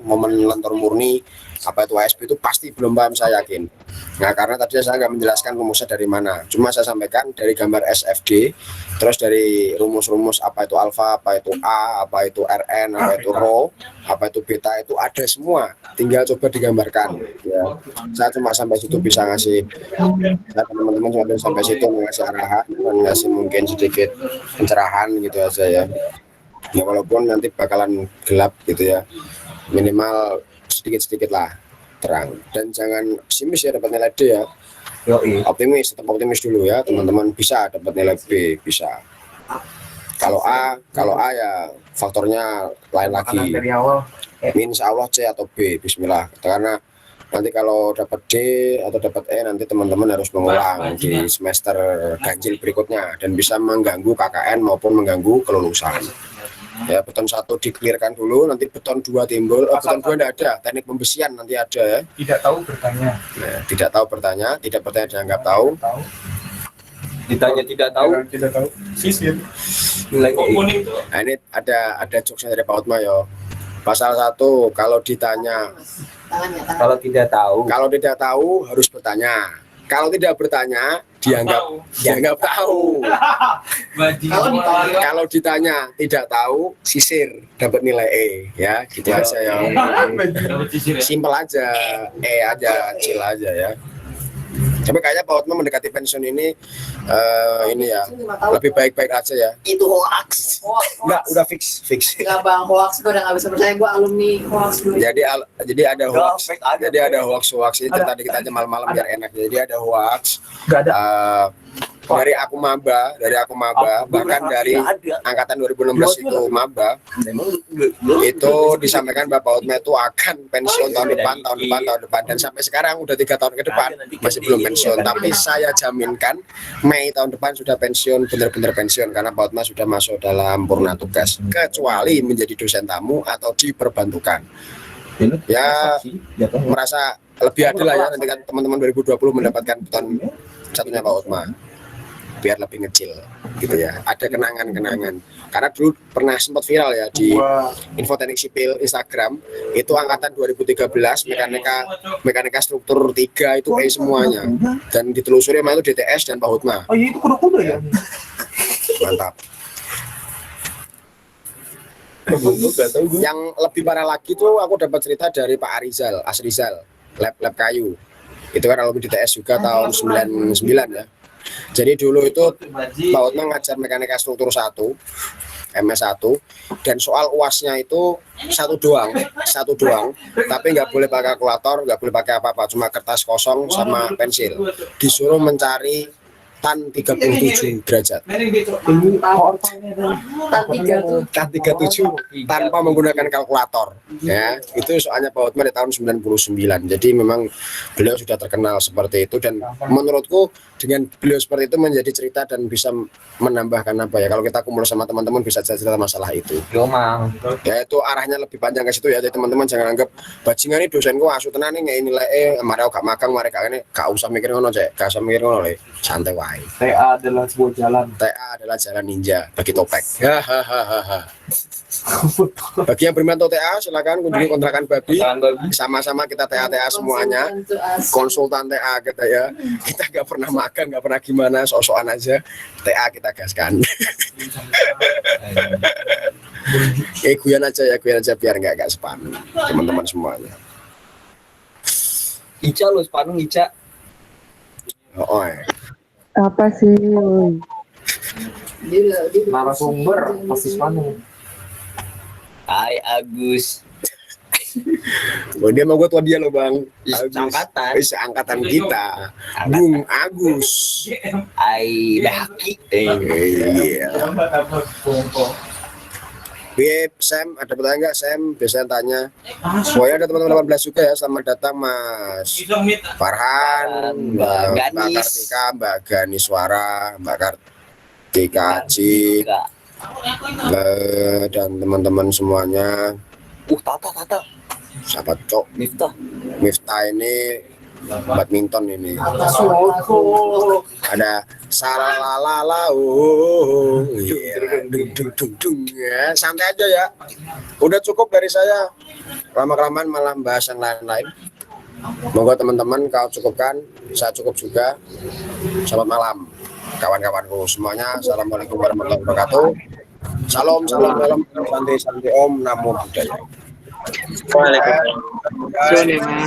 momen lentur murni, apa itu ASP itu pasti belum paham saya yakin. Nah karena tadi saya nggak menjelaskan rumusnya dari mana, cuma saya sampaikan dari gambar SFD, terus dari rumus-rumus apa itu alfa, apa itu A, apa itu RN, apa itu rho, apa itu beta itu ada semua, tinggal coba digambarkan. Ya, saya cuma sampai situ bisa ngasih, teman-teman cuma sampai situ ngasih arahan, ngasih mungkin sedikit pencerahan gitu aja ya. Ya walaupun nanti bakalan gelap gitu ya, minimal sedikit-sedikit lah terang, dan jangan pesimis ya dapat nilai D ya. Optimis, tetap optimis dulu ya teman-teman, bisa dapat nilai B, bisa. Kalau A ya faktornya lain lagi. Insya Allah C atau B, Bismillah. Karena nanti kalau dapat D atau dapat E nanti teman-teman harus mengulang di semester ganjil berikutnya dan bisa mengganggu KKN maupun mengganggu kelulusan. Ya beton 1 dikelirkan dulu, nanti beton 2 timbul. Beton 2 tidak ada, teknik pembesian nanti ada ya. Tidak tahu bertanya. Nah, tidak tahu bertanya, tidak bertanya dianggap tahu. Ditanya tidak tahu. Tidak tahu. Sisir. Nah, ini ada jokesnya dari Pak Utma ya. Pasal 1 kalau ditanya, Kalau tidak tahu harus bertanya. Kalau tidak bertanya dianggap tahu. Kalau ditanya tidak tahu, sisir dapat nilai E ya, gitu aja ya. Simpel aja, E aja, chill aja ya. Tapi kayaknya Pak Hotma mendekati pensiun ini ya lebih baik-baik aja ya. Itu hoax. Enggak, udah fix. Enggak bang, hoax gue udah nggak bisa percaya, gue alumni hoax dulu. Jadi ada hoax itu tadi kita aja malam-malam biar enak. Jadi ada hoax. Enggak ada. dari aku maba, bahkan dari angkatan 2016 itu maba, itu disampaikan Bapak Hotma itu akan pensiun tahun depan, dan sampai sekarang udah 3 tahun ke depan masih belum pensiun. Tapi saya jaminkan Mei tahun depan sudah pensiun, benar-benar pensiun, karena Pak Hotma sudah masuk dalam purna tugas, kecuali menjadi dosen tamu atau diperbantukan. Ya merasa lebih adil lah ya, nanti kan teman-teman 2020 mendapatkan beton satunya Pak Hotma, biar lebih ngecil gitu ya. Ada kenangan-kenangan, karena dulu pernah sempat viral ya di Infoteknik Sipil Instagram, itu angkatan 2013 mekanika struktur 3 itu semuanya, dan ditelusuri emang itu DTS dan Pak Hotma. Oh iya, itu kuda-kuda ya. Mantap. Yang lebih parah lagi tuh aku dapat cerita dari Pak Asrizal, lab kayu. Itu kan kalau di TS juga tahun 99 ya. Jadi dulu itu Pak Hotma ngajar mekanika struktur 1, MS1, dan soal UASnya itu satu doang, tapi nggak boleh pakai kalkulator, nggak boleh pakai apa-apa, cuma kertas kosong sama pensil. Disuruh mencari tan 37 derajat. Tan 37 tanpa menggunakan kalkulator. Ya, itu soalnya Pak Hotma di tahun 99. Jadi memang beliau sudah terkenal seperti itu, dan menurutku dengan beliau seperti itu menjadi cerita dan bisa menambahkan apa ya, kalau kita kumpul sama teman-teman bisa cerita masalah itu. Ya itu arahnya lebih panjang ke situ ya. Jadi teman-teman jangan anggap bajingan ini dosenku asu tenan nih nilai mari gak magang mari gak ini, gak usah mikir ngono cek, gak usah mikir ngono le, santai wae. TA adalah sebuah jalan. TA adalah jalan ninja bagi topek. Hahaha. Bagi yang berminat TA silakan kunjungi kontrakan babi. Sama-sama kita TA semuanya. Konsultan TA kita ya. Kita nggak pernah makan, nggak pernah gimana, sok-sokan aja. TA kita gaskan. Guyan aja biar nggak sepan teman-teman semuanya. Ica lo sepanung Ica. Oh, Apa sih? Narasumber pasti Panu. Hai Agus. Oh, dia mau gue tua dia loh bang. Angkatan. Angkatan kita. Bung Agus. Hai Daki. Iya. Bip, Sam, ada pertanyaan nggak Sam? Biasanya tanya. Pokoknya ada teman-teman 18 juga ya. Selamat datang Mas Farhan, Mbak Kartika, Mbak Gani Suara, Mbak Kartika Aji, dan teman-teman semuanya. Tata. Siapa cok? Miftah ini badminton ini. Ada salalala ya, santai aja ya. Udah cukup dari saya. Lama-kelamaan malah bahas yang lain-lain. Moga teman-teman kau cukupkan, saya cukup juga. Selamat malam kawan-kawanku semuanya. Assalamualaikum warahmatullahi wabarakatuh. Salam, santai Om, namo buddhaya. Waalaikumsalam.